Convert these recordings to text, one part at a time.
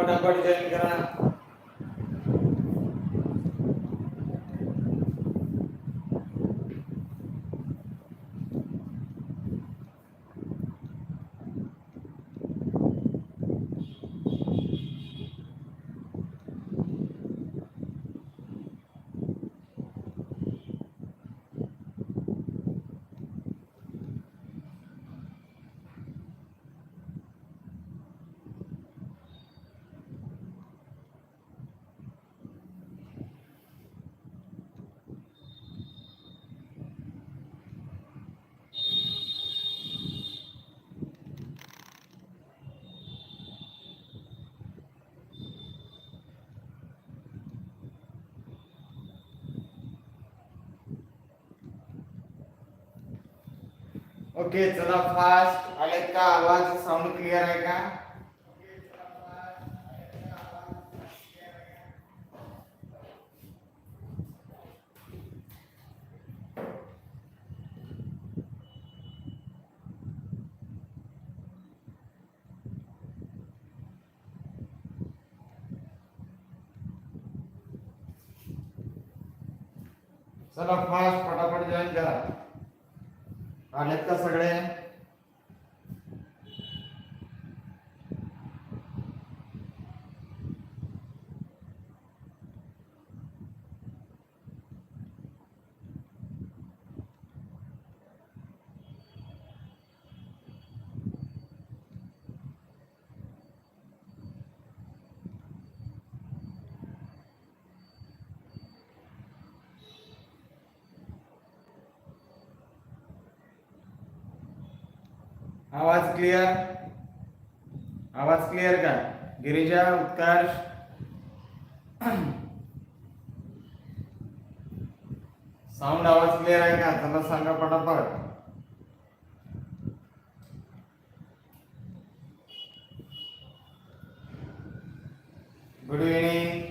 फटाफट जॉईन करा. ओके चला फास्ट आलेत का? आवाज साऊंड क्लिअर आहे का? चला फास्ट फटाफट जॉईन करा. आलेत का सगळे? आवाज क्लिअर? आवाज क्लिअर का? गिरिजा, उत्कर्ष, साऊंड आवाज क्लिअर आहे का? चला सांगा पटापट. Good evening.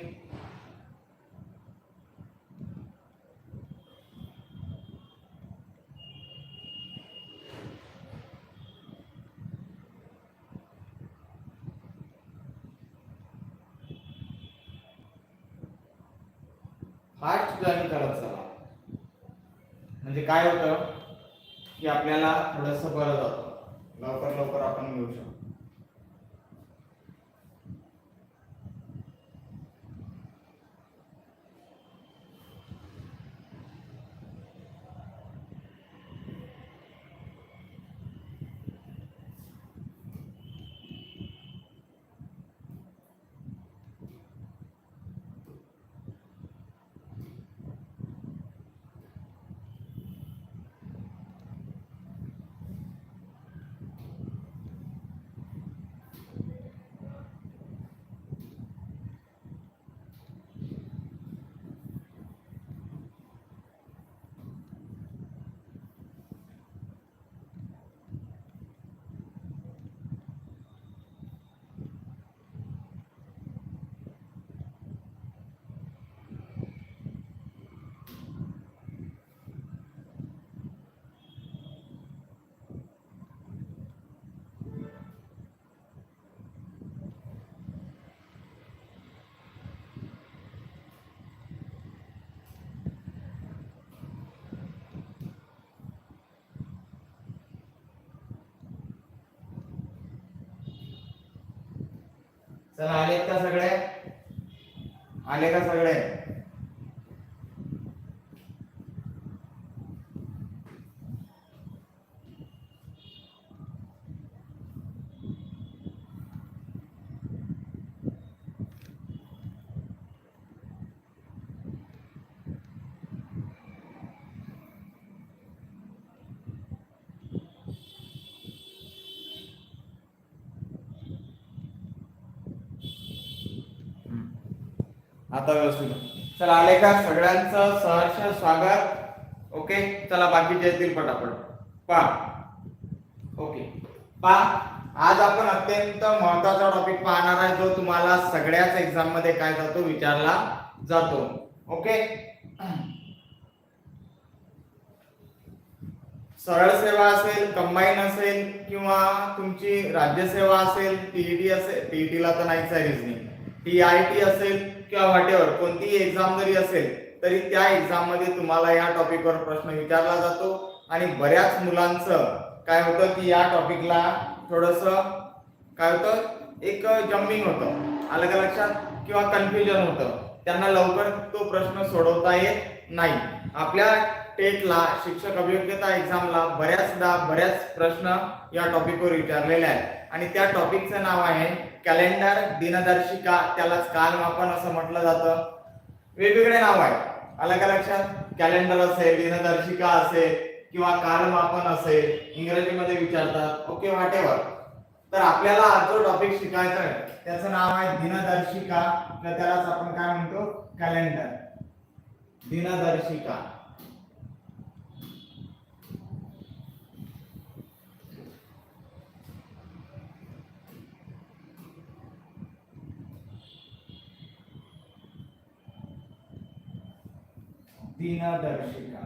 फास्ट जॉईन करत चला. म्हणजे काय होतं की आपल्याला थोडंसं बरं जातं, लवकर लवकर आपण घेऊ शकतो. चला आलेत का सगळे? आले का सगळे? आता व्यवस्थित. चला आले का? सगळ्यांचं सहर्ष स्वागत. ओके चला बाकीचे येतील पटापट. पा ओके पा आज आपण अत्यंत महत्त्वाचा टॉपिक पाहणार आहे जो तुम्हाला सगळ्याच एक्झाम मध्ये काय जातो विचारला जातो. ओके सरळ सेवा असेल, कंबाईन असेल किंवा तुमची राज्यसेवा असेल, टीईटी असेल, टीईटीला तर नाहीच आहे रिझनिंग, टीआयटी असेल किंवा व्हॉटेवर कोणतीही एक्झाम जरी असेल तरी त्या एक्झाम मध्ये तुम्हाला या टॉपिकवर प्रश्न विचारला जातो आणि बऱ्याच मुलांचं काय होतं की या टॉपिकला थोडंसं काय होतं एक जम्पिंग होतं, आलं का लक्षात, किंवा कन्फ्युजन होतं, त्यांना लवकर तो प्रश्न सोडवता येत नाही. आपल्या टेटला शिक्षक अभियोग्यता एक्झामला बऱ्याचदा बऱ्याच प्रश्न या टॉपिकवर विचारलेले आहेत आणि त्या टॉपिकचं नाव आहे कॅलेंडर, दिनदर्शिका, त्यालाच कालमापन असं म्हटलं जातं. वेगवेगळे नाव आहे, आलं का लक्षात, कॅलेंडर असेल, दिनदर्शिका असेल किंवा कालमापन असेल, इंग्रजीमध्ये विचारतात, ओके व्हॉटेवर. तर आपल्याला आज जो टॉपिक शिकायचा आहे त्याचं नाव आहे दिनदर्शिका, तर त्यालाच आपण काय म्हणतो, कॅलेंडर, दिनदर्शिका. दिनदर्शिका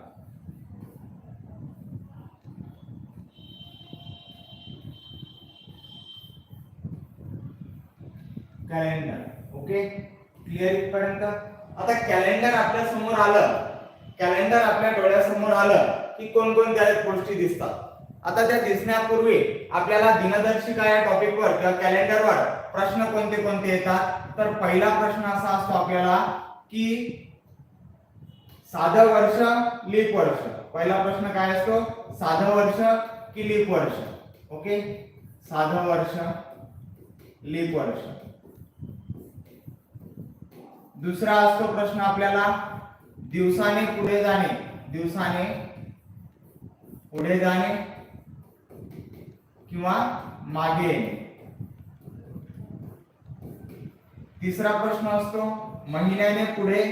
कॅलेंडर. ओके, क्लिअर इथपर्यंत. आता कॅलेंडर आपल्या समोर आलं, कॅलेंडर आपल्या डोळ्यासमोर आलं की कोणकोणत्या गोष्टी दिसतात. आता त्या दिसण्यापूर्वी आपल्याला दिनदर्शिका या टॉपिकवर किंवा कॅलेंडरवर प्रश्न कोणते कोणते येतात. तर पहिला प्रश्न असा असतो आपल्याला की साधं वर्ष, लीप वर्ष. पहिला प्रश्न काय असतो, साधं वर्ष की लीप वर्ष. ओके, साधं वर्ष, लीप वर्ष. दुसरा असतो प्रश्न आपल्याला दिवसाने पुढे जाणे, दिवसाने पुढे जाणे किंवा मागे येणे. तिसरा प्रश्न असतो महिन्याने पुढे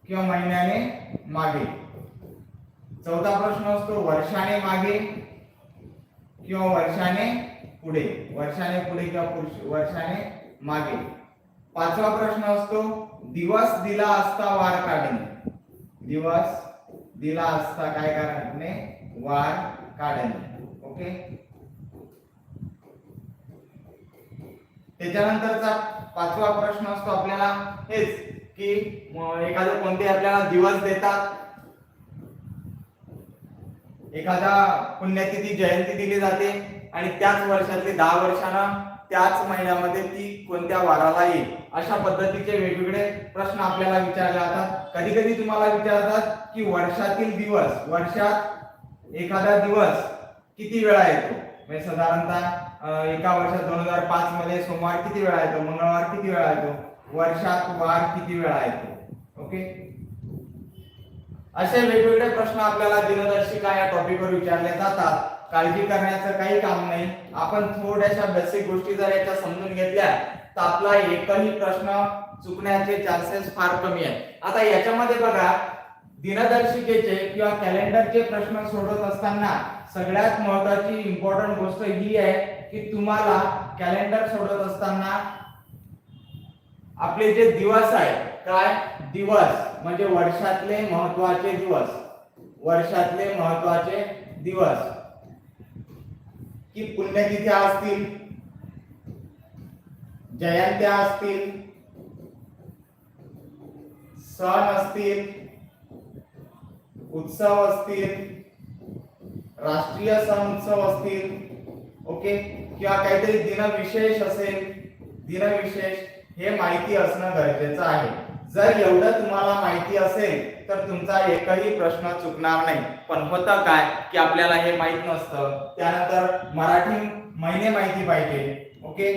किंवा महिन्याने मागे. चौथा प्रश्न असतो वर्षाने मागे किंवा वर्षाने पुढे, वर्षाने पुढे किंवा वर्षाने मागे. पाचवा प्रश्न असतो दिवस दिला असता वार काढणे, दिवस दिला असता काय काढणे, वार काढणे. ओके, त्याच्यानंतरचा पाचवा प्रश्न असतो आपल्याला हेच की एखादं कोणते आपल्याला दिवस देतात, एखादा पुण्यतिथी जयंती दिली जाते आणि त्याच वर्षातले 10 वर्षांना त्याच महिन्यामध्ये ती कोणत्या वाराला येईल, अशा पद्धतीचे वेगवेगळे प्रश्न आपल्याला विचारले जातात. कधी कधी तुम्हाला विचारतात की वर्षातील दिवस, वर्षात एखादा दिवस किती वेळा येतो, म्हणजे साधारणतः एका वर्षात 2005 मध्ये सोमवार किती वेळा येतो, मंगळवार किती वेळा येतो, वर्षात वार किती वेळा येतो. ओके, असे वेगवेगळे प्रश्न आपल्याला दिनदर्शिका या टॉपिकवर विचारले जातात. काळजी करण्याचं काही काम नाही, आपण थोड्याशा बेसिक गोष्टी जर याच्या समजून घेतल्या तर आपला एकही प्रश्न चुकण्याचे चान्सेस फार कमी आहेत. आता याच्यामध्ये बघा, दिनदर्शिकेचे किंवा कॅलेंडरचे प्रश्न सोडवत असताना सगळ्यात महत्त्वाची इम्पॉर्टंट गोष्ट ही आहे की तुम्हाला कॅलेंडर सोडवत असताना आपले जे दिवस आहे, काय दिवस म्हणजे वर्षातले महत्त्वाचे दिवस, वर्षातले महत्त्वाचे दिवस की पुण्यतिथ्या असतील, जयंत्या असतील, सण असतील, उत्सव असतील, राष्ट्रीय सण उत्सव असतील, ओके, किंवा काहीतरी दिनविशेष असेल, दिनविशेष हे माहिती असणं गरजेचं आहे. जर एवढं तुम्हाला माहिती असेल तर तुमचा एकही प्रश्न चुकणार नाही. पण होतं काय की आपल्याला हे माहित नसतं. त्यानंतर मराठी महिने माहिती पाहिजे, ओके,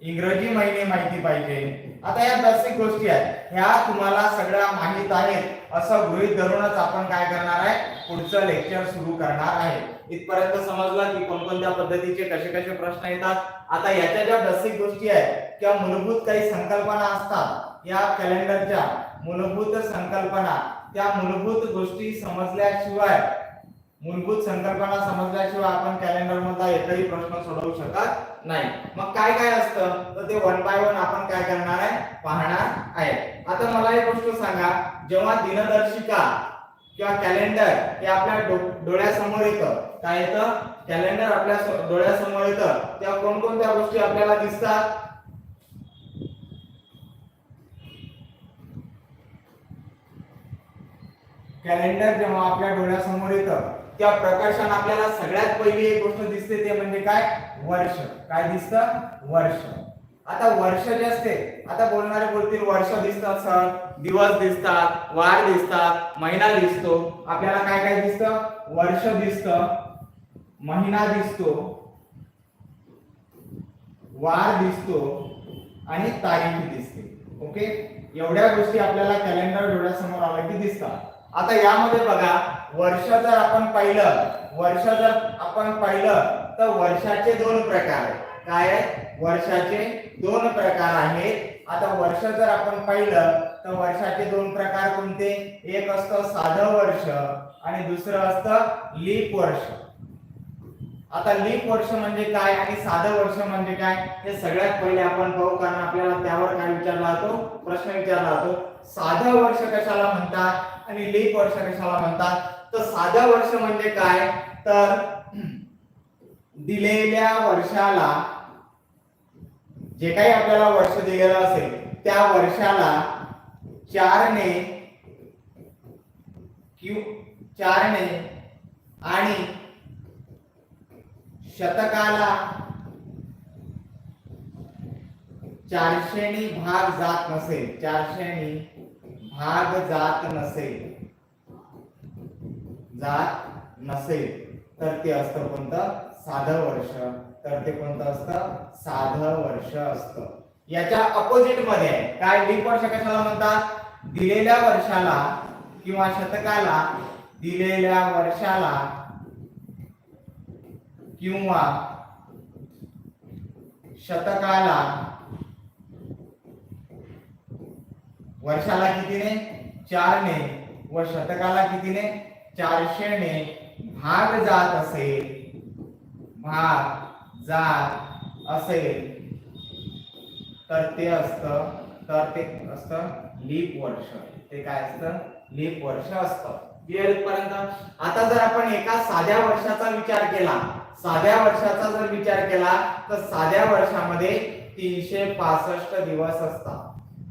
इंग्रजी महिने माहिती पाहिजे. आता या बेसिक गोष्टी आहेत, ह्या तुम्हाला सगळ्या माहित आहेत असं गृहीत धरूनच आपण काय करणार आहे, पुढचं लेक्चर सुरू करणार आहे. इथपर्यंत समजलं की कोणकोणत्या पद्धतीचे कसे कसे प्रश्न येतात. आता याच्या ज्या बेसिक गोष्टी आहेत किंवा मूलभूत काही संकल्पना असतात या कॅलेंडरच्या, मूलभूत संकल्पना, त्या मूलभूत गोष्टी समजल्याशिवाय मूलभूत संकल्पना समजल्याशिवाय आपण कॅलेंडर मधला एकही प्रश्न सोडवू शकत नाही. मग काय काय असतं तर ते वन बाय वन आपण काय करणार आहे पाहणार आहे. आता मला एक गोष्ट सांगा, जेव्हा दिनदर्शिका किंवा कॅलेंडर हे आपल्या डोळ्यासमोर येतं, काय येतं कॅलेंडर आपल्या डोळ्यासमोर येतं, तेव्हा कोणकोणत्या गोष्टी आपल्याला दिसतात? कॅलेंडर जेव्हा आपल्या डोळ्यासमोर येतं त्या प्रकाशन आपल्याला सगळ्यात पहिली एक गोष्ट दिसते ते म्हणजे काय वर्ष. काय दिसतं वर्ष. आता वर्ष जे असते, आता बोलणारे बोलतील वर्ष दिसतात सर, दिवस दिसतात, वार दिसतात, महिना दिसतो. आपल्याला काय काय दिसतं? वर्ष दिसतं, महिना दिसतो, वार दिसतो आणि तारीख दिसते. ओके, एवढ्या गोष्टी आपल्याला कॅलेंडर डोळ्यासमोर आला की दिसतात. आता यामध्ये बघा वर्ष जर आपण पाहिलं तर वर्षाचे दोन प्रकार आहेत. काय आहेत? वर्षाचे दोन प्रकार आहेत. आता वर्ष जर आपण पाहिलं तर वर्षाचे दोन प्रकार कोणते? एक असतं साधं वर्ष आणि दुसरं असतं लीप वर्ष. आता लीप वर्ष म्हणजे काय आणि साधं वर्ष म्हणजे काय हे सगळ्यात पहिले आपण पाहू, कारण आपल्याला त्यावर काय विचारला जातो, प्रश्न विचारला जातो. साधं वर्ष कशाला म्हणतात आणि लीप वर्ष कशाला म्हणतात? तर साधं वर्ष म्हणजे काय तर दिलेल्या वर्षाला, जे काही आपल्याला वर्ष दिलेलं असेल त्या वर्षाला चारने आणि शतकाला 400 नी भाग जात नसेल, 400 नी भाग जात नसेल तर ते असतं कोणतं? साधं वर्ष. तर ते कोणतं असतं? साधं वर्ष असतं. याच्या अपोजिट मध्ये काय लीप वर्ष कशाला म्हणतात? दिलेल्या वर्षाला किंवा शतकाला, दिलेल्या वर्षाला किंवा शतकाला, वर्षाला कितीने? 4 ने व शतकाला कितीने? 400 ने भाग जात असेल तर ते असतं लीप वर्ष. ते काय असतं? लीप वर्ष असतं. क्लिअर इथपर्यंत? आता जर आपण एका साध्या वर्षाचा विचार केला, तर साध्या वर्षामध्ये 365 दिवस असतात.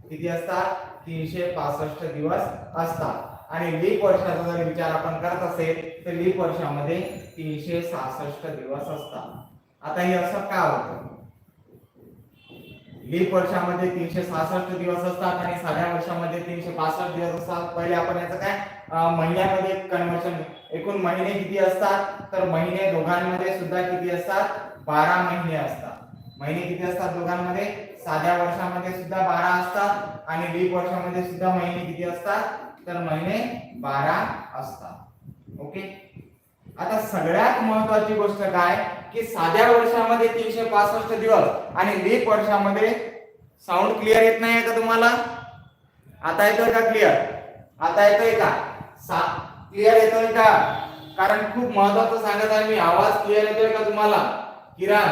किती असतात? 365 दिवस असतात. आणि लीप वर्षाचा जर विचार आपण करत असेल तर लीप वर्षामध्ये 366 दिवस असतात. आता हे असं का होतं? लीप वर्षामध्ये 366 दिवस असतात आणि साध्या वर्षामध्ये 365 दिवस असतात. पहिले आपण याचं काय महिन्यामध्ये कन्वर्शन, एकूण महिने किती असतात तर महिने दोघांमध्ये सुद्धा किती असतात? 12 महिने असतात. महिने किती असतात दोघांमध्ये? साध्या वर्षामध्ये सुद्धा 12 असतात आणि लीप वर्षामध्ये सुद्धा महिने किती असतात तर महिने 12 असतात. ओके, आता सगळ्यात महत्त्वाची गोष्ट काय की साध्या वर्षामध्ये 365 दिवस आणि लीप वर्षामध्ये, साऊंड क्लिअर येत नाही का तुम्हाला? आता येतोय का क्लिअर? आता येतोय का? क्लिअर येतोय का? कारण खूप महत्त्वाचं सांगत आहे मी. आवाज क्लिअर येतोय का तुम्हाला? किरण,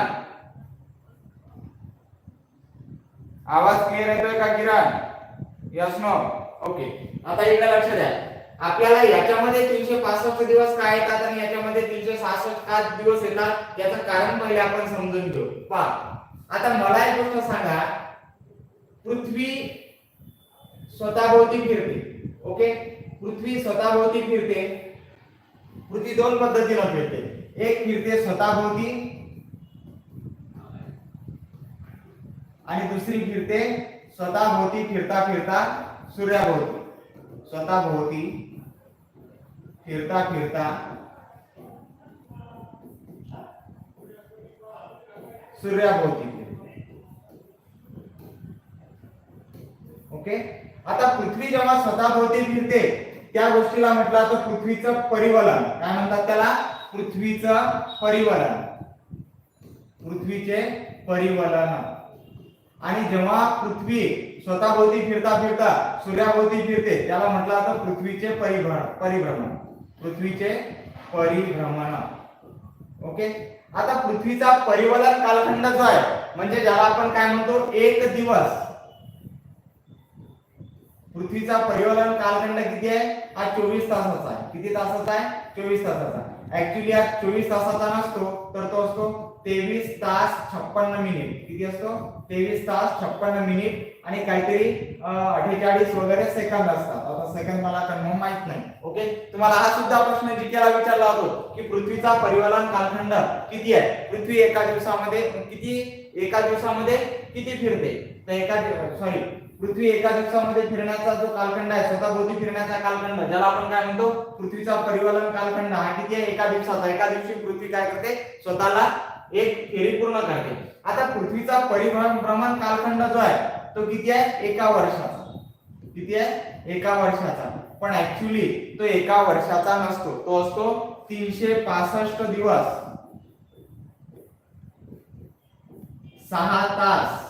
आवाज क्लिअर येतोय का किरण? Yes no? ओके, आता इकडे लक्ष द्या. आपल्याला याच्यामध्ये 365 दिवस काय येतात आणि याच्यामध्ये 366 का दिवस येतात याचं कारण पहिले आपण समजून घेऊ. पहा, आता मला एक गोष्ट सांगा, पृथ्वी स्वतःभोवती फिरते. ओके, पृथ्वी स्वतःभोवती फिरते. पृथ्वी दोन पद्धतीने फिरते. एक फिरते स्वतःभोवती आणि दुसरी फिरते स्वतःभोवती फिरता फिरता सूर्याभोवती. स्वतःभोवती फिरता फिरता सूर्याभोवती. ओके, आता पृथ्वी जेव्हा स्वतःभोवती फिरते त्या गोष्टीला म्हटलं जातं पृथ्वीचं परिवलन. काय म्हणतात त्याला? पृथ्वीचं परिवलन. पृथ्वीचे परिवलन. आणि जेव्हा पृथ्वी स्वतःभोवती फिरता फिरता सूर्याभोवती फिरते त्याला म्हटलं जातं पृथ्वीचे परिभ्रमण. पृथ्वीचे परिभ्रमण. ओके. आता पृथ्वीचा परिवलन कालखंड जो आहे म्हणजे ज्याला आपण काय म्हणतो एक दिवस, पृथ्वीचा परिवलन कालखंड किती आहे हा 24 तासाचा आहे. किती तासाचा आहे 24 तासाचा. ऍक्च्युअली हा 24 तासाचा नसतो तर तो असतो 23 तास 56 मिनिट. किती असतो 23 तास 56 मिनिट आणि काहीतरी 48 वगैरे सेकंद असतात. आता सेकंद मला कन्फर्म माहित नाही. ओके. तुम्हाला हा सुद्धा प्रश्न जीकेला विचारला होतो की पृथ्वीचा परिवलन कालखंड किती आहे. पृथ्वी एका दिवसामध्ये किती फिरते. तर पृथ्वी एका दिवसामध्ये फिरण्याचा जो कालखंड आहे स्वतःभोवती फिरण्याचा कालखंड ज्याला आपण काय म्हणतो पृथ्वीचा परिवलन कालखंड हा किती आहे एका दिवसाचा. एका दिवशी पृथ्वी काय करते स्वतःला एक फेरी पूर्ण करते. आता पृथ्वीचा परिभ्रमण कालखंड जो आहे तो किती आहे एका वर्षाचा. किती आहे एका वर्षाचा. पण ऍक्च्युली तो एका वर्षाचा नसतो. तो असतो 365 दिवस 6 तास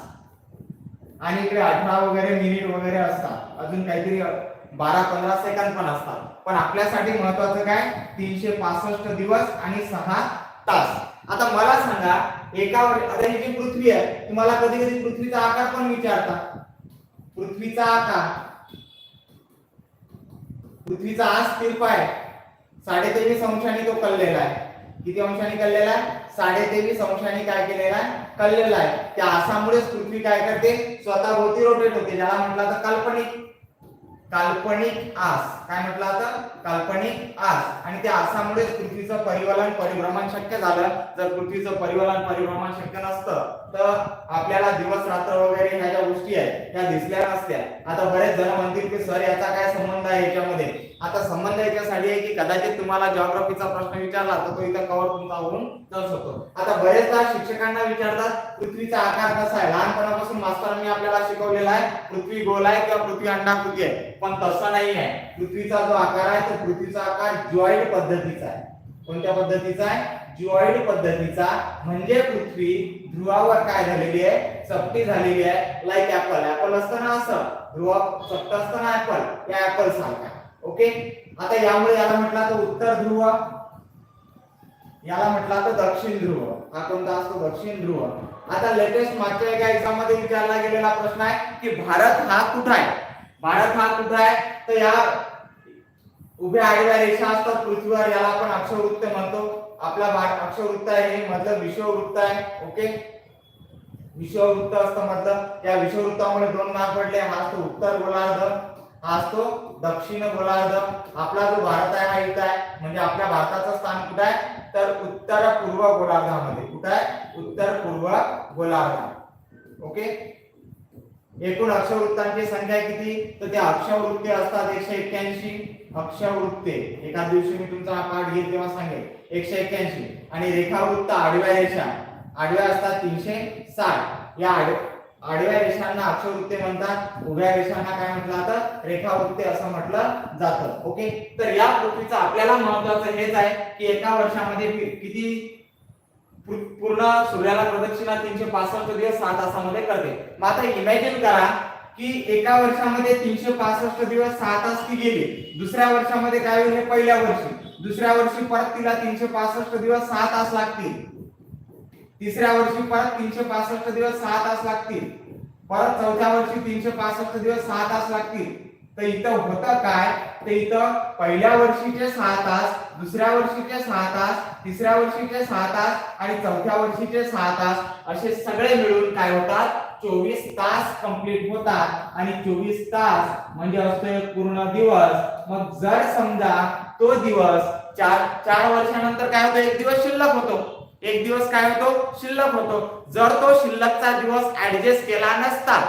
आणि इकडे 18 वगैरे मिनिट वगैरे असतात. अजून काहीतरी 12-15 सेकंद पण असतात. पण आपल्यासाठी महत्वाचं काय 365 दिवस आणि 6 तास. आता मला सांगा आता ही जी पृथ्वी आहे तुम्हाला कधी कधी पृथ्वीचा आकार पण विचारतात. पृथ्वीचा आकार, पृथ्वीचा आज तिरपा आहे 23.5 अंशांनी तो कललेला आहे. किती अंशांनी कललेला आहे 23.5 अंशांनी काय केलेला आहे कललेला आहे. त्या आसामुळेच पृथ्वी काय करते स्वतःभोवती रोटेट होते. ज्याला म्हटलं तर काल्पनिक आस. काय म्हटलं आता काल्पनिक आस. आणि त्या आसामुळेच पृथ्वीचं परिभ्रमण शक्य झालं. जर पृथ्वीचं परिभ्रमण शक्य नसतं तर आपल्याला दिवस रात्र वगैरे ह्या ज्या गोष्टी आहेत त्या दिसल्या नसत्या. आता बरेच जण म्हणतील की सर याचा काय संबंध आहे याच्यामध्ये. आता संबंध याच्यासाठी आहे की कदाचित तुम्हाला जिओग्राफीचा प्रश्न विचारला तर तो इथं कव्हर तुमचा होऊन जाऊ शकतो. आता बरेचदा शिक्षकांना विचारतात पृथ्वीचा आकार कसा आहे. लहानपणापासून मास्तरांनी आपल्याला शिकवलेला आहे पृथ्वी गोल आहे किंवा पृथ्वी अंडाकृती आहे. पण तसं नाही आहे. पृथ्वीचा जो आकार आहे तो पृथ्वीचा आकार ज्युऑइड पद्धतीचा आहे. कोणत्या पद्धतीचा आहे ज्युऑइड पद्धतीचा. म्हणजे पृथ्वी ध्रुवावर काय झालेली आहे चपटी झालेली आहे. लाईक ऍपल असतं ना असं ध्रुव चपट असतं ना ऍपल या ऍपल सारखा. ओके. आता यामुळे याला म्हटला तर उत्तर ध्रुव, याला म्हटला तर दक्षिण ध्रुव. हा कोणता असतो दक्षिण ध्रुव. आता लेटेस्ट मागच्या एका एक्झाम मध्ये विचारला गेलेला प्रश्न आहे की भारत हा कुठे आहे. भारत हा कुठे आहे तर या उभ्या आडव्या रेषा असतात पृथ्वीवर याला आपण अक्षवृत्त म्हणतो. आपला अक्षवृत्त आहे हे मधलं विषुववृत्त आहे. ओके. विषुववृत्त असतं मधलं. या विषुववृत्तामुळे 2 मार्क पडले. हा असतो उत्तर गोलार्ध, हा असतो दक्षिण गोलार्ध. आपला जो भारत आहे हा इथं आहे. म्हणजे आपल्या भारताचं स्थान कुठे आहे तर उत्तर पूर्व गोलार्धामध्ये. कुठे आहे उत्तर पूर्व गोलार्ध. ओके. एकूण अक्षवृत्तांची संख्या किती तर ते अक्षवृत्ते असतात 181 अक्षवृत्ते. एका दिवशी मी तुमचा हा पाठ घेईल तेव्हा सांगेल 181. आणि रेखावृत्त आडव्या रेषा आडव्या असतात 360. या आडव्या रेषांना अक्षवृत्ते म्हणतात. उभ्या रेषांना काय म्हटलं जातं रेखावृत्ते असं म्हटलं जातं. ओके. तर या पृथ्वीचं आपल्याला महत्त्वाचं हेच आहे की एका वर्षामध्ये किती पूर्ण सूर्याला प्रदक्षिणा 365 दिवस 6 तासामध्ये करते. मग आता इमॅजिन करा की एका वर्षामध्ये 365 दिवस 6 तास ती गेली. दुसऱ्या वर्षामध्ये काय होईल हे पहिल्या वर्षी. दुसऱ्या वर्षी परत तिला 365 दिवस 6 तास लागतील. तिसऱ्या वर्षी परत 365 दिवस 6 तास लागतील. परत चौथ्या वर्षी 365 दिवस 6 तास लागतील. तर इथं होतं काय तर इथं पहिल्या वर्षीचे 6 तास, दुसऱ्या वर्षीचे 6 तास, तिसऱ्या वर्षीचे 6 तास आणि चौथ्या वर्षीचे 6 तास असे सगळे मिळून काय होतात 24 तास कंप्लीट होतात. आणि 24 तास म्हणजे असतो एक पूर्ण दिवस. मग जर समजा तो दिवस 4 वर्षानंतर काय होतं एक दिवस शिल्लक होतो. एक दिवस काय होतो शिल्लक होतो. जर तो शिल्लकचा दिवस ऍडजस्ट केला नसता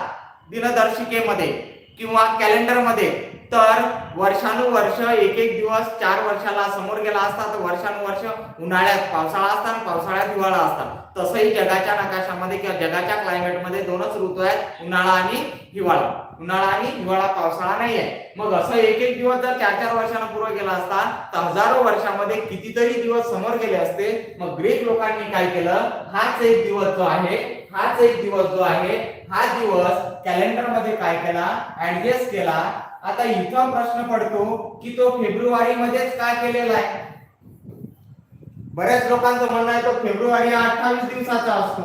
दिनदर्शिकेमध्ये किंवा कॅलेंडर मध्ये तर वर्षानुवर्ष एक दिवस 4 वर्षाला समोर गेला असता तर वर्षानुवर्ष उन्हाळ्यात पावसाळा असता आणि पावसाळ्यात हिवाळा असता. तसंही जगाच्या नकाशामध्ये किंवा जगाच्या क्लायमेट मध्ये 2च ऋतू आहेत उन्हाळा आणि हिवाळा. उन्हाळा आणि हिवाळा पावसाळा नाहीये. मग असं एक दिवस जर 4 वर्षांना पूर्व गेला असता तर हजारो वर्षामध्ये कितीतरी दिवस समोर गेले असते. मग ग्रीक लोकांनी काय केलं हाच एक दिवस जो आहे हा दिवस कॅलेंडर मध्ये काय केला ऍडजस्ट केला. आता इथं प्रश्न पडतो की तो फेब्रुवारी मध्येच का केलेला आहे. बऱ्याच लोकांचं म्हणणं आहे तो फेब्रुवारी हा 28 दिवसाचा असतो,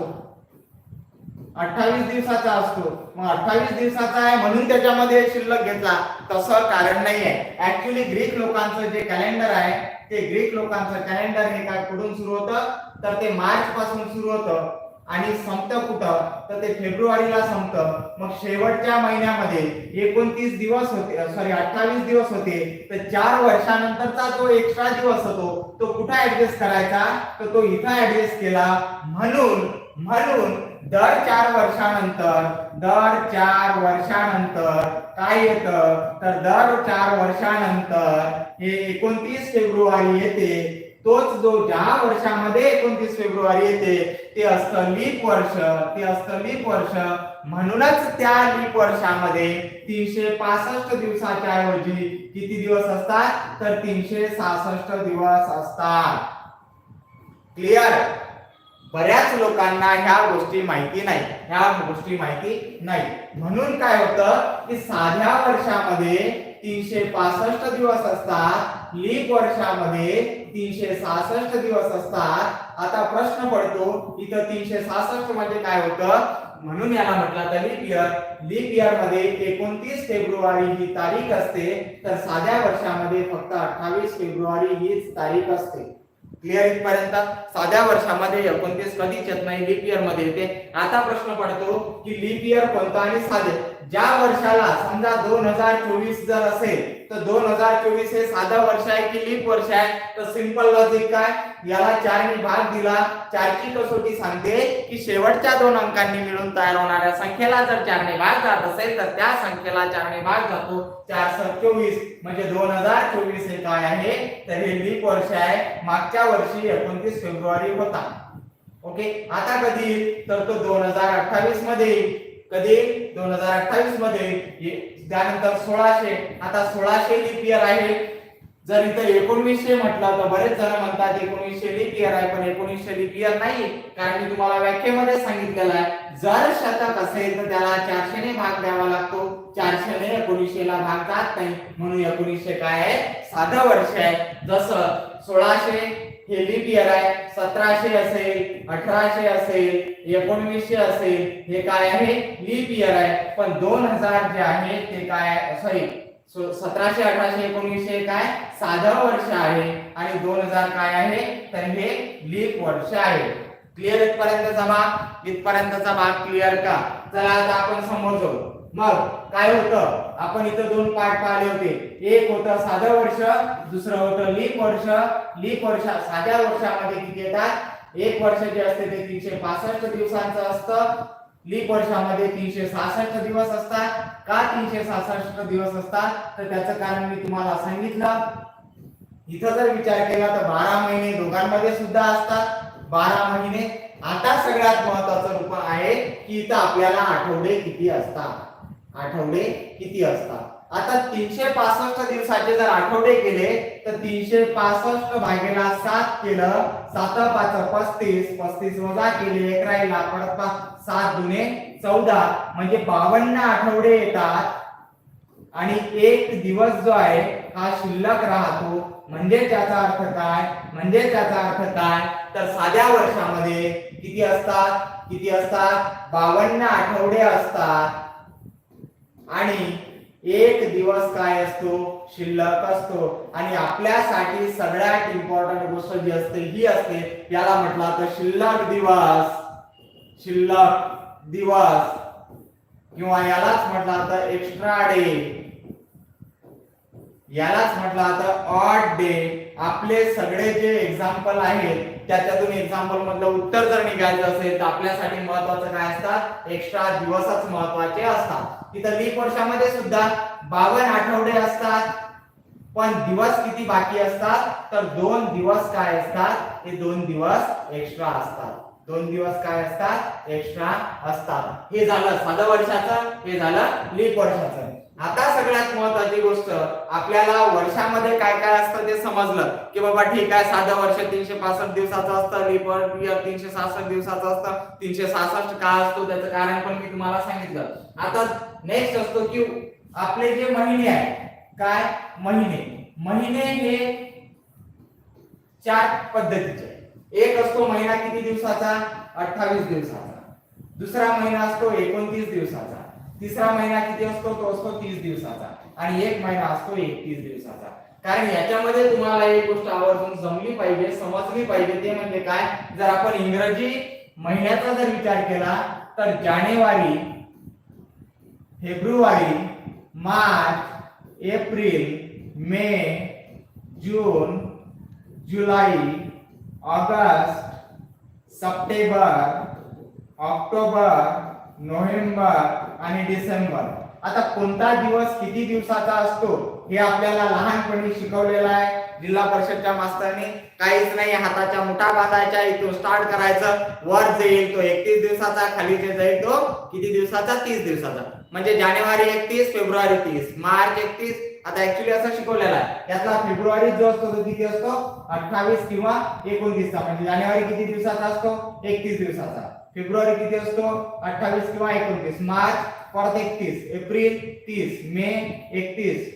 28 दिवसाचा असतो, मग 28 दिवसाचा आहे म्हणून त्याच्यामध्ये शिल्लक घेतला, तसं कारण नाही आहे. ऍक्च्युली ग्रीक लोकांचं जे कॅलेंडर आहे ते ग्रीक लोकांचं कॅलेंडर हे काय कुठून सुरू होतं तर ते मार्च पासून सुरू होतं आणि संपतं कुठं तर ते फेब्रुवारीला संपतं. मग शेवटच्या महिन्यामध्ये 29 दिवस होते, 28 दिवस होते, तर 4 वर्षानंतरचा जो एक्स्ट्रा दिवस होतो तो कुठे ऍडजस्ट करायचा तर तो इथं ऍडजस्ट केला. म्हणून दर 4 वर्षानंतर काय येतं तर दर 4 वर्षानंतर हे 29 फेब्रुवारी येते. तोच जो ज्या वर्षामध्ये 29 फेब्रुवारी येते ते असतं लीप वर्ष. म्हणूनच त्या लीप वर्षामध्ये 365 दिवसाच्या ऐवजी किती दिवस असतात तर 366 दिवस असतात. क्लिअर? बऱ्याच लोकांना ह्या गोष्टी माहिती नाही. म्हणून काय होतं की साध्या वर्षामध्ये 365 दिवस असतात, लीप वर्षामध्ये 366 दिवस असतात. आता प्रश्न पडतो इथं 366 म्हणजे काय होतं, म्हणून याला म्हटलं तर लीप इयर मध्ये 29 फेब्रुवारी ही तारीख असते, तर साध्या वर्षामध्ये फक्त 28 फेब्रुवारी हीच तारीख असते. क्लिअर इथपर्यंत? साध्या वर्षामध्ये 29 कधीच येत नाही, लीप इयर मध्ये येते. आता प्रश्न पडतो की लीप इयर कोणता आणि साधे. ज्या वर्षाला समजा 2024 जर असेल तर 2024 हे साधं वर्ष आहे की लीप वर्ष आहे, तर सिंपल लॉजिक काय, याला 4 ने भाग दिला. 4 ची कसोटी सांगते की शेवटच्या 2 अंकांनी मिळून तयार होणाऱ्या संख्येला जर 4 ने भाग जात असेल तर त्या संख्येला 4 ने भाग जातो. 4 × 24 म्हणजे 2024 हे काय आहे तर हे लीप वर्ष आहे. मागच्या वर्षी 29 फेब्रुवारी होता. ओके, आता कधी तर तो 2028 मध्ये, कधी 2028 मध्ये, त्यानंतर 1600. आता 1600 लीप इयर आहे. जर इथं 1900 म्हटलं तर बरेच जण म्हणतात 1900 लीप इयर आहे, पण 1900 लीप इयर नाही, कारण मी तुम्हाला व्याख्येमध्ये सांगितलेलं आहे जर शतक असेल तर त्याला 400 ने भाग द्यावा लागतो. 400 ने 1900 ला भाग जात नाही, म्हणून 1900 काय आहे साधं वर्ष आहे. जसं 1600 हे लीप इयर आहे, 1700 असेल, 1800 असेल, 1900 असेल, हे काय आहे लीप इयर आहे. पण 2000 जे आहे ते काय, सॉरी 1700, 1800, 1900 काय साधं वर्ष आहे आणि 2000 काय आहे तर हे लीप वर्ष आहे. क्लिअर? इथपर्यंतचा भाग क्लिअर का? चला आता आपण समोर जाऊ. मग काय होतं, आपण इथं 2 पार्ट पाहिले होते. एक होतं साधं वर्ष, दुसरं होतं लीप वर्ष. लीप वर्ष साध्या वर्षामध्ये किती येतात, एक वर्ष जे असते ते 365 दिवसांचं असतं. लीप वर्षामध्ये 366 दिवस असतात. का 366 दिवस असतात तर त्याचं कारण मी तुम्हाला सांगितलं. इथं जर विचार केला तर 12 महिने दोघांमध्ये सुद्धा असतात, 12 महिने. आता सगळ्यात महत्त्वाचं रूप आहे की इथं आपल्याला आठवडे किती असतात, आता 365 दिवसाचे जर आठवडे केले तर 365 भागेला 7 केलं, 7 5 35, 35 वजा केले 1 राहिला, परत 7 दुने 14 म्हणजे 52 आठवडे येतात. आणि एक दिवस जो आहे हा शिल्लक राहतो. म्हणजे त्याचा अर्थ काय तर साध्या वर्षामध्ये किती असतात 52 आठवडे असतात आणि एक दिवस काय असतो शिल्लक असतो. आणि आपल्यासाठी सगळ्यात इम्पॉर्टंट गोष्ट जी असते ही असते, याला म्हटलं तर शिल्लक दिवस किंवा यालाच म्हटलं तर एक्स्ट्रा डे, यालाच म्हटलं तर ऑड डे. आपले सगळे जे एक्झाम्पल आहेत त्याच्यातून एक्झाम्पल मधलं उत्तर जर निघायचं असेल तर आपल्यासाठी महत्त्वाचं काय असतात, एक्स्ट्रा दिवसच महत्त्वाचे असतात. इथं लीप वर्षामध्ये सुद्धा 52 आठवडे असतात, पण दिवस किती बाकी असतात तर 2 दिवस काय असतात, हे 2 दिवस एक्स्ट्रा असतात. 2 दिवस काय असतात एक्स्ट्रा असतात. हे झालं साधं वर्षाचं, हे झालं लीप वर्षाचं. आता सगळ्यात महत्त्वाची गोष्ट, आपल्याला वर्षामध्ये काय काय असतं ते समजलं की बाबा ठीक आहे साधं वर्ष 365 दिवसाचं असतं, लीप इयर 366 दिवसाचं असतं. 366 का असतो त्याचं कारण पण मी तुम्हाला सांगितलं. आता नेक्स्ट असतो की आपले जे महिने आहेत, काय महिने हे 4 पद्धतीचे. एक असतो महिना किती दिवसाचा? 28 दिवसाचा. दुसरा महिना असतो 29 दिवसाचा. तिसरा महिना किती असतो? तो असतो 30 दिवसाचा. आणि एक महिना असतो 31 दिवसाचा. कारण याच्यामध्ये तुम्हाला एक गोष्ट आवर्जून जमली पाहिजे, समजली पाहिजे, ते म्हणजे काय? जर आपण इंग्रजी महिन्याचा जर विचार केला तर जानेवारी, फेब्रुवारी, मार्च, एप्रिल, मे, जून, जुलै, ऑगस्ट, सप्टेंबर, ऑक्टोबर, नोव्हेंबर आणि डिसेंबर. आता कोणता दिवस किती दिवसाचा असतो हे आपल्याला लहानपणी शिकवलेलं आहे जिल्हा परिषदच्या मास्तरांनी. काहीच नाही, हाताच्या मुठा बांधायच्या, इथून स्टार्ट करायचं, वर जाईल तो 31 दिवसाचा, खाली जे जाईल तो किती दिवसाचा? 30 दिवसाचा. म्हणजे जानेवारी 31, फेब्रुवारी 30, मार्च 31. आता ऍक्च्युअली असं शिकवलेलं आहे, त्यातला फेब्रुवारी जो असतो तो किती असतो? 28 किंवा 29 चा. म्हणजे जानेवारी किती दिवसाचा असतो? 31 दिवसाचा. फेब्रुवारी किती असतो? 28 किंवा 29. मार्च परत 31, एप्रिल 30, मे 31,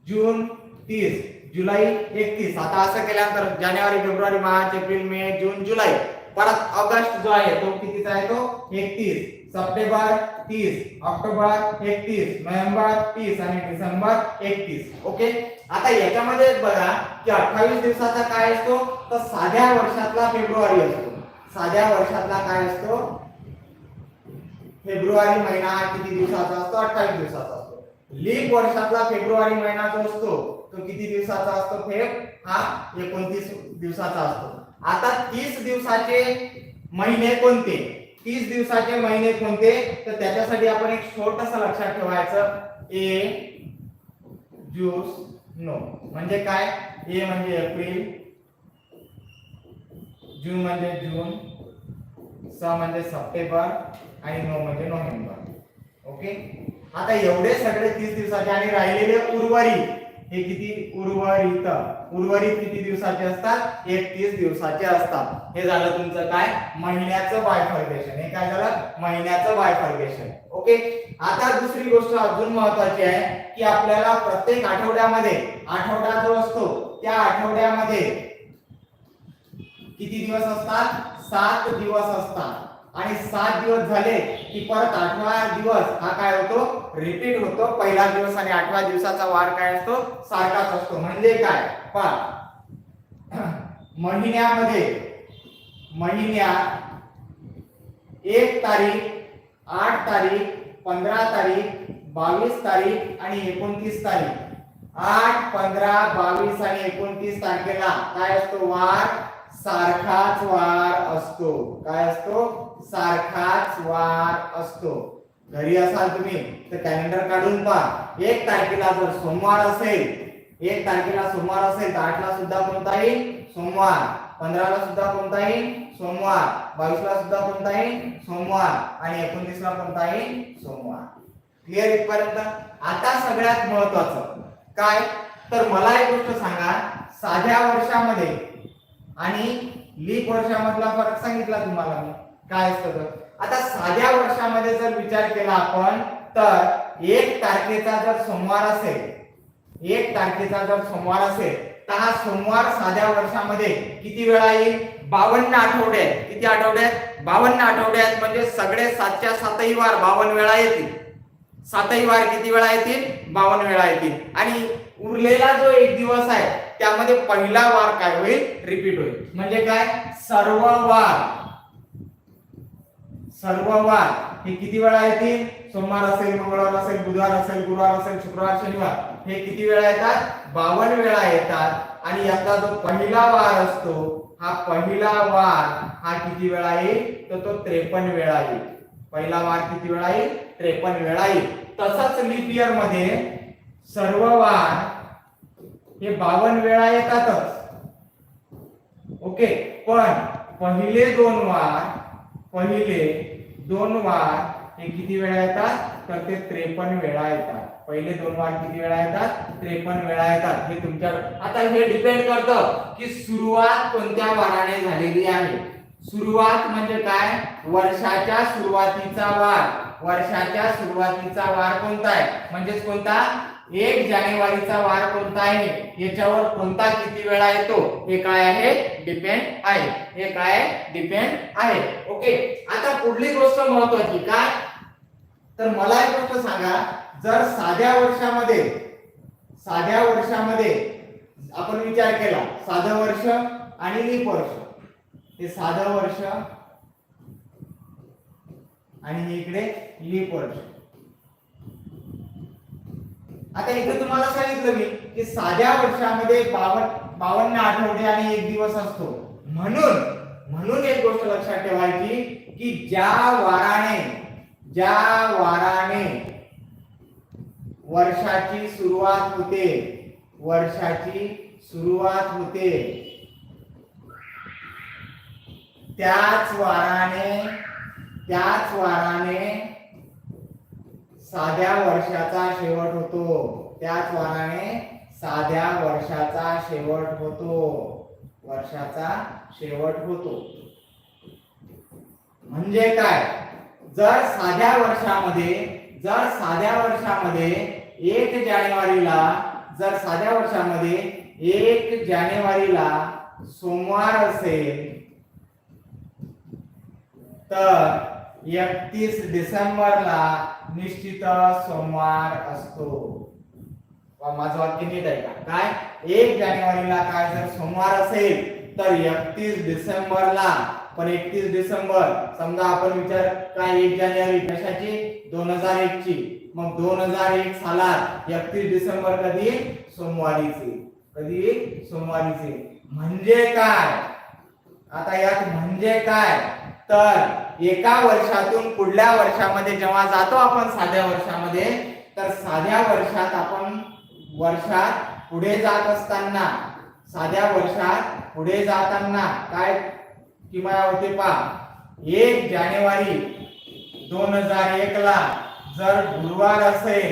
जून 30, जुलै 31. आता असं केल्यानंतर जानेवारी, फेब्रुवारी, मार्च, एप्रिल, मे, जून, जुलै. परत ऑगस्ट जो आहे तो कितीचा आहे? तो 31. सप्टेंबर 30, ऑक्टोबर 31, नोव्हेंबर 30 आणि डिसेंबर 31. ओके. आता याच्यामध्ये बघा की 28 दिवसाचा काय असतो? तर साध्या वर्षातला फेब्रुवारी असतो. साध्या वर्षातला काय असतो? फेब्रुवारी महिना किती दिवसाचा असतो? 28 दिवसाचा असतो. लीप वर्षातला फेब्रुवारी महिना जो असतो तो किती दिवसाचा असतो? फेब हा 29 दिवसाचा असतो. आता 30 दिवसाचे महिने कोणते? 30 दिवसाचे महिने कोणते? तर त्याच्यासाठी आपण एक छोटंसं लक्षात ठेवायचं, ए जूस नो. म्हणजे काय? ए म्हणजे एप्रिल, जून म्हणजे जून, स म्हणजे सप्टेंबर आणि नो म्हणजे नोव्हेंबर. ओके. आता एवढे सगळे 30 दिवसाचे आणि राहिलेले उर्वरित हे किती? उर्वरित किती दिवसाचे असतात? 31 दिवसाचे असतात. हे झालं तुमचं काय? महिन्याचं बायफर्गेशन. हे काय झालं? महिन्याचं बायफर्गेशन. ओके. आता दुसरी गोष्ट अजून महत्त्वाची आहे की आपल्याला प्रत्येक आठवड्यामध्ये, आठवडा जो असतो त्या आठवड्यामध्ये किती दिवस असतात? 7 दिवस असतात. आणि 7 दिवस झाले की परत 8वा दिवस हा काय होतो? रिपीट होतो. पहिला दिवस आणि 8व्या दिवसाचा वार काय असतो? सारखाच असतो. म्हणजे काय? पहा, महिन्यात 1 तारीख, 8 तारीख, 15 तारीख, 22 तारीख आणि 29 तारीख. 8, 15, 22 आणि 29 तारखेला काय असतो? वार सारखाच वार असतो. काय असतो? सारखाच वार असतो. घरी असाल तुम्ही तर कॅलेंडर काढून पहा. 1 तारखेला जर सोमवार असेल, 1 तारखेला सोमवार असेल तर 8 ला सुद्धा कोणता येईल? सोमवार. 15 ला सुद्धा कोणता येईल? सोमवार. 22 ला सुद्धा कोणता येईल? सोमवार. आणि 29 ला कोणता येईल? सोमवार. क्लिअर इथपर्यंत? आता सगळ्यात महत्त्वाचं काय? तर मला एक गोष्ट सांगा, साध्या वर्षामध्ये आणि लीप वर्षामधला फरक सांगितला तुम्हाला मी. काय असतं तर आता साध्या वर्षामध्ये जर विचार केला आपण तर 1 तारखेचा जर सोमवार असेल, 1 तारखेचा जर सोमवार असेल तर हा सोमवार साध्या वर्षामध्ये किती वेळा येईल? 52 आठवडे आहेत. किती आठवडे आहेत? 52 आठवडे आहेत. म्हणजे सगळे 7च्या 7ही वार 52 वेळा येतील. 7ही वार किती वेळा येतील? 52 वेळा येतील. आणि उरलेला जो एक दिवस आहे त्यामध्ये पहिला वार काय होईल? रिपीट होईल. म्हणजे काय? सर्व वार हे किती वेळा येतील? सोमवार असेल, मंगळवार असेल, बुधवार असेल, गुरुवार असेल, शुक्रवार, शनिवार हे किती वेळा येतात? 52 वेळा येतात. आणि यातला जो पहिला वार असतो हा पहिला वार हा किती वेळा येईल? तर तो 53 वेळा येईल. पहिला वार किती वेळा येईल? 53 वेळा येईल. तसंच लीप इयर मध्ये सर्व वार हे 52 वेळा येतातच. ओके. पण पहिले दोन वार हे किती वेळा येतात? तर ते 53 वेळा येतात. पहिले 2 वार किती वेळा येतात? 53 वेळा येतात. हे तुमच्यावर आता हे डिपेंड करतं की सुरुवात कोणत्या वाराने झालेली आहे. सुरुवात म्हणजे काय? वर्षाच्या सुरुवातीचा वार. वर्षाच्या सुरुवातीचा वार कोणता आहे? म्हणजेच कोणता? 1 जानेवारीचा वार कोणता आहे याच्यावर कोणता किती वेळा येतो हे काय आहे? डिपेंड आहे. हे काय? डिपेंड आहे. ओके. आता पुढली गोष्ट महत्त्वाची काय? तर मला एक गोष्ट सांगा, जर साध्या वर्षामध्ये आपण विचार केला, साधं वर्ष आणि लीप वर्ष, हे साधं वर्ष आणि इकडे लीप वर्ष. आता इथे तुम्हाला सांगितलं मी की साध्या वर्षामध्ये 52 आठवडे आणि 1 दिवस असतो. म्हणून एक गोष्ट लक्षात ठेवायची की ज्या वाराने वर्षाची सुरुवात होते त्याच वाराने साध्या वर्षाचा शेवट होतो. वर्षाचा शेवट होतो. म्हणजे काय? जर साध्या वर्षामध्ये 1 जानेवारीला सोमवार असेल तर 31 डिसेंबरला निश्चित सोमवार असतो. माझं वाक्य नीट आहे का? काय? 1 जानेवारीला काय जर सोमवार असेल तर 31 डिसेंबरला, पण 31 डिसेंबर समजा आपण विचार काय 1 जानेवारी कशाची? 2001 ची. मग 2001 सालात 31 डिसेंबर कधी? सोमवारीचे. म्हणजे काय? आता यात म्हणजे काय? तर एका वर्षातून पुढल्या वर्षामध्ये जेव्हा जातो आपण साध्या वर्षामध्ये, तर साध्या वर्षात आपण पुढे जाताना काय किमया होते पहा. 1 जानेवारी 2001 ला जर गुरुवार असेल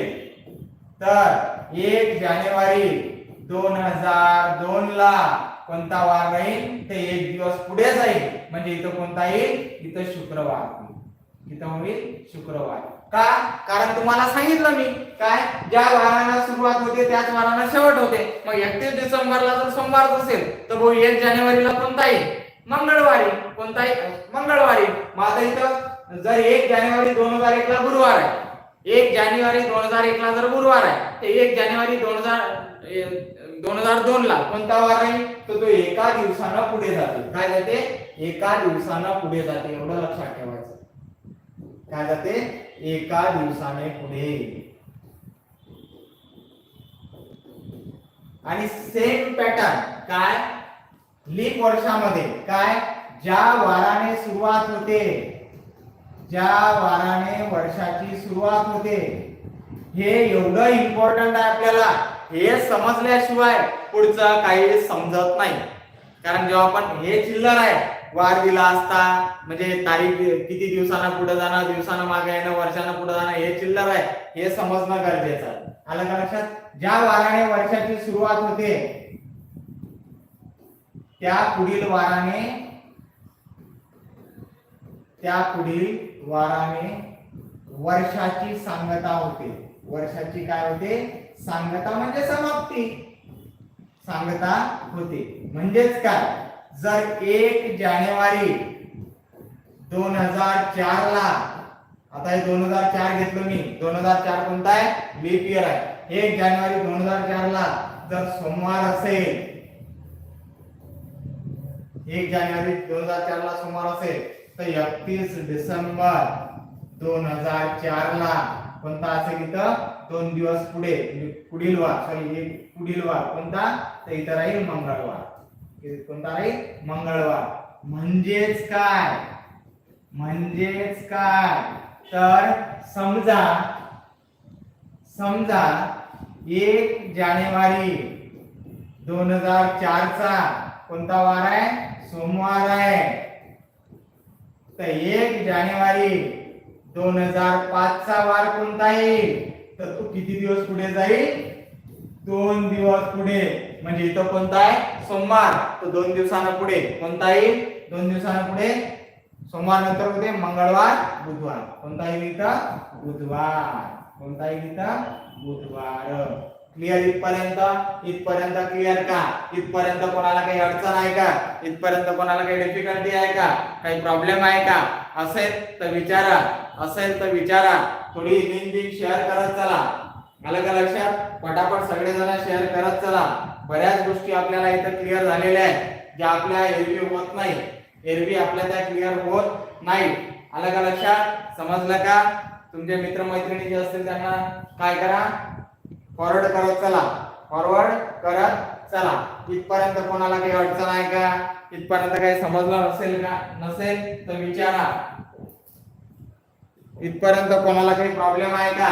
तर 1 जानेवारी 2002 ला कोणता वार राहील? ते 1 दिवस पुढे जाईल. म्हणजे इथं कोणता येईल? इथं शुक्रवार. शुक्रवार. का? कारण तुम्हाला सांगितलं मी काय, ज्या वाराला सुरुवात होते त्याच वाराला शेवट होते. मग 31 डिसेंबरला जर सोमवार असेल तर 1 जानेवारीला कोणता येईल? मंगळवारी. मंगळवारी. मग आता इथं जर 1 जानेवारी 2001 ला गुरुवार आहे, 1 जानेवारी 2001 ला जर गुरुवार आहे, तर 1 जानेवारी 2002 ला कोणता वार आहे? तर तो एका दिवसानं पुढे जाते. काय जाते? एका दिवसानं पुढे जाते. एवढं लक्षात ठेवायचं. काय जाते? एका दिवसाने पुढे. आणि सेम पॅटर्न काय? लीप वर्षामध्ये काय? ज्या वाराने वर्षाची सुरुवात होते, हे एवढं इम्पॉर्टंट आहे आपल्याला. हे समजल्याशिवाय पुढचं काही समजत नाही. कारण जेव्हा आपण हे चिल्लर आहे, वार दिला असता म्हणजे तारीख किती दिवसांना पुढे जाणं, दिवसांना मागे येणं, वर्षांना पुढे जाणं, हे चिल्लर आहे. हे समजणं गरजेचं आहे. आलं का लक्षात? ज्या वाराने वर्षाची सुरुवात होते त्या पुढील वाराने वर्षाची सांगता होते. वर्षाची काय होते? सांगता म्हणजे समाप्ती. सांगता होते. म्हणजेच काय? जर 1 जानेवारी 2004 ला, आता हे 2004 घेतलं मी, 2004 कोणता आहे? लीप इयर आहे. 1 जानेवारी 2004 ला जर सोमवार असेल, 1 जानेवारी 2004 ला सोमवार असेल तर 31 डिसेंबर 2004 ला कोणता असेल? इथं 2 दिवस पुढील वार कोणता? तर इथं राहील मंगळवार. कोणता राहील? मंगळवार. म्हणजेच काय? तर समजा 1 जानेवारी 2004 चा कोणता वार आहे? सोमवार आहे. तर 1 जानेवारी 2005 चा वार कोणता येईल? तर तो किती दिवस पुढे जाईल? 2 दिवस पुढे. म्हणजे इथं कोणता आहे? सोमवार. तो 2 दिवसांना पुढे कोणता येईल? 2 दिवसांपुढे सोमवार नंतर कुठे मंगळवार बुधवार कोणताही इथं बुधवार कोणताही इथं बुधवार क्लिअर इथपर्यंत क्लिअर का इथपर्यंत कोणाला काही अडचण आहे का इथपर्यंत कोणाला काही डिफिकल्टी आहे का काही प्रॉब्लेम आहे का असेल तर विचारा थोडी लिंक शेअर करत चला आलं का लक्षात पटापट सगळेजण शेअर करत चला बऱ्याच गोष्टी आपल्याला इथं क्लिअर झालेल्या आहेत ज्या आपल्या एरवी होत नाही एरवी आपल्या त्या क्लिअर होत नाही आलं का लक्षात समजलं का तुमचे मित्रमैत्रिणी जे असतील त्यांना काय करा फॉरवर्ड करत चला इथपर्यंत कोणाला काही अडचण आहे का इथपर्यंत काही समजलं नसेल तर विचारा इथपर्यंत कोणाला काही प्रॉब्लेम आहे का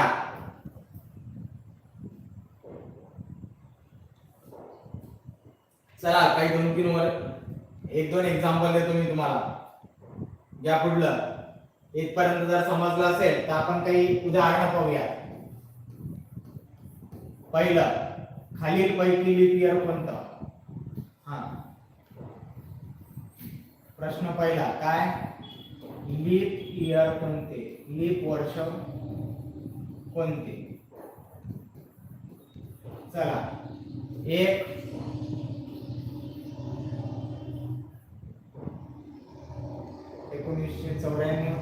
चला काही 2-3 वर 1-2 एक्झाम्पल देतो मी तुम्हाला या पुढलं इथपर्यंत जर समजलं असेल तर आपण काही उदाहरण पाहूया पहिलं खालील पैकी लीप इयर कोणतं प्रश्न पहिला काय लीप इयर कोणते लीप वर्ष कोणते चला 1 1994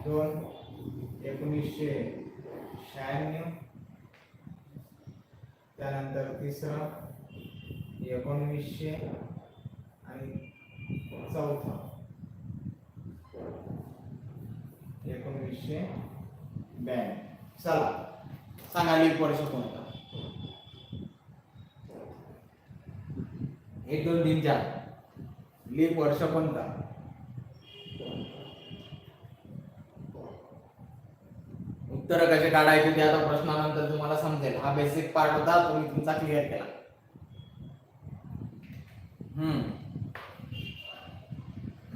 2 1996 त्यानंतर तिसरं 1900 आणि चौथं 1992 चला सांगा लीप वर्ष कोणतं 1 2 3 4 लीप वर्ष कोणतं उत्तर कसे काढायचे ते आता प्रश्नानंतर तुम्हाला समजेल हा बेसिक पार्ट होता तुम्ही तुमचा क्लिअर केला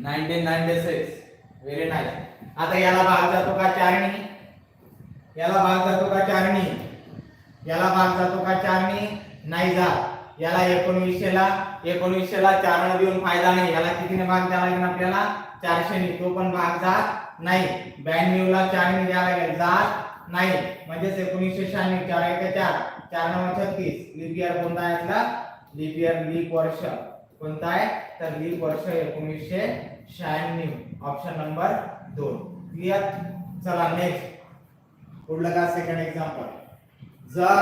1996 व्हेरी नाईस आता याला भाग जातो का चारणी याला भाग जातो का चारणी नाही जात याला 1900 ला 4 ने देऊन फायदा नाही याला कितीने भाग द्यावा लागेल आपल्याला 400 ने तो पण भाग जात नाही 92 ला 4 ने द्यावा लागेल जात नाही म्हणजे 1996 4 1 4 4 9 36 लीप इयर कोणता आहे आपला लीप वर्ष कोणता आहे तर लीप वर्ष 1996 ऑप्शन नंबर 2 क्लियर चला नेक्स्ट पुढलं का सेकंड एक्झाम्पल जर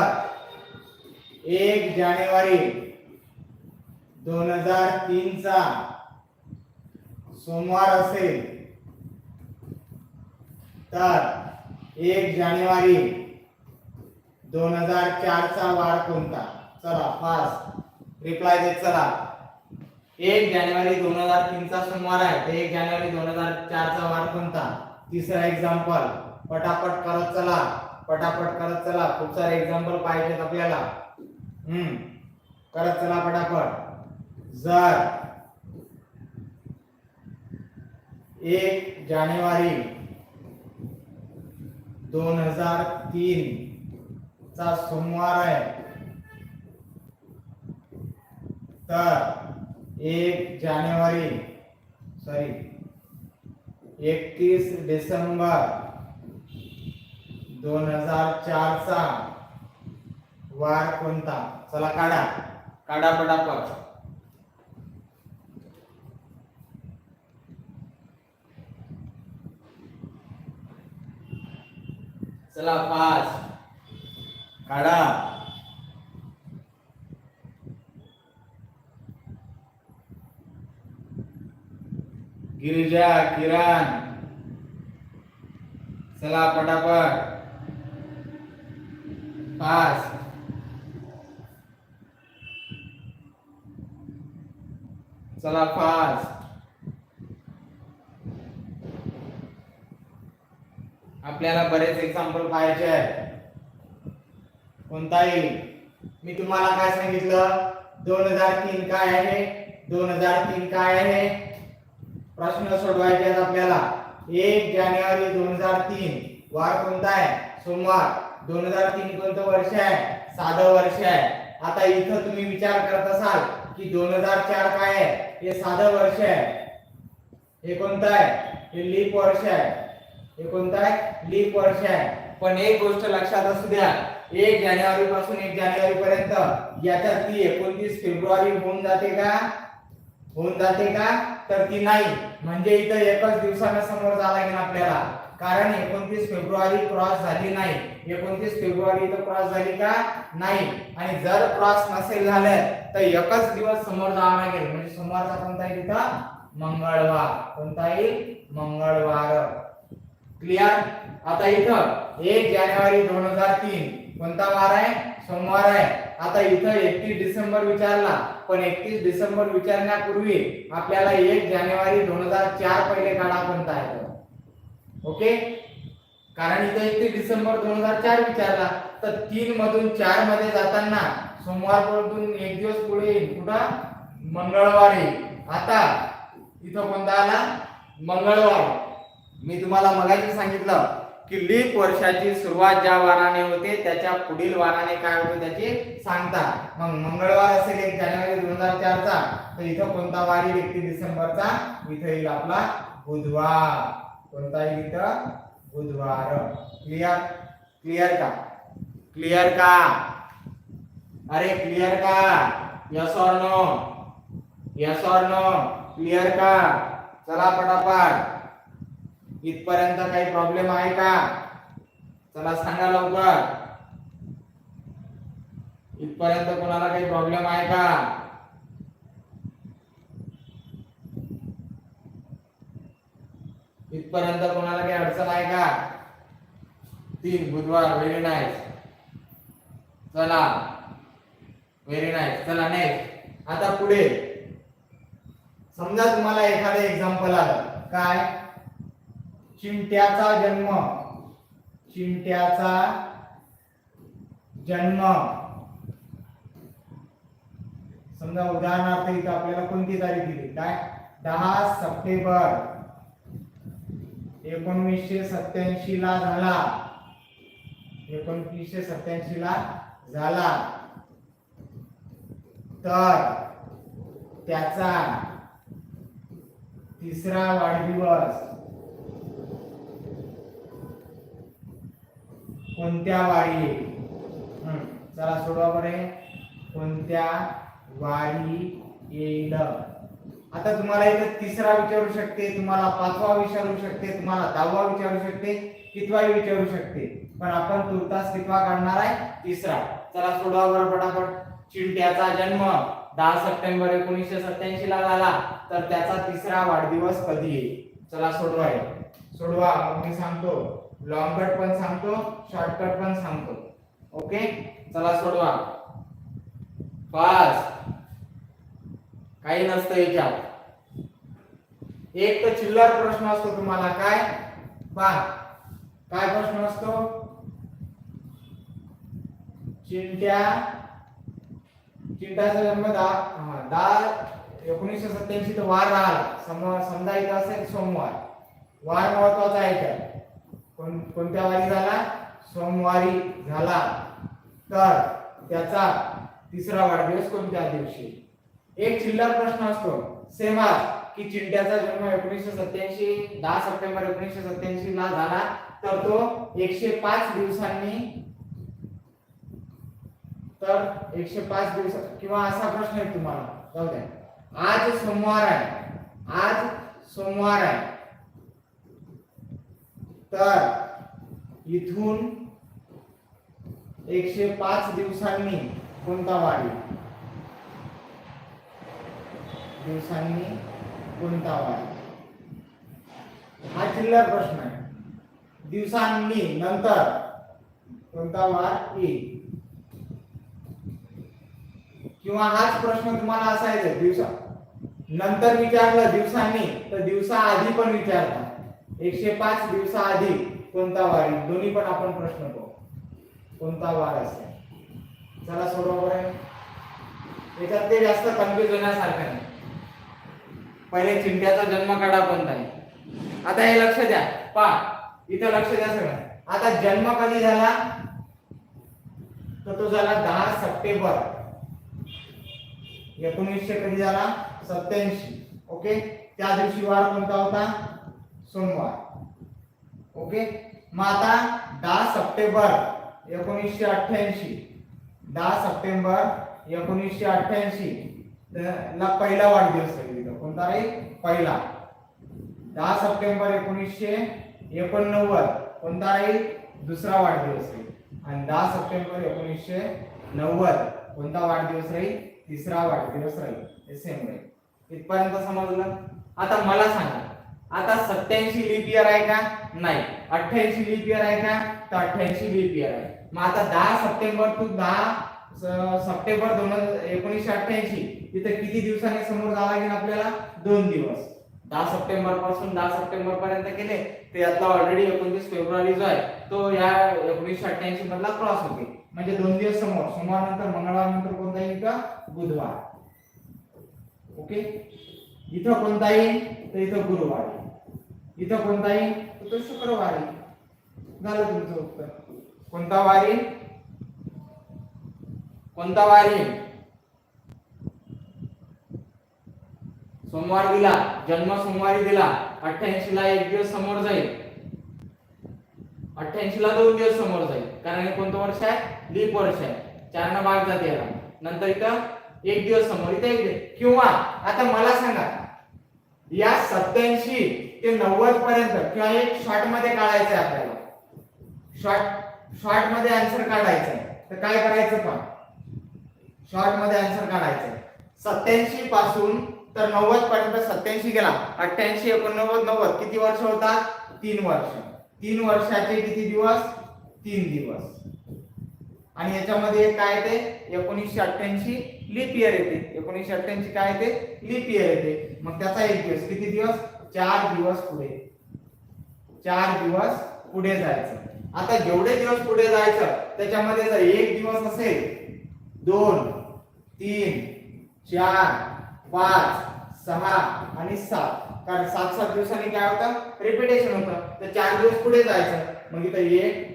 1 जानेवारी 2003 चा सोमवार असेल तर 1 जानेवारी 2004 चा वार कोणता चला फास्ट रिप्लाय देत चला 1 जानेवारी 2003 चा सोमवार आहे तर 1 जानेवारी 2004 चा वार कोणता तिसरा एक्झाम्पल पटापट करत चला खूप सारे एक्झाम्पल पाहिजेत आपल्याला करत चला पटापट जर 1 जानेवारी 2003 चा सोमवार आहे तर 31 डिसेंबर 2004 चा वार कोणता चला काढा पटापट चला फास्ट काढा गिरिजा किरण चला पटापट फास्ट चला फास्ट आपल्याला बरेच एक्झाम्पल पाहायचे आहेत कोणताही मी तुम्हाला काय सांगितलं 2003 काय आहे प्रश्न सोडवायचे आहेत आपल्याला 1 जानेवारी 2003 वार कोणता आहे सोमवार 2003 कोणतं वर्ष आहे साधं वर्ष आहे आता इथं तुम्ही विचार करत असाल की 2004 काय आहे हे साधं वर्ष आहे हे कोणतं आहे? हे लीप वर्ष आहे. हे कोणतं आहे? लीप वर्ष आहे. पण एक गोष्ट लक्षात असू द्या, 1 जानेवारी पासून 1 जानेवारी पर्यंत याच्यात ती 29 फेब्रुवारी होऊन जाते का? होऊन जाते का? तर ती नाही. म्हणजे इथं एकच दिवसानं समोर जावं लागेल आपल्याला, कारण 29 फेब्रुवारी क्रॉस झाली नाही. 29 फेब्रुवारी इथं क्रॉस झाली का? नाही. आणि जर क्रॉस नसेल झालं तर एकच दिवस समोर जावं लागेल. म्हणजे सोमवारचा कोणता आहे तिथं? मंगळवार. कोणता येईल? मंगळवार. क्लिअर? आता इथं 1 जानेवारी 2003 कोणता वार आहे? सोमवार आहे. आता इथं 31 डिसेंबर विचारला, पण 31 डिसेंबर विचारण्यापूर्वी आपल्याला 1 जानेवारी 2004 पहिले काढा कोणता आहे तो. ओके, कारण इथे 31 डिसेंबर 2004 विचारला, तर 3 मधून 4 मध्ये जाताना सोमवार पासून एक दिवस पुढे येईल. कुठं? मंगळवार येईल. आता इथं कोणता आला? मंगळवार. मी तुम्हाला मगाशी सांगितलं की लीप वर्षाची सुरुवात ज्या वाराने होते त्याच्या पुढील वाराने काय होते त्याची सांगता. मग मंगळवार असेल 1 जानेवारी 2004 चा, तर इथं कोणता वार येईल? 31 डिसेंबरचा. इथं येईल आपला बुधवार. कोणता येईल इथं? बुधवार. क्लिअर? क्लिअर का? क्लिअर का? अरे क्लिअर का? यस और नो? यस और नो? क्लिअर का? चला पटापट. इथपर्यंत काही प्रॉब्लेम आहे का? चला सांगा लवकर. इथपर्यंत कोणाला काही प्रॉब्लेम आहे का? इथपर्यंत कोणाला काही अडचण आहे का? 3 बुधवार. Very nice. चला, व्हेरी नाईस. चला नेक्स्ट. आता पुढे समजा तुम्हाला एखादं एक्झाम्पल आलं. काय? चिंट्याचा जन्म. चिंट्याचा जन्म. समजा उदाहरणार्थ इथं आपल्याला कोणती तारीख दिली? काय? 10 सप्टेंबर 1987 ला झाला. 1987 ला झाला. तर त्याचा 3रा वाढदिवस कोणत्या वारी? चला सोडवा बरे. कोणत्या वारी येईल? आता तुम्हाला इथे 3रा विचारू शकते, तुम्हाला 5वा विचारू शकते, तुम्हाला 10वा विचारू शकते, कितवाही विचारू शकते. पण आपण तुर्तास कितवा काढणार आहे? 3रा. चला सोडवा बरं पटापट. चिंट्याचा जन्म 10 सप्टेंबर 1987 ला झाला, तर त्याचा 3रा वाढदिवस कधी येईल? चला सोडवा. सोडवा. मग मी सांगतो. लॉन्ग कट पण सांगतो, शॉर्टकट पण सांगतो. ओके, चला सोडवा. फास्ट. काही नसतं याच्यात. एक तर चिल्लर प्रश्न असतो तुम्हाला. काय? पहा, काय प्रश्न असतो? चिंट्याचा जन्म 1987 तर वार राहिला. समजा इथं असेल सोमवार. वार महत्वाचा आहे का? कोणत्या वारी झाला? सोमवारी झाला. तर त्याचा 3रा वाढदिवस कोणत्या दिवशी? एक चिल्लर प्रश्न असतो सेम की चिंट्याचा जन्म 1987 10 सप्टेंबर 1987 ला झाला, तर तो 105 दिवसांनी, तर 105 दिवस. किंवा असा प्रश्न आहे तुम्हाला, जाऊ द्या. आज सोमवार आहे. आज सोमवार आहे. तर इथून 105 दिवसांनी कोणता वार येईल? दिवसांनी कोणता वार? हा चिल्लर प्रश्न आहे. दिवसांनी नंतर कोणता वार येईल? किंवा हाच प्रश्न तुम्हाला असायचा दिवसा नंतर विचारलं दिवसांनी, तर दिवसा आधी पण विचारतात. 105 दिवसा आधी कोणता वार येईल? दोन्ही पण आपण प्रश्न पाहू. कोणता वार असेल? चला सोडवा बरं. याच्यात ते जास्त कन्फ्युज होण्यासारखं नाही. पहिले चिंट्याचा जन्म काढा कोणता आहे. आता हे लक्ष द्या. पहा, इथं लक्ष द्या सगळं. आता जन्म कधी झाला? तर तो झाला 10 सप्टेंबर 1900 कधी झाला? 87. ओके, त्या दिवशी वार कोणता होता? सोमवार. ओके. मग आता 10 सप्टेंबर 1988, 10 सप्टेंबर 1988 ला पहिला वाढदिवस आहे. कोणता आहे? पहिला. 10 सप्टेंबर 1989 कोणता आहे? दुसरा वाढदिवस आहे. आणि 10 सप्टेंबर 1990 कोणता वाढदिवस राहील? तिसरा वाढदिवस राहील. हे सेम राहील. इथपर्यंत समजलं? आता मला सांगा, आता 87 लीप इयर आहे का? नाही. 88 लीप इयर आहे का? तर 88 लीप इयर आहे. मग आता 10 सप्टेंबर टू 10 सप्टेंबर 1988 इथे किती दिवसांनी समोर जावं लागेल आपल्याला? 2 दिवस. 10 सप्टेंबर पासून 10 सप्टेंबर पर्यंत केले ते यातला ऑलरेडी 29 फेब्रुवारी जो आहे तो या 1988 मधला क्रॉस होते. म्हणजे 2 दिवस समोर. सोमवार नंतर मंगळवार नंतर कोणता येईल का? बुधवार. ओके. इथं कोणता येईल? तर इथं गुरुवार. इथं कोणता येईल? तर तो शुक्रवार. झालं तुमचं उत्तर. कोणता वार येईल? कोणता वार येईल? सोमवार दिला, जन्म सोमवारी दिला, 88 ला 1 दिवस समोर जाईल, 88 ला 2 दिवस समोर जाईल, कारण हे कोणतं वर्ष आहे? लीप वर्ष आहे. 4 न भाग जाते याला. नंतर इथं 1 दिवस समोर, इथे 1 दिवस. किंवा आता मला सांगा, या 87 ते 90 पर्यंत किंवा एक शॉर्ट मध्ये काढायचं आहे आपल्याला. शॉर्ट मध्ये आन्सर काढायचं आहे. तर काय करायचं? पण शॉर्ट मध्ये आन्सर काढायचं. 87 पासून तर 90 पर्यंत 87 गेला, 88 89 90 किती वर्ष होतात? 3 वर्ष. 3 वर्षाचे किती दिवस? 3 दिवस. आणि याच्यामध्ये काय येते? 1988 लीप इयर येते. 1988 काय येते? लीप इयर येते. मग त्याचा 1 दिवस किती दिवस? 4 दिवस पुढे. 4 दिवस पुढे जायचं. आता जेवढे दिवस पुढे जायचं त्याच्यामध्ये जर 1 दिवस असेल, 2 3 4 5 6 आणि 7, कारण 7 दिवसांनी काय होतं? रिपिटेशन होतं. तर 4 दिवस पुढे जायचं. मग इथं 1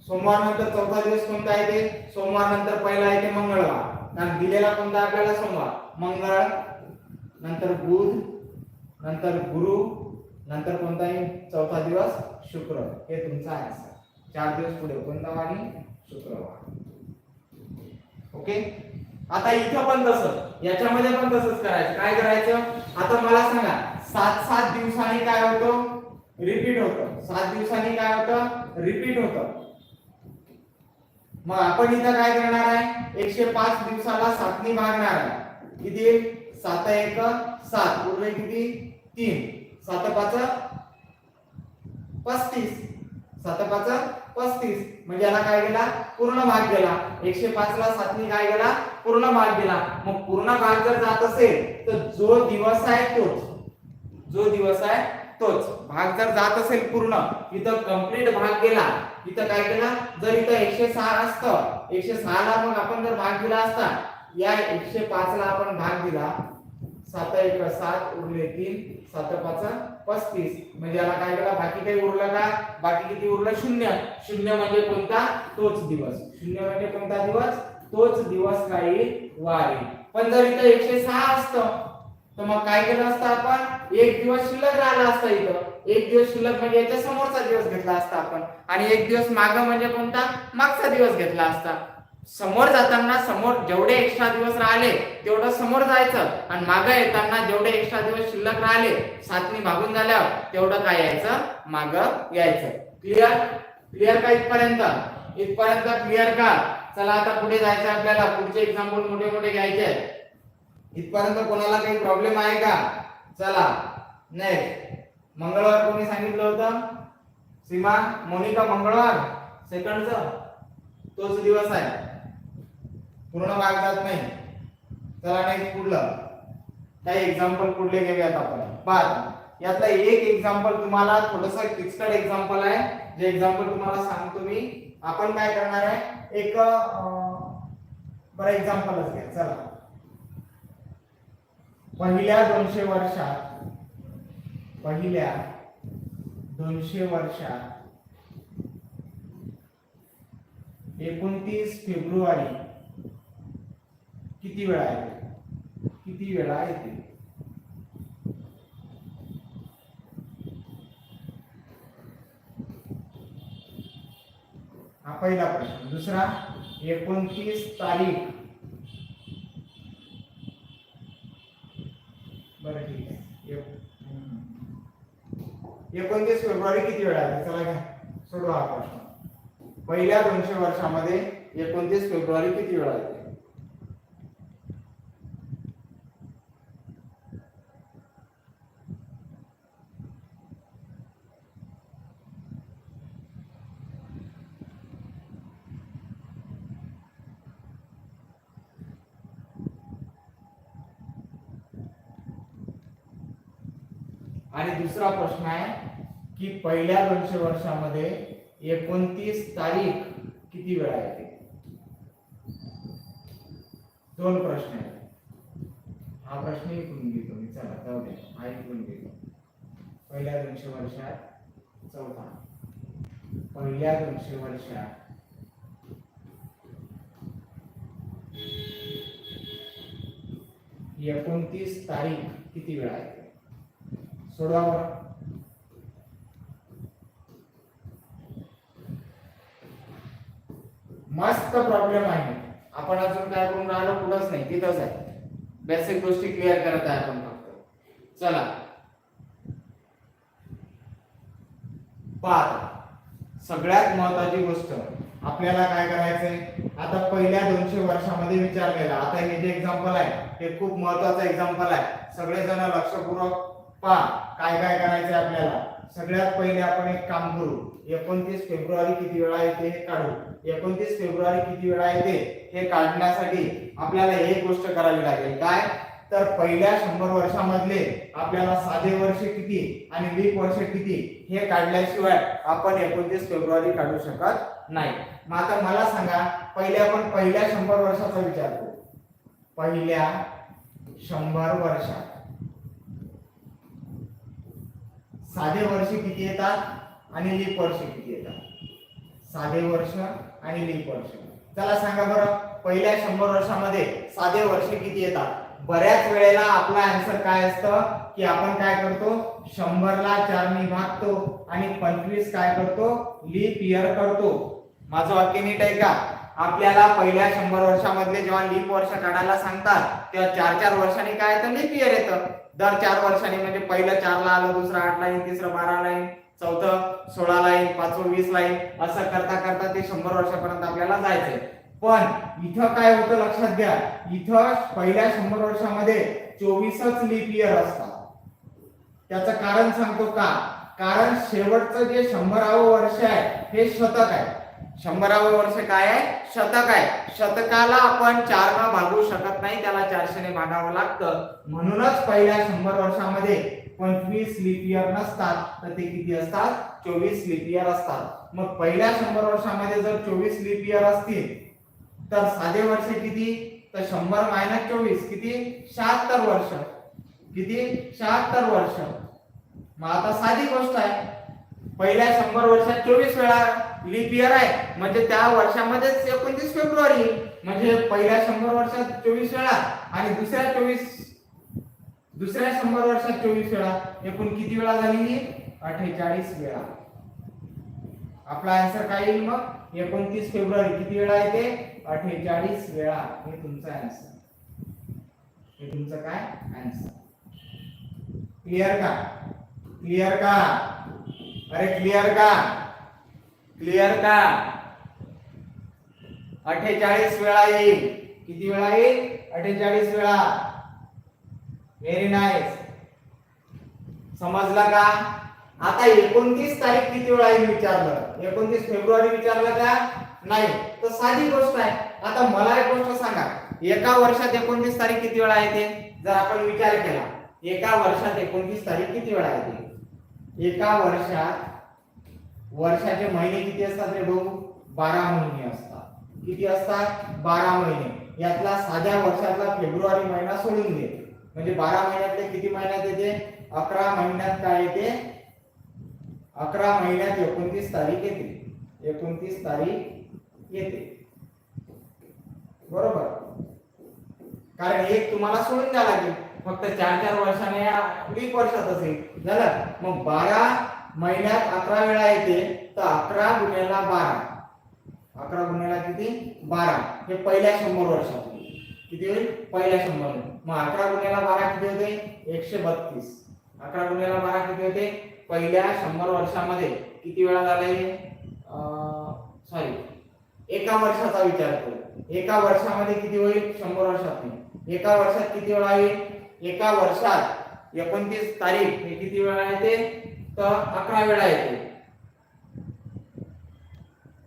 सोमवार नंतर चौथा दिवस कोणता येते? सोमवार नंतर पहिला येते मंगळवार. कारण दिलेला कोणता आपल्याला? सोमवार. मंगळ नंतर बुध नंतर गुरु नंतर कोणता येईल? चौथा दिवस शुक्र. हे तुमचा आन्सर. 4 दिवस पुढे कोणता वार? शुक्रवार. ओके. आता इथं पण तसंच, याच्यामध्ये पण तसंच करायचं. काय करायचं? आता मला सांगा, 7 दिवसांनी काय होतं? रिपीट होतं. 7 दिवसांनी काय होतं? रिपीट होतं. मग आपण इथं काय करणार आहे? 105 दिवसाला 7 ने भागणार आहे. किती? 7 1 7 उरले किती? 3. 7 5 35. 7 5 35. म्हणजे याला काय गेला? पूर्ण भाग गेला. 105 ला 7 ने काय गेला? पूर्ण भाग गेला. मग पूर्ण भाग जर जात असेल तर जो दिवस आहे तोच, जो दिवस आहे तोच भाग जर जात असेल पूर्ण, इथं कंप्लीट भाग गेला. इथं काय केला? जर इथं 106 असतं, 106 ला मग आपण जर भाग दिला असता, या 105 ला आपण भाग दिला, 7 1 7 उरले 3, 7 5 35. म्हणजे याला काय केला? बाकी काही उरलं का? बाकी किती उरलं? 0. 0 म्हणजे कोणता? तोच दिवस. 0 म्हणजे कोणता दिवस? तोच दिवस काही वारी. पण जर इथं 106 असतं तर मग काय केलं असतं आपण? 1 दिवस शिल्लक राहिला असता. इथं 1 दिवस शिल्लक म्हणजे याच्या समोरचा दिवस घेतला असता आपण, आणि 1 दिवस मागं म्हणजे कोणता? मागचा दिवस घेतला असता. समोर जाताना समोर जेवढे एक्स्ट्रा दिवस राहिले तेवढं समोर जायचं, आणि मागं येताना जेवढे एक्स्ट्रा दिवस शिल्लक राहिले 7 ने भागून झाल्यावर तेवढं काय यायचं? मागं यायचं. क्लिअर? क्लिअर का इथपर्यंत? इथपर्यंत क्लिअर का? चला आता पुढे जायचं आपल्याला. पुढचे एक्झाम्पल मोठे मोठे घ्यायचे आहेत. इथपर्यंत कोणाला काही प्रॉब्लेम आहे का? चला नेक्स्ट. मंगळवार कोणी सांगितलं होतं? सीमा, मोनिका, मंगळवार सेकंडचा तोच दिवस आहे. पूर्ण भाग जात नाही. चला नेक्स्ट पुढलं. काही एक्झाम्पल पुढले घेऊयात आपण. पहा, यातला एक एक्झाम्पल तुम्हाला थोडंसं किचकट एक्झाम्पल आहे. जे एक्झाम्पल तुम्हाला सांगतो मी. आपण काय करणार आहे? एक बरं एक्झाम्पलच घ्या. चला, पहिल्या 200 वर्षात 29 फेब्रुवारी किती वेळा येते? किती वेळा येते? हा पहिला प्रश्न. दुसरा 29 तारीख. बरं ठीक आहे. 29 फेब्रुवारी किती वेळा आली? चला घ्या सोडवा हा प्रश्न. पहिल्या 200 वर्षामध्ये 29 फेब्रुवारी किती वेळा आली? आणि दुसरा प्रश्न आहे की पहिल्या 200 वर्षामध्ये 29 तारीख किती वेळा येते? दोन प्रश्न आहेत. हा प्रश्न ऐकून घेतो मी. चला जाऊ दे, ऐकून घेतो. पहिल्या 200 वर्षात चौथा. पहिल्या 200 वर्षात एकोणतीस तारीख किती वेळा येते? सोडवा बरं. मस्त प्रॉब्लेम आहे. आपण अजून काय करून राहिलो? पुढंच नाही, तिथंच आहे. बेसिक गोष्टी क्लिअर करत आहे आपण फक्त. चला पहा, सगळ्यात महत्त्वाची गोष्ट आपल्याला काय करायचंय? आता पहिल्या 200 वर्षामध्ये विचारलेला, आता हे जे एक्झाम्पल आहे ते खूप महत्त्वाचं एक्झाम्पल आहे. सगळेजण लक्षपूर्वक पहा काय काय करायचंय आपल्याला. सगळ्यात पहिले आपण एक काम करू. 29 फेब्रुवारी किती वेळा येते हे काढू. 29 फेब्रुवारी किती वेळा येते हे काढण्यासाठी आपल्याला एक गोष्ट करावी लागेल. काय तर पहिल्या 100 वर्षामधले आपल्याला साधे वर्ष किती आणि लीप वर्ष किती हे काढल्याशिवाय आपण 29 फेब्रुवारी काढू शकत नाही. मग आता मला सांगा, पहिले आपण पहिल्या 100 वर्षाचा विचार करू. पहिल्या 100 वर्षात साधे वर्ष किती येतात आणि लीप वर्ष किती येतात? साधे वर्ष आणि लीप वर्ष. चला सांगा बरं, पहिल्या 100 वर्षामध्ये साधे वर्ष किती येतात? बऱ्याच वेळेला आपला आन्सर काय असतं की आपण काय करतो, 100 ला 4 ने भागतो आणि 25 काय करतो, लीप इयर करतो. माझं वाक्य नीट आहे का? आपल्याला पहिल्या 100 वर्षामधले जेव्हा लीप वर्ष काढायला सांगतात तेव्हा 4-4 वर्षांनी काय येतं, लीप इयर येतं. दर 4 वर्षांनी, म्हणजे पहिलं 4 ला आलं, दुसरं 8 ला येईल, तिसरं 12 ला येईल, चौथं 16 ला येईल, पाचवं 20 ला येईल. असं करता करता ते 100 वर्षापर्यंत आपल्याला जायचंय. पण इथं काय होतं लक्षात घ्या, इथं पहिल्या 100 वर्षामध्ये 24च लीप इयर असतात. त्याचं कारण सांगतो का? कारण शेवटचं जे 100वे वर्ष आहे हे शतक आहे. 100वे वर्ष काय आहे? शतक आहे. शतकाला आपण 4 ने भागू शकत नाही, त्याला 400 ने भागावं लागतं. म्हणूनच पहिल्या 100 वर्षामध्ये 25 लीप इयर नसतात, तर ते किती असतात? 24 लीप इयर असतात. मग पहिल्या 100 वर्षामध्ये जर 24 लीप इयर असतील तर साधे वर्ष किती? तर 100 - 24 किती? 76 वर्ष. किती? 76 वर्ष. मग आता साधी गोष्ट आहे, पहिल्या 100 वर्षात 24 वेळा लीप इयर आहे, म्हणजे त्या वर्षामध्येच 29 फेब्रुवारी. म्हणजे पहिल्या 100 वर्षात 24 वेळा आणि दुसऱ्या 100 वर्षात 24 वेळा, एकूण किती वेळा झाली? 48 वेळा. आपला आन्सर काय येईल मग? 29 फेब्रुवारी किती वेळा येते? 48 वेळा. हे तुमचा आन्सर. हे तुमचं काय आन्सर. क्लिअर का? क्लिअर का? अरे क्लिअर का? क्लिअर का? 48 वेळा येईल. किती वेळा येईल? 48 वेळा. Very nice. समजला का? आता 29 तारीख किती वेळा येईल विचारलं, 29 फेब्रुवारी विचारलं का? नाही. तर साधी गोष्ट आहे. आता मला एक गोष्ट सांगा, एका वर्षात 29 तारीख किती वेळा येते? जर आपण विचार केला, एका वर्षात 29 तारीख किती वेळा येते? एका वर्षात वर्षाचे महिने किती असतात रे भाऊ? 12 महिने असतात. किती असतात? 12 महिने. यातला साध्या वर्षातला फेब्रुवारी महिना सोडून दे, म्हणजे 12 महिन्यातले किती महिन्यात येते? 11 महिन्यात काय येते? 11 महिन्यात 29 तारीख येते. 29 तारीख येते, बरोबर. कारण एक तुम्हाला सोडून द्यावं लागेल, फक्त 4-4 वर्षाने लीप वर्षात असेल झालं. मग 12 महिन्यात 11 वेळा येते, तर 11 गुणिले 12 11 गुणिले किती 12 हे पहिल्या 100 वर्षात किती होईल पहिल्या 100 मग 11 गुणिले 12 किती होते 132 11 गुणिले 12 किती होते पहिल्या 100 वर्षामध्ये किती वेळा झाले सॉरी एका वर्षाचा विचार करू एका वर्षामध्ये किती होईल 100 वर्षात नाही एका वर्षात किती वेळा येईल एका वर्षात 29 तारीख हे किती वेळा येते तर 11 वेळा येते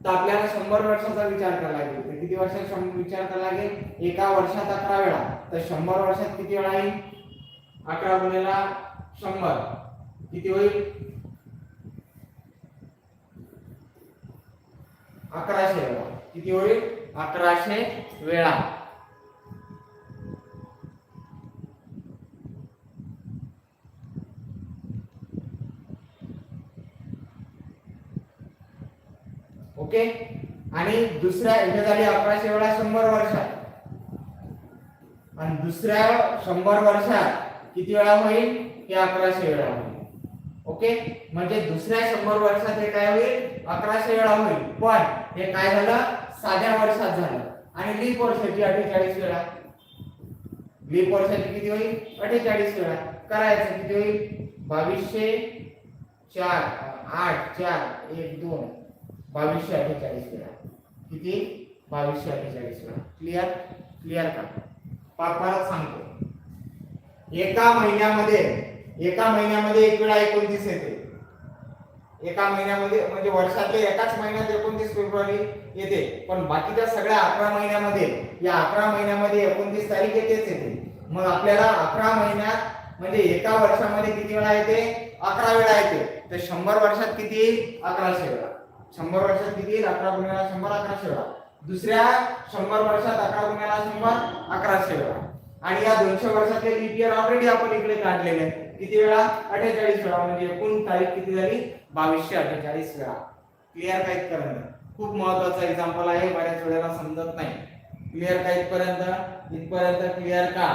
तर आपल्याला 100 वर्षाचा विचार करावा लागेल तर किती वर्षाचा विचार करावा लागेल एका वर्षात 11 वेळा तर 100 वर्षात किती वेळा येईल 11 गुणिले 100 किती होईल 1100 वेळा किती होईल 1100 वेळा ओके आणि दुसऱ्या इथे झाली 1100 वेळा 100 वर्षात आणि दुसऱ्या 100 वर्षात किती वेळा होईल हे 1100 वेळा होईल ओके म्हणजे दुसऱ्या 100 वर्षात हे काय होईल 1100 वेळा होईल पण हे काय झालं साध्या वर्षात झालं आणि लीप वर्षाची 48 वेळा लीप वर्षाची किती होईल 48 वेळा करायचं किती होईल 2200 4 8 4 1 2 2248 वेळा किती 2248 वेळा क्लियर क्लियर का परत सांगतो एका महिन्यामध्ये एक वेळा 29 येते एका महिन्यामध्ये म्हणजे वर्षातले एकाच महिन्यात 29 फेब्रुवारी येते पण बाकीच्या सगळ्या 11 महिन्यामध्ये या 11 महिन्यामध्ये 29 तारीख येते मग आपल्याला 11 महिन्यात म्हणजे एका वर्षामध्ये किती वेळा येते 11 वेळा येते तर 100 वर्षात किती येईल 1100 वेळा 100 वर्षात किती येईल 11 गुणिले 100 1100 वेळा दुसऱ्या 100 वर्षात 11 गुणिले 100 1100 वेळा आणि या 200 वर्षातले लीप इयर ऑलरेडी आपण इकडे काढलेले किती वेळा 48 वेळा म्हणजे एकूण तारीख किती झाली 2248 वेळा क्लियर का इथपर्यंत खूप महत्त्वाचा एक्झाम्पल आहे बऱ्याच वेळेला समजत नाही क्लियर का इथपर्यंत क्लियर का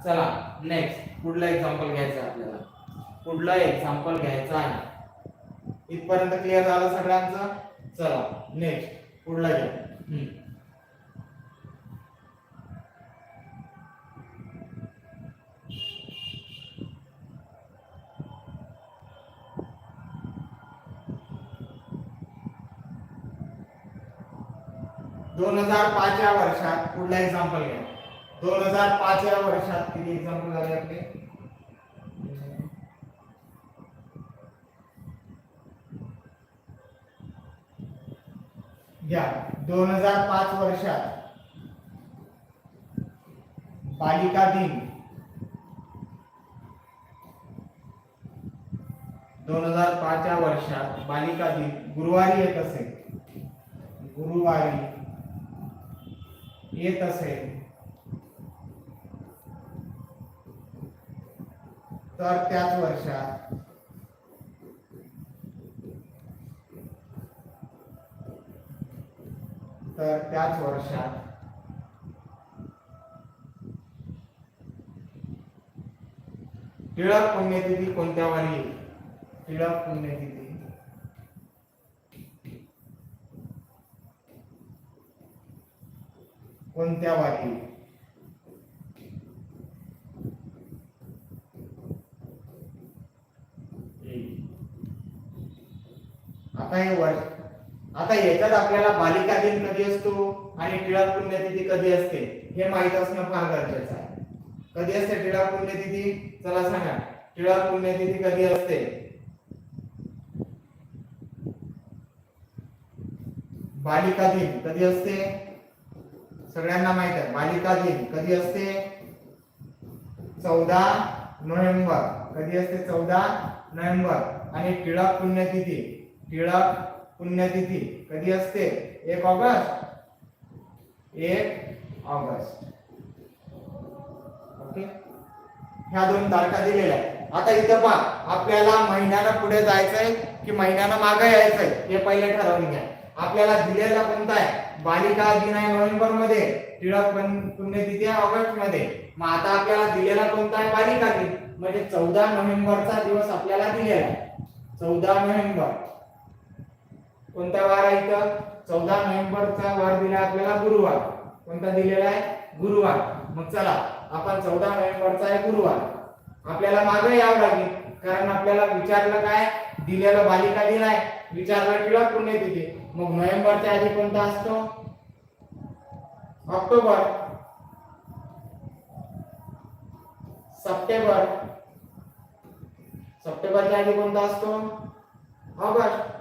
चला नेक्स्ट पुढला एक्झाम्पल घ्यायचा आपल्याला पुढला एक्झाम्पल घ्यायचा आहे इथपर्यंत क्लियर झालं सगळ्यांचं चला नेक्स्ट पुढला घ्या 2005 या वर्षात पुढला एक्झाम्पल घ्या 2005 या वर्षात किती एक्झाम्पल झाले आपले घ्या 2005 वर्षात बालिका दिन 2005 या वर्षात बालिका दिन गुरुवारी येत असेल गुरुवारी येत असेल तर त्याच वर्षात टिळक पुण्यतिथी कोणत्या वारी येईल टिळक पुण्यतिथी कोणत्या वारी आता याच्यात आपल्याला बालिका दिन कधी असतो आणि टिळक पुण्यतिथी कधी असते हे माहित असणं फार गरजेचं आहे कधी असते टिळक पुण्यतिथी चला सांगा टिळक पुण्यतिथी कधी असते बालिका दिन कधी असते सगळ्यांना माहित आहे बालिका दिन कधी असते 14 नोव्हेंबर कधी असते 14 नोव्हेंबर आणि टिळक पुण्यतिथी कधी असते 1 ऑगस्ट 1 ऑगस्ट ओके ह्या दोन तारखा दिलेल्या आहेत आता इथं पहा आपल्याला महिन्यानं पुढे जायचंय की महिन्यानं मागे यायचंय हे पहिले ठरवून घ्या आपल्याला दिलेला कोणता आहे बालिका दिन आहे नोव्हेंबर मध्ये टिळक पुण्यतिथी आहे ऑगस्ट मध्ये मग आता आपल्याला दिलेला कोणता आहे बालिका दिन म्हणजे 14 नोव्हेंबरचा दिवस आपल्याला दिलेला आहे 14 नोव्हेंबर कोणता वार आहे इथं 14 नोव्हेंबरचा वार दिला आपल्याला गुरुवार. कोणता दिलेला आहे गुरुवार. मग चला आपण 14 नोव्हेंबरचा आहे गुरुवार. आपल्याला मागे यावं लागेल कारण आपल्याला विचारलं काय दिलेलं बालिका दिन आहे, विचारलं टिळक पुण्यतिथी. मग नोव्हेंबरच्या आधी कोणता असतो ऑक्टोबर, सप्टेंबर, सप्टेंबरच्या आधी कोणता असतो ऑगस्ट.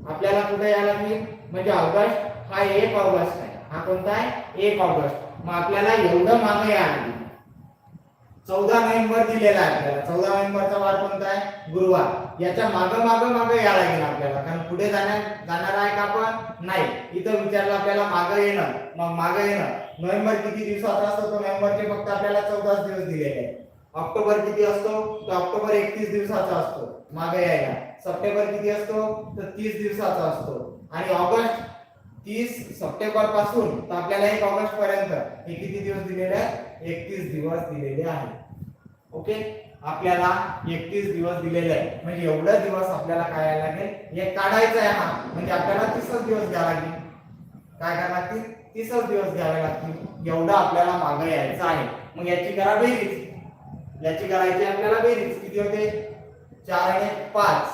आपल्याला कुठे यायला लागेल म्हणजे ऑगस्ट हा 1 ऑगस्ट आहे. हा कोणता आहे 1 ऑगस्ट. मग आपल्याला एवढं मागे यायला 14 नोव्हेंबर दिलेला आहे आपल्याला. 14 नोव्हेंबरचा वार कोणता आहे गुरुवार. याच्या मागे यायला लागेल आपल्याला कारण पुढे जाणार आहे का आपण नाही. इथं विचारलं आपल्याला मागे येणं. मग मागे येणं नोव्हेंबर किती दिवसाचा असतो तो नोव्हेंबरचे फक्त आपल्याला 14 दिवस दिलेले आहेत. ऑक्टोबर किती असतो तो ऑक्टोबर 31 दिवसाचा असतो मागे यायला. सप्टेंबर किती असतो तर 30 दिवसाचा असतो. आणि ऑगस्ट 30 सप्टेंबर पासून तर आपल्याला 1 ऑगस्ट पर्यंत हे किती दिवस दिलेले आहेत 31 दिवस दिलेले आहेत. ओके आपल्याला 31 दिवस दिलेले आहे म्हणजे एवढा दिवस आपल्याला काय यायला लागेल हे काढायचं आहे. हा म्हणजे आपल्याला 30 दिवस घ्यावे लागतील. काय करावे लागतील 30 दिवस घ्यावे लागतील. एवढं आपल्याला मागे यायचं आहे. मग याची करा बेरीज. याची करायची आपल्याला बेरीज किती होते 4 आणि 5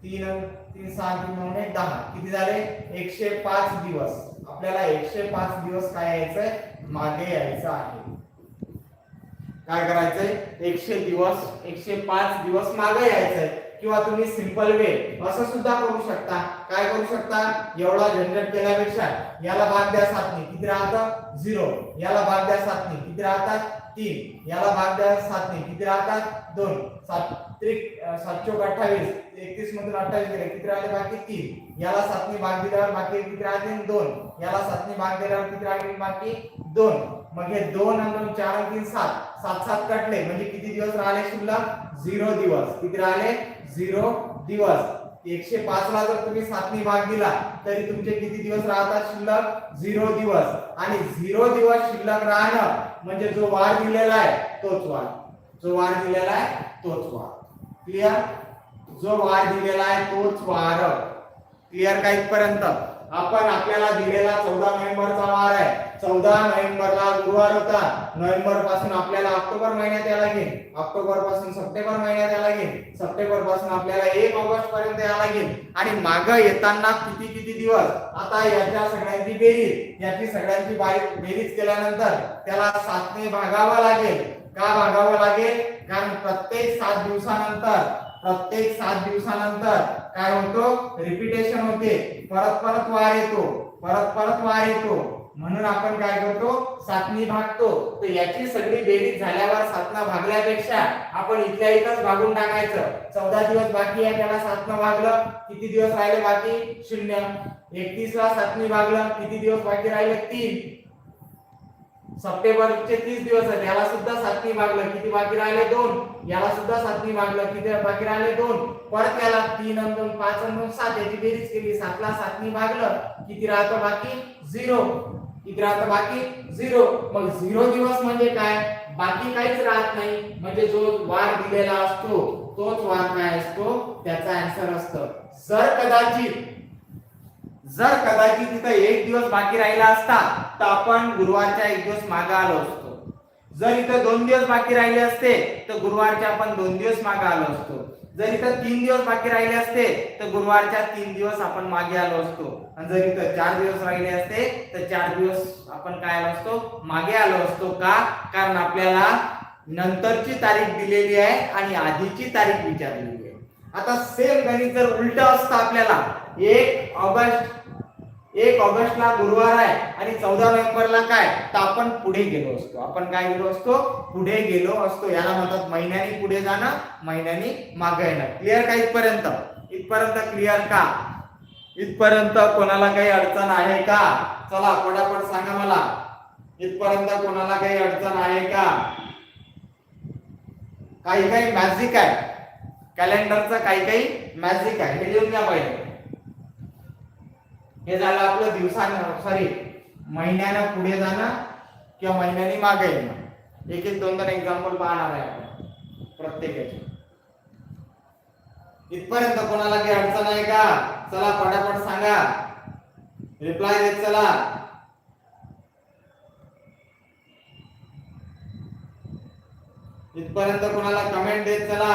3 3 6 3 9 आणि 10 किती झाले 105 दिवस. आपल्याला 105 दिवस काय यायचंय मागे यायचं आहे. काय करायचंय 105 दिवस मागे यायचंय. किंवा तुम्ही सिंपल वे असं सुद्धा करू शकता. काय करू शकता एवढा जनरेट केल्यापेक्षा याला भाग द्या 7 ने किती राहतं 0. याला भाग द्या 7 ने किती राहतात 3. याला भाग द्या 7 ने किती राहतात 2. 7 त्रिक 7 चौक 28 31 मधून 28 गेले किती राहिले बाकी 3. याला 7 ने भाग दिल्यावर बाकी किती राहतील 2. याला 7 ने भाग दिल्यावर किती राहतील बाकी 2. मग हे 2 आणि 2 4 आणि 3 7 7 7 कटले म्हणजे किती दिवस राहिले शिल्लक 0 दिवस. किती राहिले 0 दिवस. 105 ला जर तुम्ही 7 ने भाग दिला तरी तुमचे किती दिवस राहतात शिल्लक 0 दिवस. आणि 0 दिवस शिल्लक राहणं म्हणजे जो वार दिलेला आहे तोच वार. जो वार दिलेला आहे तोच वार. क्लियर. जो वार दिलेला आहे तोच वार. क्लियर का इथपर्यंत. आपण आपल्याला दिलेला 14 नोव्हेंबरचा वार आहे. 14 नोव्हेंबरला गुरुवार होता. नोव्हेंबर पासून आपल्याला ऑक्टोबर महिन्यात यायला लागेल. ऑक्टोबर पासून सप्टेंबर महिन्यात यायला लागेल. सप्टेंबर पासून आपल्याला 1 ऑगस्ट पर्यंत यायला लागेल. आणि मागे येताना किती किती दिवस. आता याच्या सगळ्यांची बेरीज याची सगळ्यांची बेरीज केल्यानंतर त्याला 7 ने भागावं लागेल. का भागावं लागेल कारण प्रत्येक 7 दिवसानंतर काय होतो रिपीटेशन होते. परत वार येतो. परत वार येतो. म्हणून आपण काय करतो 7 ने भागतो. तर याची सगळी बेरीज झाल्यावर 7 ने भागल्यापेक्षा आपण इथल्या इथंच भागून टाकायचं. 14 दिवस बाकी आहे त्याला 7 ने भागलं किती दिवस राहिले बाकी 0. 31 ला 7 ने भागलं किती दिवस बाकी राहिले 3. सप्टेंबरचे 30 दिवस आहेत याला सुद्धा 7 ने भागलं किती बाकी राहिले 2. याला सुद्धा 7 ने भागलं किती बाकी राहिले 2. परत याला 3 आणि 2 5 आणि 2 7 याची बेरीज केली 7 ला 7 ने भागलं किती राहतं बाकी 0. किती राहतं बाकी 0. मग 0 दिवस म्हणजे काय बाकी काहीच राहत नाही. म्हणजे जो वार दिलेला असतो तोच वार काय असतो त्याचा आन्सर असतं. जर कदाचित तिथं 1 दिवस बाकी राहिला असता तर आपण गुरुवारच्या 1 दिवस मागे आलो असतो. जर इथं 2 दिवस बाकी राहिले असते तर गुरुवारच्या आपण 2 दिवस मागे आलो असतो. जर इथं 3 दिवस बाकी राहिले असते तर गुरुवारच्या 3 दिवस आपण मागे आलो असतो. आणि जर इथं 4 दिवस राहिले असते तर 4 दिवस आपण काय आलो असतो मागे आलो असतो. का कारण आपल्याला नंतरची तारीख दिलेली आहे आणि आधीची तारीख विचारलेली आहे. आता सेम गणित जर उलट असतं आपल्याला 1 ऑगस्टला गुरुवार आहे आणि 14 नोव्हेंबरला काय तर आपण पुढे गेलो असतो. आपण काय गेलो असतो पुढे गेलो असतो. याला म्हणतात महिन्यानी पुढे जाणं महिन्यानी मागे येणं. क्लिअर का इथपर्यंत. क्लिअर का. इथपर्यंत कोणाला काही अडचण आहे का चला पटापट सांगा मला. इथपर्यंत कोणाला काही अडचण आहे का. काही मॅजिक आहे कॅलेंडरचं. काही मॅजिक आहे. हे लिहून घ्या पहिले. हे झालं आपलं दिवसानं महिन्यानं पुढे जाणं किंवा महिन्यानी मागे येणं. एक 2 एक्झाम्पल पाहणार आहे आपण प्रत्येकाचे. इथपर्यंत कोणाला काही अडचण आहे का? चला पटापट सांगा, रिप्लाय देत चला. इथपर्यंत कोणाला कमेंट देत चला,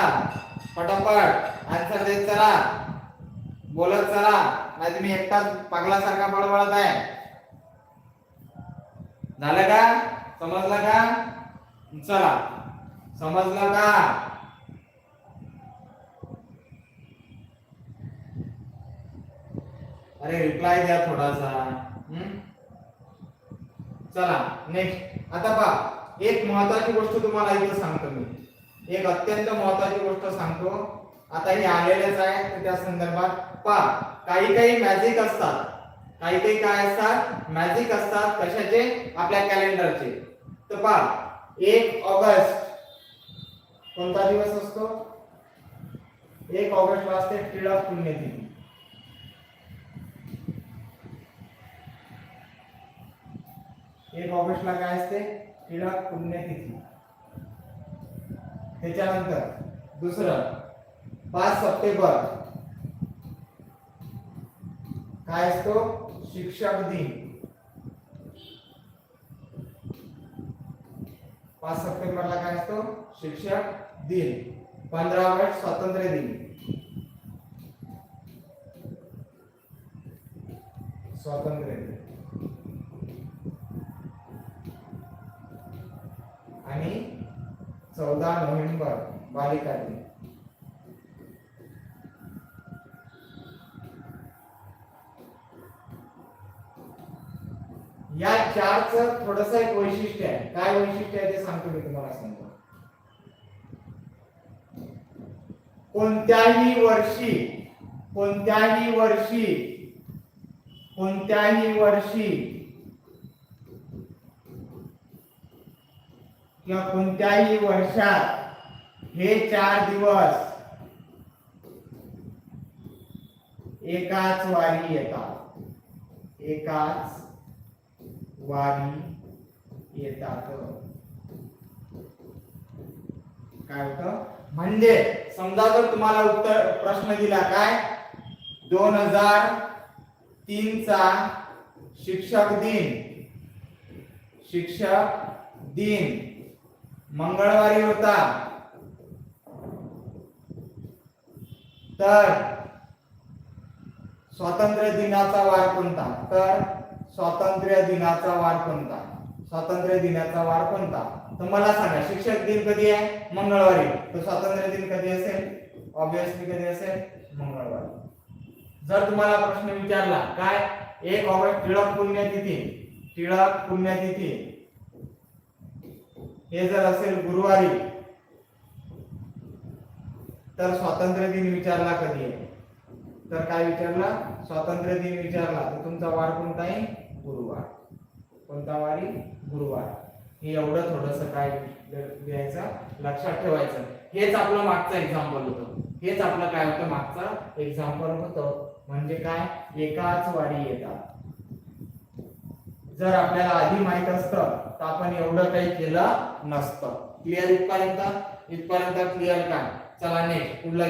पटापट आन्सर देत चला, बोलत चला, नाही तुम्ही एकटाच पागलासारखा बडबडत आहे. झालं का? समजलं का? चला, समजलं का? अरे रिप्लाय द्या थोडासा. चला नेक्स्ट. आता पहा, एक महत्वाची गोष्ट तुम्हाला इथे सांगतो मी, एक अत्यंत महत्वाची गोष्ट सांगतो. आता हे आलेलेच आहे, तर त्या संदर्भात पहा, काही काही मॅजिक असतात, काही काही काय असतात, मॅजिक असतात. कशाचे? आपल्या कॅलेंडरचे. तर पहा, 1 ऑगस्ट कोणता दिवस असतो? 1 ऑगस्टला असते टिळक पुण्यतिथी. 1 ऑगस्टला काय असते? टिळक पुण्यतिथी. त्याच्यानंतर दुसरं 5 सप्टेंबर काय असतो? शिक्षक दिन. 5 सप्टेंबरला काय असतो? शिक्षक दिन. 15 ऑगस्ट स्वातंत्र्य दिन. स्वातंत्र्य दिन. आणि 14 नोव्हेंबर बालिका दिन. या 4चं थोडस एक वैशिष्ट्य आहे. काय वैशिष्ट्य आहे ते सांगतो मी तुम्हाला. सांगतो, कोणत्याही वर्षी कोणत्याही वर्षी कोणत्याही वर्षी किंवा कोणत्याही वर्षात हे 4 दिवस एकाच वारी येतात. एकाच वारी येतात. काय होतं? म्हणजे समजा जर तुम्हाला उत्तर प्रश्न दिला काय, 2003 चा शिक्षक दिन मंगळवारी होता, तर स्वातंत्र्य दिनाचा वार कोणता? तर स्वातंत्र्य दिनाचा वार कोणता? स्वातंत्र्य दिनाचा वार कोणता? तर मला सांगा, शिक्षक दिन कधी आहे? मंगळवारी. तर स्वातंत्र्य दिन कधी असेल? ऑब्विसली कधी असेल? मंगळवारी. जर तुम्हाला प्रश्न विचारला काय, 1 ऑगस्ट टिळक पुण्यतिथी, टिळक पुण्यतिथी हे जर असेल गुरुवारी, तर स्वातंत्र्य दिन विचारला कधी आहे? तर काय विचारला? स्वातंत्र्य दिन विचारला, तर तुमचा वार कोणता आहे? गुरुवार. कोणता वारी? गुरुवार. हे एवढं थोडंसं काय लिहायचं, लक्षात ठेवायचं. हेच आपलं मागचं एक्झाम्पल होतं. हेच आपलं काय होतं? मागचं एक्झाम्पल होतं. म्हणजे काय? एकाच वारी येतात. जर आपल्याला आधी माहित असतं तर आपण एवढं काही केलं नसतं. क्लिअर? इथपर्यंत क्लिअर का? चला नेक्स्ट, पुढलं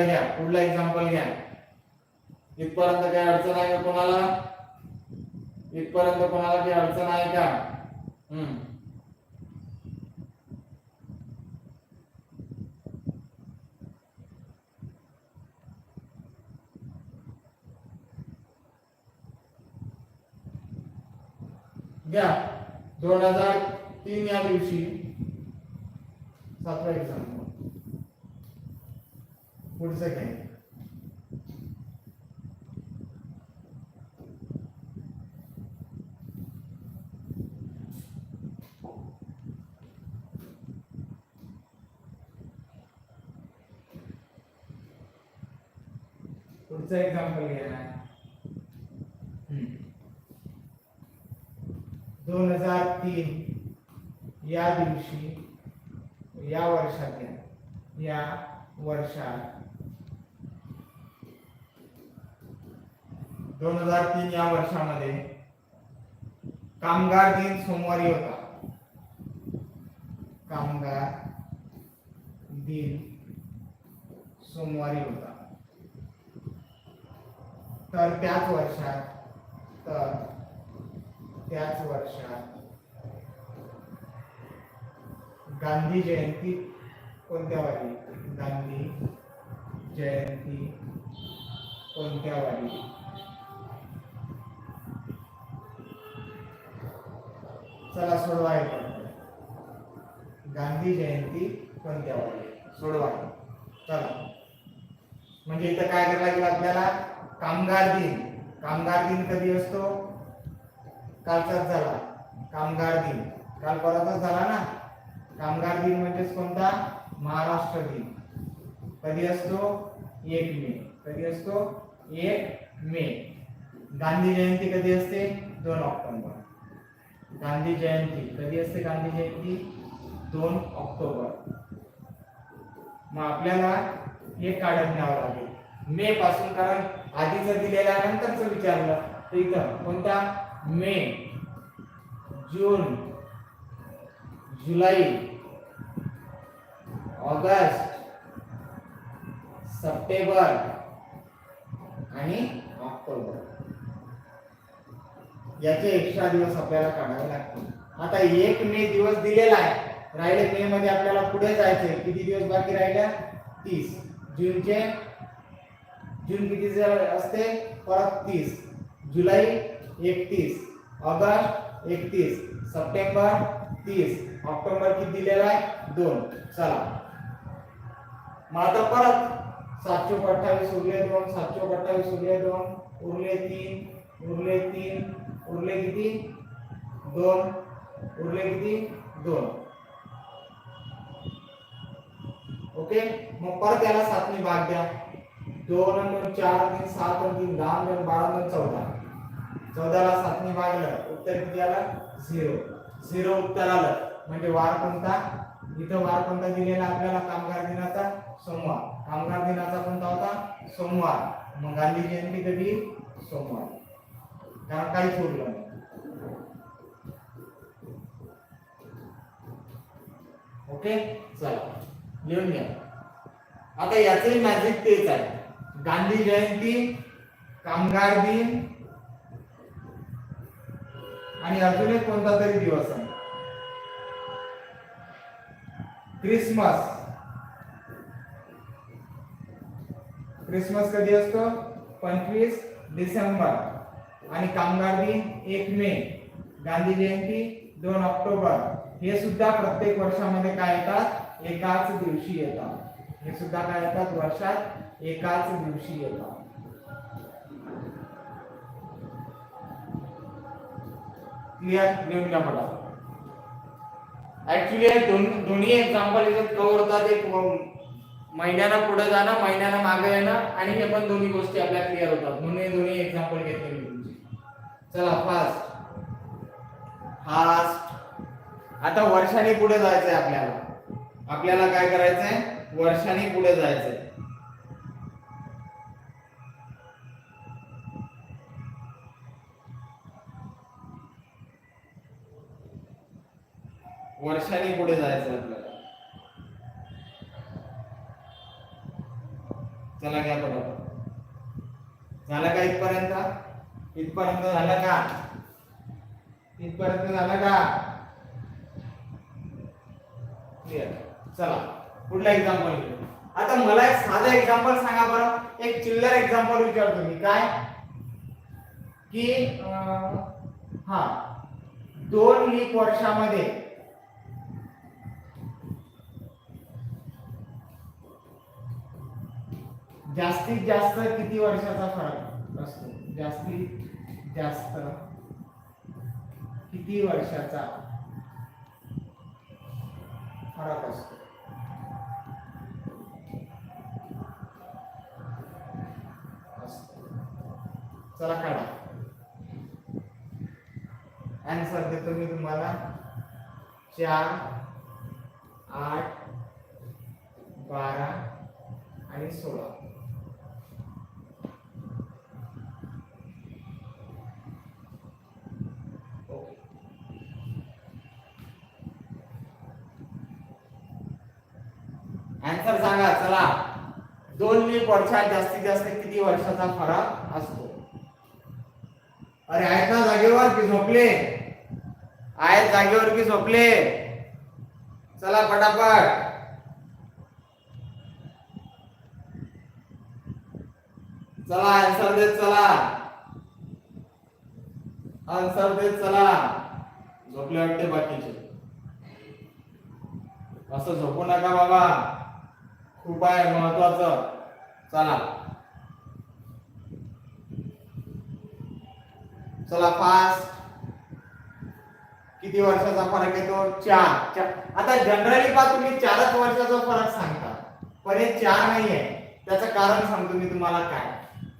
घ्या, पुढलं एक्झाम्पल घ्या. इथपर्यंत काही अडचण आहे का कोणाला? इथपर्यंत कोणाला काही अडचण आहे का? घ्या. 2003 या दिवशी 7वा एक्झाम्पल. पुढचं काय? पुढचं एक्झाम्पल घ्या. 2003 या दिवशी, या वर्षात घ्या, या वर्षात 2003 या वर्षामध्ये कामगार दिन सोमवारी होता. कामगार दिन सोमवारी होता. तर त्याच वर्षात गांधी जयंती कोणत्या वारी? गांधी जयंती कोणत्या वारी? चला सोडवा. गांधी जयंती कोणत्या वारी? सोडवा. चला, म्हणजे इथं काय करायला लागेल आपल्याला? कामगार दिन. कामगार दिन कधी असतो? कालचाच झाला कामगार दिन, काल परवाच झाला ना. कामगार दिन म्हणजेच कोणता? महाराष्ट्र दिन. कधी असतो? 1 मे. कधी असतो? 1 मे. गांधी जयंती कधी असते? 2 ऑक्टोबर. गांधी जयंती कधी असते? गांधी जयंती 2 ऑक्टोबर. मग आपल्याला हे काढून न्यावं लागेल मे पासून, कारण आधीच दिलेल्या नंतरच विचारलं. तर इथं कोणता? मे, जून, जुलै, ऑगस्ट, सप्टेंबर आणि ऑक्टोबर. याचे एक्स्ट्रा दिवस आपल्याला काढावे लागतील. आता 1 मे दिवस दिलेला आहे, राहिले मे मध्ये आपल्याला पुढे जायचे. किती दिवस बाकी राहिल्या? 30. जून किती असते? परत 30. जुलै 31, ऑगस्ट 31, सप्टेंबर 30, ऑक्टोबर किती दिलेला आहे? 2. चला, मग आता परत 728 उरले 2, 728 उरले 2, उरले 3, उरले 3, उरले किती? 2, उरले किती? 2. ओके, मग परत याला 7 ने भाग द्या. 2 आणि 2 4 आणि 7 आणि 3 10 आणि 12 आणि 14. 14 ला 7 ने भागलं, उत्तर किती आलं? 0. 0 उत्तर आलं. म्हणजे वार कोणता? इथं वार कोणता दिलेला आपल्याला? कामगार दिनाचा सोमवार. कामगार दिनाचा कोणता होता? सोमवार. मग गांधी जयंती कधी? सोमवार. कारण काहीच उरलं नाही. ओके, चला लिहून घ्या. आता याचे मॅजिक तेच आहे. गांधी जयंती, कामगार दिन आणि अजून एक कोणता तरी दिवस आहे, क्रिसमस. क्रिसमस कधी असतो? 25 डिसेंबर. आणि कामगार दिन 1 मे. गांधी जयंती 2 ऑक्टोबर. हे सुद्धा प्रत्येक वर्षामध्ये काय येतात? एकाच दिवशी येतात. हे सुद्धा काय येतात? वर्षात एकाच दिवशी येतात. क्लियर? लिहून घ्या मला. ऍक्च्युली दोन्ही एक्झाम्पल इथे कव्हर होतात. एक महिन्याला पुढे जाणं, महिन्याला मागे येणं, आणि हे पण दोन्ही गोष्टी आपल्या क्लिअर होतात. म्हणून हे दोन्ही एक्झाम्पल घेतले मी तुमचे. चला फास्ट. आता वर्षाने पुढे जायचंय आपल्याला. आपल्याला काय करायचंय? वर्षाने पुढे जायचंय. वर्षाने पुढे जायचंय आपल्याला. चला घ्या पटापट. झालं का इथपर्यंत? इथपर्यंत झालं का? इथपर्यंत झालं का? क्लियर. चला पुढला एक्झाम्पल घेऊ. आता मला एक साधा एक्झाम्पल सांगा बरं. एक चिल्लर एक्झाम्पल विचारतो मी. काय की 2 लीप वर्षामध्ये जास्तीत जास्त किती वर्षाचा फरक असतो? जास्तीत जास्त किती वर्षाचा फरक असतो? चला काढा. आन्सर देतो मी तुम्हाला. 4, 8, 12 आणि 16. आन्सर सांगा. चला 2 लीप वर्षात जास्तीत जास्त किती वर्षाचा फरक असतो? अरे आहेत ना जागेवर की झोपले? आहेत जागेवर की झोपले? चला पटापट. चला आन्सर देत चला. आन्सर देत चला. झोपले वाटते बाकीचे. असं झोपू नका बाबा, खूप आहे महत्वाचं. चला चला फास्ट. किती वर्षाचा फरक येतो? 4. आता जनरली पा तुम्ही 4च वर्षाचा फरक सांगता, पण हे 4 नाहीये. त्याचं कारण सांगतो मी तुम्हाला काय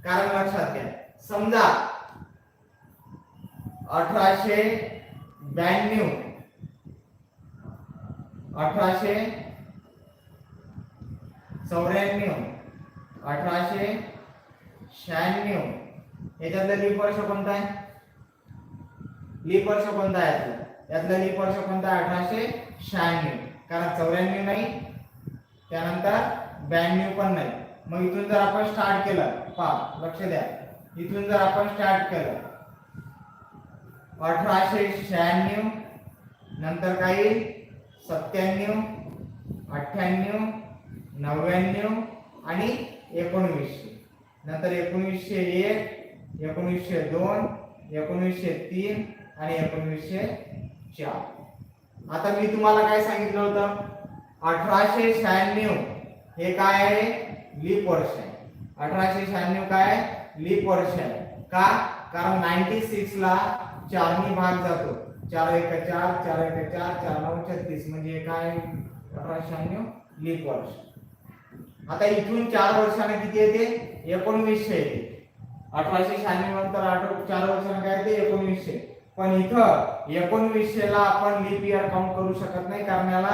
कारण लक्षात घ्या. समजा 1892 1894 1896 याच्यातलं लीप वर्ष कोणतं आहे? लीप वर्ष कोणतं आहे? यातलं लीप वर्ष कोणतं आहे? 1896. कारण 94 नाही, त्यानंतर 92 पण नाही. मग इथून जर आपण स्टार्ट केलं, पहा लक्ष द्या, इथून जर आपण स्टार्ट केलं 1896 नंतर काही 97 98 99 आणि 1900 नंतर 1901 1902 1903 आणि 1904. आता मी तुम्हाला काय सांगितलं होतं? 1896 हे काय आहे? लीप वर्ष आहे. 1896 काय? लीप वर्ष आहे. का? कारण 96 ला 4 नी भाग जातो. 4 1 4 4 1 4 4 9 36 म्हणजे काय? 1896 लीप वर्ष. आता इथून 4 वर्षाने किती येते? 1900 येते. 1896 नंतर 4 वर्षाने काय येते? 1900. पण इथं 1900 ला आपण लीप इयर काउंट करू शकत नाही, कारण याला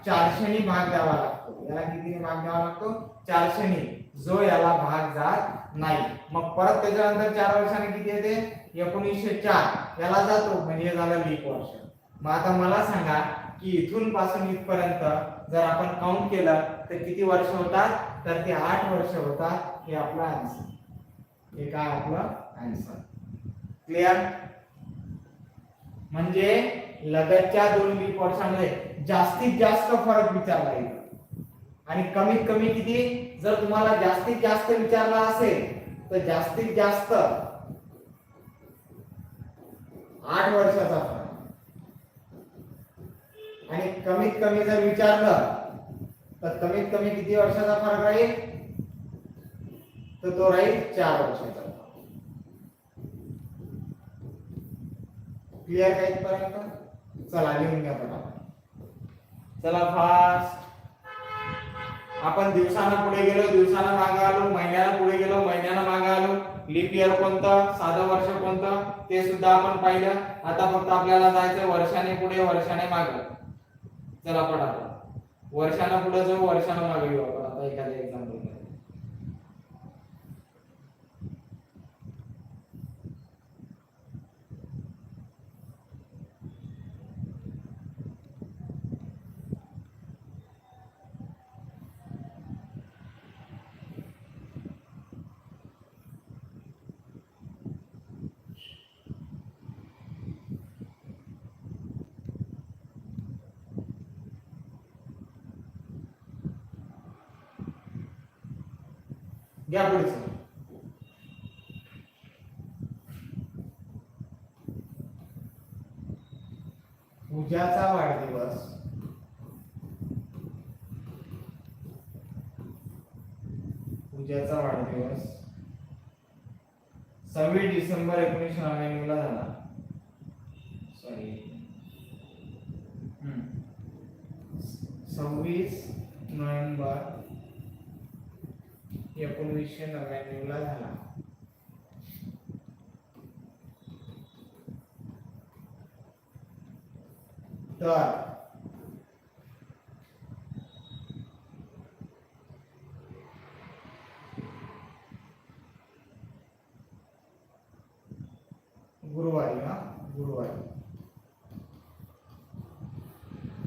400 नी भाग द्यावा लागतो. याला कितीने भाग द्यावा लागतो? 400 नी, जो याला भाग जात नाही. मग परत त्याच्यानंतर 4 वर्षाने किती येते? 1904 याला जातो, म्हणजे झालं लीप वर्ष. मग आता मला सांगा की इथून पासून इथपर्यंत जर आपण काउंट केलं तर किती वर्ष होतात? तर ते 8 वर्ष होतात. हे आपला आन्सर. हे काय आपलं आन्सर? क्लिअर? म्हणजे लगतच्या 2 लीप वर्षांमध्ये जास्तीत जास्त फरक विचारला येतो आणि कमीत कमी किती? जर तुम्हाला जास्तीत जास्त विचारला असेल तर जास्तीत जास्त 8 वर्षाचा फरक, आणि कमीत कमी जर विचारलं तर कमीत कमी किती वर्षाचा फरक राहील? तर तो राहील 4 वर्षाचा. क्लिअर काही पर्यंत? चला लिहून घ्या पटापट. चला फास्ट. आपण दिवसानं पुढे गेलो, दिवसानं मागे आलो, महिन्यानं पुढे गेलो, महिन्यानं मागे आलो. लीप इयर कोणतं, साधं वर्ष कोणतं ते सुद्धा आपण पाहिलं. आता फक्त आपल्याला जायचं वर्षाने पुढे, वर्षाने मागे. चला पटापट वर्षानं पुढे जाऊ, वर्षानं मागे येऊ आपण. आता एखाद्या एक्झाम्पल मध्ये घ्या पुढचं. पूजाचा वाढदिवस पूजाचा वाढदिवस 26 डिसेंबर 1999 ला झाला. सॉरी 26 नोव्हेंबर 1999 ला झाला. तर गुरुवारी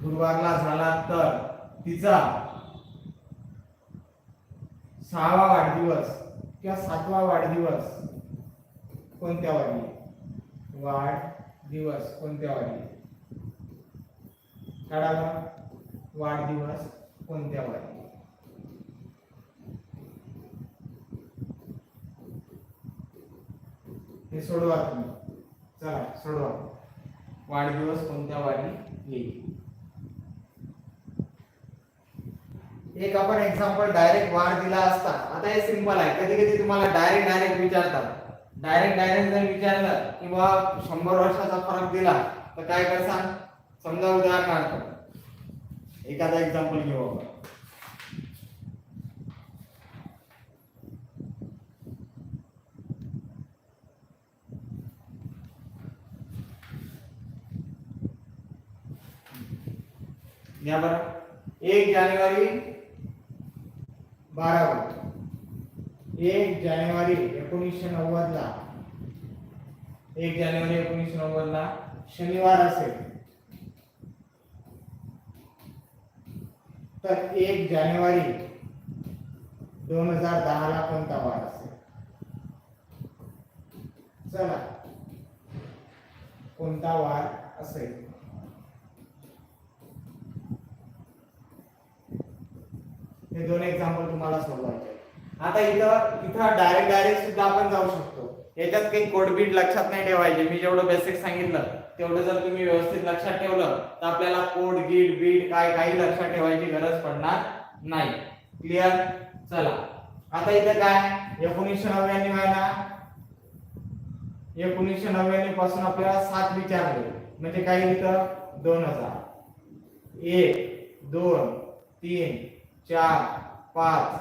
गुरुवारला झाला तर तिचा 6वा वाढदिवस किंवा 7वा वाढदिवस कोणत्या वारी? वाढदिवस कोणत्या वारी? काढा वाढदिवस कोणत्या वारी? हे सोडवा तुम्ही. चला सोडवा. वाढदिवस कोणत्या वारी येईल? एक आपण एक्झाम्पल डायरेक्ट वाढ दिला असता. आता हे सिंपल आहे. कधी कधी तुम्हाला डायरेक्ट विचारतात. डायरेक्ट जर विचारलं किंवा 100 वर्षाचा फरक दिला तर काय करसान? समजा उदाहरणार्थ एखादा एक्झाम्पल घेऊ आपण. या बरं 1 जानेवारी 12 1 जानेवारी 1990 ला 1 जानेवारी 1990 ला शनिवार असेल तर 1 जानेवारी 2010 ला कोणता वार असेल? चला कोणता वार असेल? हे दोन एक्झाम्पल तुम्हाला सोडवायचे. आता इथं डायरेक्ट सुद्धा आपण जाऊ शकतो. याच्यात काही कोडबीट लक्षात नाही ठेवायचे. मी जेवढं बेसिक सांगितलं तेवढं जर तुम्ही व्यवस्थित लक्षात ठेवलं तर आपल्याला कोड गीट बीट काय काही लक्षात ठेवायची गरज पडणार नाही. क्लिअर? चला आता इथे काय 1999 व्हायला 1999 पासून आपल्याला 7 विचारले म्हणजे काय इथं 2000 1 2 3 4 5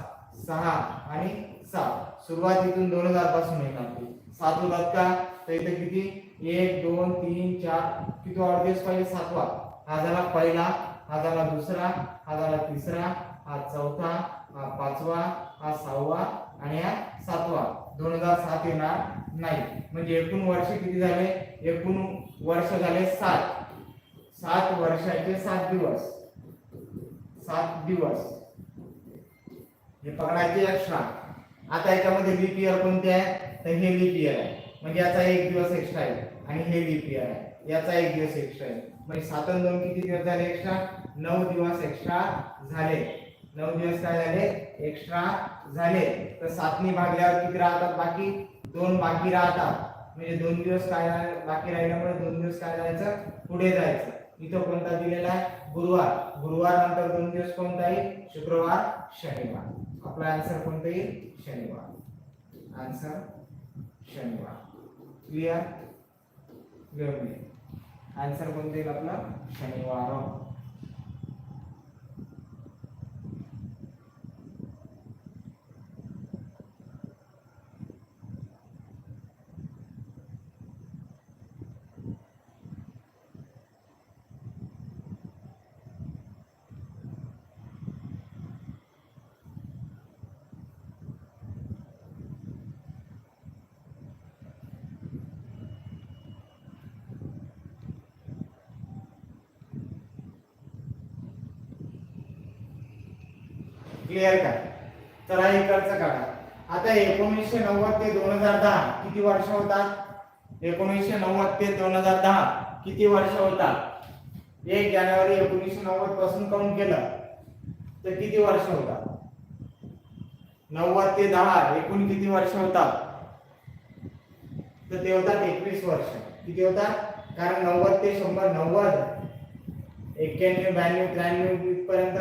6 आणि 7 सुरुवात इथून 2000 पासून येणार. 7 होतात का? तर इथे किती 1 2 3 4 किती वाढदिवस पाहिजे? 7वा. हा झाला पहिला, हा झाला दुसरा, हा झाला तिसरा, हा चौथा, हा 5वा, हा 6वा आणि हा 7वा. 2007 येणार नाही. म्हणजे एकूण वर्ष किती झाले? एकूण वर्ष झाले 7. 7 वर्षाचे 7 दिवस. 7 दिवस हे पकडायचे एक्स्ट्रा. आता याच्यामध्ये लीप इयर कोणते आहे? तर हे लीप इयर आहे म्हणजे याचा 1 दिवस एक्स्ट्रा आहे आणि हे लीप इयर आहे याचा 1 दिवस एक्स्ट्रा आहे. म्हणजे 7 आणि 2 किती दिवस झाले एक्स्ट्रा? 9 दिवस एक्स्ट्रा झाले. 9 दिवस काय झाले? एक्स्ट्रा झाले. तर 7 ने भागल्यावर किती राहतात? बाकी 2 बाकी राहतात. म्हणजे 2 दिवस काय बाकी राहिल्यामुळे 2 दिवस काय जायचं? पुढे जायचं. इथं कोणता दिलेला आहे? गुरुवार. गुरुवार नंतर 2 दिवस कोणता येईल? शुक्रवार, शनिवार. आपला आन्सर कोणता येईल? शनिवार. आन्सर शनिवार. क्लियर? लिहून घे. आन्सर कोणता येईल आपला? शनिवार. क्लियर का? चला इकडचं काढा. आता 1990 ते 2010 किती वर्ष होतात? 1990 ते 2010 किती वर्ष होतात? 1 जानेवारी 1990 पासून काउंट केलं तर किती वर्ष होतात? 90 ते 10 एकूण किती वर्ष होतात? तर ते होतात 21 वर्ष. किती होतात? कारण 90 ते 100 90 91 92 93 पर्यंत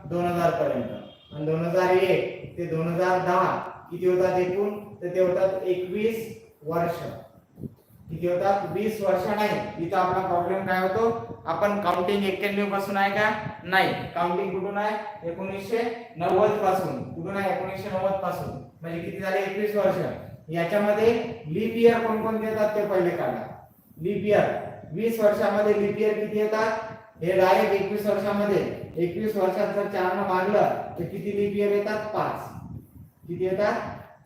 2000 पर्यंत आणि 2001 ते 2010 किती होतात एकूण? तर ते होतात 21 वर्ष. किती होतात? 20 वर्ष नाही. इथं आपला प्रॉब्लेम काय होतो? आपण काउंटिंग 91 पासून आहे का? नाही. काउंटिंग कुठून आहे? 1990 पासून. कुठून आहे? 1990 पासून. म्हणजे किती झाले? 21 वर्ष. याच्यामध्ये लीप इयर कोणकोणते येतात ते पहिले काढा. लीप इयर 20 वर्षामध्ये लीप इयर किती येतात? हे डायरेक्ट 21 वर्षामध्ये 21 वर्षात जर 4 ने भागलं तर किती लीप इयर येतात? 5. किती येतात?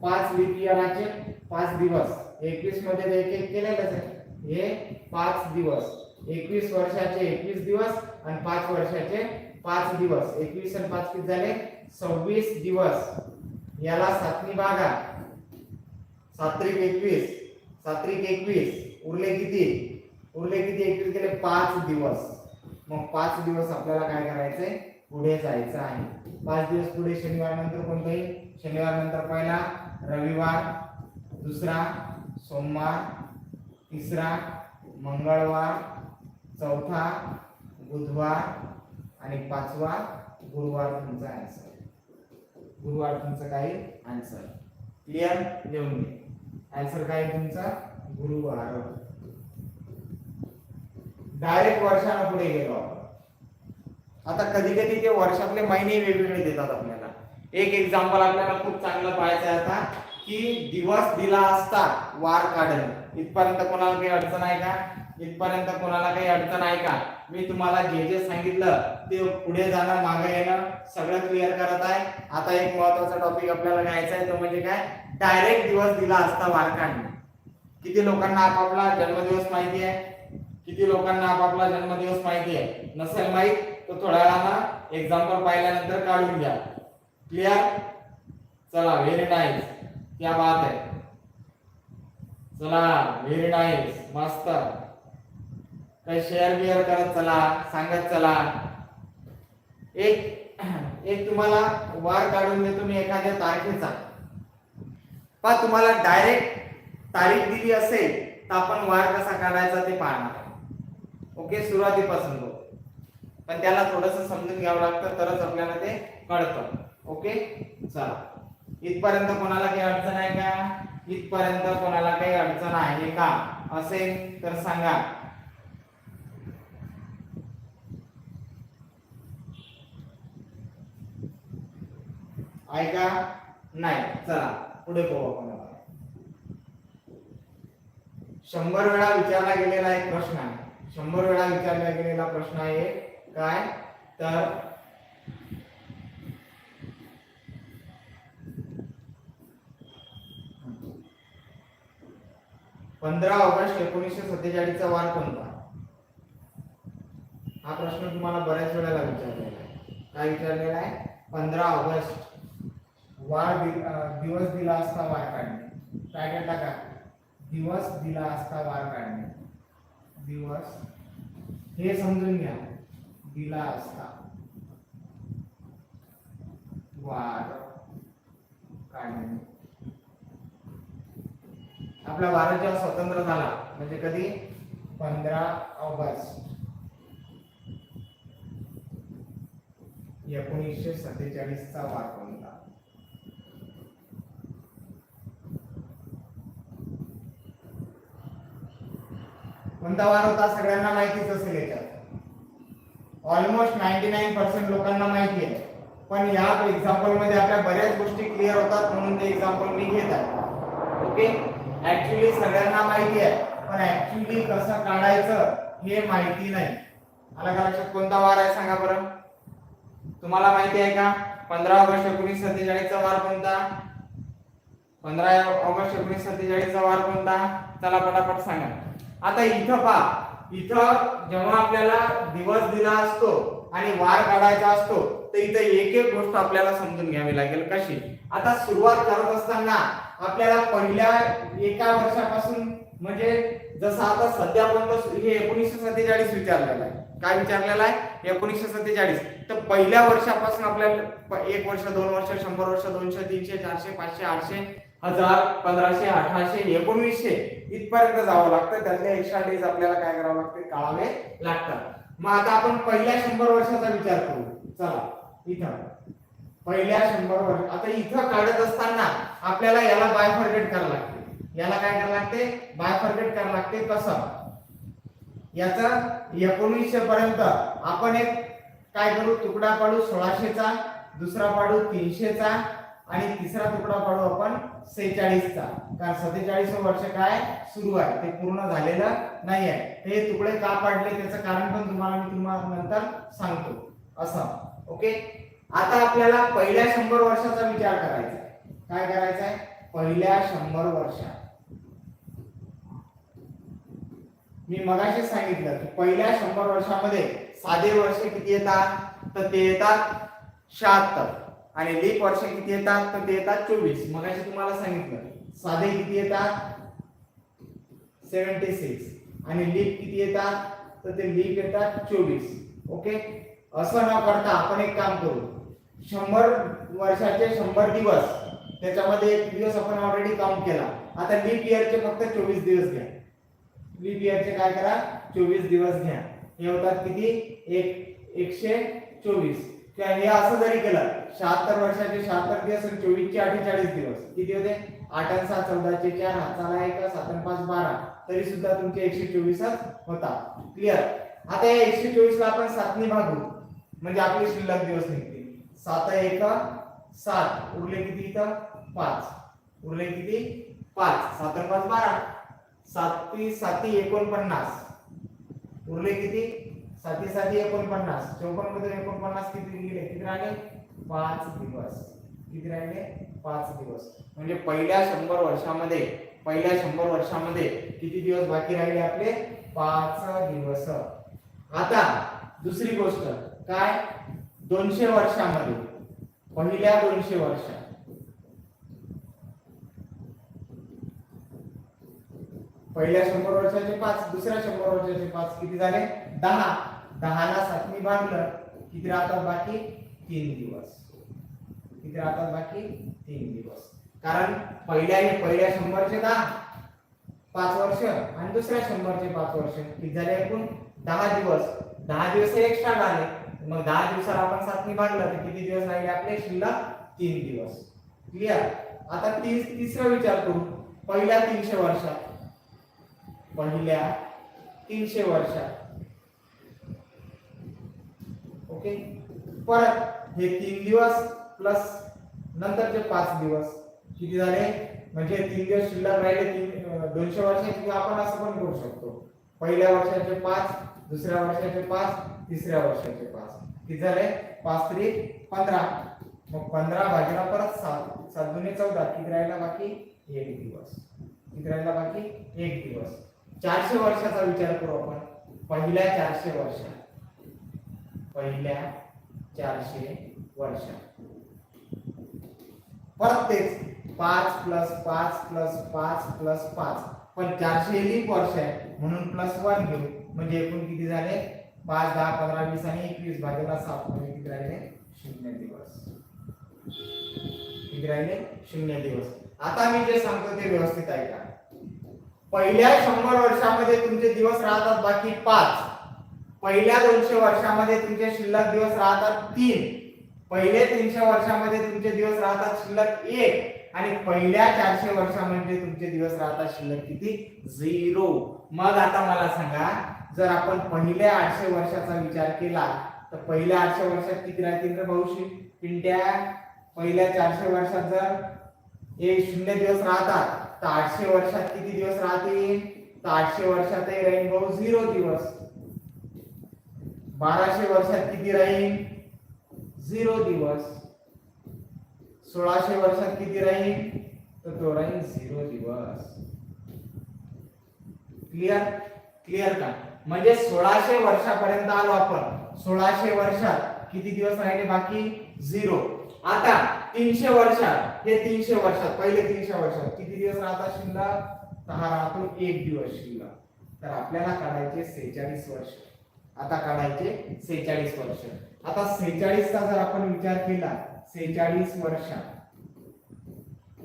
5 लीप इयराचे 5 दिवस. 21 मध्ये एक एक केलेलंच आहे. हे 5 दिवस. 21 वर्षाचे 21 दिवस आणि 5 वर्षाचे 5 दिवस. 21 आणि 5 किती झाले? 26 दिवस. याला 7 भागा, 7 त्रिक 21, 7 त्रिक 21, उरले किती 21 केले 5 दिवस. मग 5 दिवस आपल्याला काय करायचंय, पुढे जायचं आहे. 5 दिवस पुढे शनिवार नंतर कोणतं येईल, शनिवार नंतर पहिला रविवार, दुसरा सोमवार, तिसरा मंगळवार, चौथा बुधवार आणि 5वा गुरुवार. तुमचा आन्सर, गुरुवार तुमचं काय आन्सर. क्लिअर, लिहून घे. आन्सर काय तुमचा गुरुवार. डायरेक्ट वर्षानं पुढे गेलो आपण. आता कधी कधी ते वर्षातले महिने वेगवेगळे देतात आपल्याला. एक एक्झाम्पल आपल्याला खूप चांगलं पाहायचं आहे आता, की दिवस दिला असता वार काढणं. इथपर्यंत कोणाला काही अडचण आहे का, इथपर्यंत कोणाला काही अडचण आहे का? मी तुम्हाला जे जे सांगितलं ते पुढे जाणं मागे येणं सगळं क्लिअर करत आहे. आता एक महत्त्वाचा टॉपिक आपल्याला घ्यायचा आहे, तो म्हणजे काय, डायरेक्ट दिवस दिला असता वार काढणे. किती लोकांना आपापला जन्मदिवस माहिती आहे, किती लोकांना आपापला जन्मदिवस माहिती आहे? नसेल माहित तर थोड्या वेळानं एक्झाम्पल पाहिल्यानंतर काढून घ्या. क्लिअर, चला व्हेरी नाईस, क्या बात है, चला व्हेरी नाईस, मस्त. काही शेअर बिअर करत चला, सांगत चला. एक तुम्हाला वार काढून देतो मी एखाद्या तारखेचा. पण तुम्हाला डायरेक्ट तारीख दिली असेल तर आपण वार कसा काढायचा ते पाहणार. ओके, सुरुवातीपासून बघ, पण त्याला थोडंसं समजून घ्यावं लागतं तरच आपल्याला ते कळतं. ओके, चला. इथपर्यंत कोणाला काही अडचण आहे का, इथपर्यंत कोणाला काही अडचण आहे का असेल तर सांगा. आहे का, नाही? चला पुढे पाहू आपण. 100 वेळा विचारला गेलेला एक प्रश्न आहे. 100 वेळा विचारला गेलेला प्रश्न आहे काय, तर 15 ऑगस्ट 1947 चा वार कोणता? हा प्रश्न तुम्हाला बऱ्याच वेळेला विचारलेला आहे. काय विचारलेला आहे? 15 ऑगस्ट वार दिवस दिला असता वार काढणे. काय करता का, दिवस दिला असता वार काढणे. दिवस हे समजून घ्या, दिला असता वार काढणे. आपला भारत जेव्हा स्वतंत्र झाला म्हणजे कधी, 15 ऑगस्ट 1947 चा वार कोणता? कोणता वार होता सगळ्यांना माहितीच असेल. याच्यात ऑलमोस्ट 99% लोकांना माहिती आहे. पण या एक्झाम्पल मध्ये आपल्या बऱ्याच गोष्टी क्लिअर होतात म्हणून ते एक्झाम्पल मी घेत आहे. ओके, ऍक्च्युअली सगळ्यांना माहिती आहे पण ऍक्च्युअली कसं काढायचं हे माहिती नाही. आला का लक्षात? कोणता वार आहे सांगा बरं, तुम्हाला माहिती आहे का? 15 ऑगस्ट 1947 चा वार कोणता? 15 ऑगस्ट 1947 चा वार कोणता? चला पटापट सांगा. आता इथं पहा, इथं जेव्हा आपल्याला दिवस दिला असतो आणि वार काढायचा असतो तर इथं एक एक गोष्ट आपल्याला समजून घ्यावी लागेल. कशी? आता सुरुवात करत असताना आपल्याला पहिल्या एका वर्षापासून म्हणजे जसं आता सध्या पण हे 1947 विचारलेलं आहे. काय विचारलेलं आहे? 1947. तर पहिल्या वर्षापासून आपल्याला 1 वर्ष, 2 वर्ष, 100 वर्ष, 200, 300, 400, 500, 800, 1000, 1500, 1800, 1900 इथपर्यंत जावं लागतं. त्यातले एक्स्ट्रा डेज आपल्याला काय करावं लागते? काढावे लागतात. मग आता आपण पहिल्या 100 वर्षाचा विचार करू. चला इथं पहिल्या 100 वर्ष. आता इथं काढत असताना आपल्याला याला बायफर्केट करावं लागते. याला काय करावं लागते? बायफर्केट करावं लागते. कसं? याचा 1900 पर्यंत आपण एक काय करू? तुकडा पाडू 1600 चा, दुसरा पाडू 300 चा आणि तिसरा तुकडा पाडू आपण 46 चा. कारण 47 वर्ष काय सुरू आहे, ते पूर्ण झालेलं नाही आहे. हे तुकडे का पाडले त्याचं कारण पण मी तुम्हाला नंतर सांगतो. असं ओके. आता आपल्याला पहिल्या 100 वर्षाचा विचार करायचा आहे. काय करायचा आहे? पहिल्या 100 वर्षात मी मगाशी सांगितलं की पहिल्या 100 वर्षामध्ये साधे वर्ष किती येतात? तर ते येतात 76 आणि लीप वर्ष किती येतात तर ते येतात 24. मग अशी तुम्हाला सांगितलं साधे किती येतात 76 आणि लीप किती येतात तर ते लीप येतात 24. ओके, असं न करता आपण एक काम करू, 100 वर्षाचे 100 दिवस, त्याच्यामध्ये एक दिवस आपण ऑलरेडी काउंट केला. आता लीप इयरचे फक्त 24 दिवस घ्या. लीप इयरचे काय करा 24 दिवस घ्या. हे होतात किती 124. किंवा हे असं जरी केलं 76 वर्षाचे 76 दिवस आणि 24 चे 48 दिवस किती होते 8 आणि 6 14 चे 4 हाताला 1 7 आणि 5 12 तरी सुद्धा तुमचे 124 होता. क्लिअर. आता या 124 ला आपण 7 ने भागू म्हणजे आपले शिल्लक दिवस निघतील. 7 1 7 उरले किती इथं 5 उरले किती 5 7 आणि 5 12 7 7 49 उरले किती 7 7 49 54 मधून 49 किती गेले किती राहिले 5 दिवस. किती राहिले 5 दिवस. म्हणजे पहिल्या 100 वर्षामध्ये किती दिवस बाकी राहिले आपले 5 दिवस. आता दुसरी गोष्ट काय 200 वर्षामध्ये पहिल्या 200 वर्षात पहिल्या 100 वर्षाचे 5 दुसऱ्या 100 वर्षाचे 5 किती झाले 10. 10 ला 7 ने भागलं किती राहतात बाकी 3 दिवस. किती राहतात बाकी 3 दिवस. कारण पहिल्या 100 चे 10 5 वर्ष आणि दुसऱ्या 100 चे 5 वर्ष किती झाले एकूण 10 दिवस. 10 दिवस एक्स्ट्रा झाले. मग 10 दिवसाला आपण 7 ने भागलं तर किती दिवस राहिले आपले शिल्लक 3 दिवस. क्लिअर. आता तिसरा विचार करू पहिल्या 300 वर्षात. पहिल्या 300 वर्षात ओके परत हे 3 दिवस प्लस नंतरचे 5 दिवस किती झाले म्हणजे 3 दिवस शिल्लक राहिले 200 वर्षाचे. किंवा आपण असं पण करू शकतो पहिल्या वर्षाचे 5 दुसऱ्या वर्षाचे 5 तिसऱ्या वर्षाचे 5 किती झाले 5 3 15. मग 15 भागिले परत 7 7 दुने 14 किती राहिला बाकी 1 दिवस. किती राहिला बाकी 1 दिवस. 400 वर्षाचा विचार करू आपण. पहिल्या 400 वर्षात पहिल्या 400 वर्षात परत तेच 5 प्लस 5 प्लस 5 प्लस 5 पण 400 लीप वर्ष आहे म्हणून +1 घेऊ म्हणजे एकूण किती झाले 5 10 15 20 आणि 21 भागिले 7 म्हणजे किती राहिले 0 दिवस. किती राहिले 0 दिवस. आता मी जे सांगतो ते व्यवस्थित ऐका. पहिल्या 100 वर्षामध्ये तुमचे दिवस राहतात बाकी 5. पहिल्या 200 वर्षामध्ये तुमचे शिल्लक दिवस राहतात 3. पहिले 300 वर्षामध्ये तुमचे दिवस राहतात शिल्लक 1 आणि पहिल्या 400 वर्षामध्ये तुमचे दिवस राहतात शिल्लक किती 0. मग आता मला सांगा जर आपण पहिल्या 800 वर्षाचा विचार केला तर पहिल्या 800 वर्षात किती राहतील रे भाऊशी पिंट्या. पहिल्या 400 वर्षात जर 0 दिवस राहतात तर 800 वर्षात किती दिवस राहतील तर 800 वर्षात राहील भाऊ 0 दिवस. 1200 वर्षात किती राहील 0 दिवस. 1600 वर्षात किती राहील तर तो राहील 0 दिवस. क्लिअर. क्लिअर का. म्हणजे 1600 वर्षापर्यंत आलो आपण. 1600 वर्षात किती दिवस राहिले बाकी 0. आता 300 वर्षात हे 300 वर्षात पहिले 300 वर्षात किती दिवस राहतात शिल्लक 10 राहतो 1 दिवस शिल्लक. तर आपल्याला काढायचे 46 वर्ष. आता काढायचे 46 वर्ष. आता 46 चा जर आपण विचार केला 46 वर्षात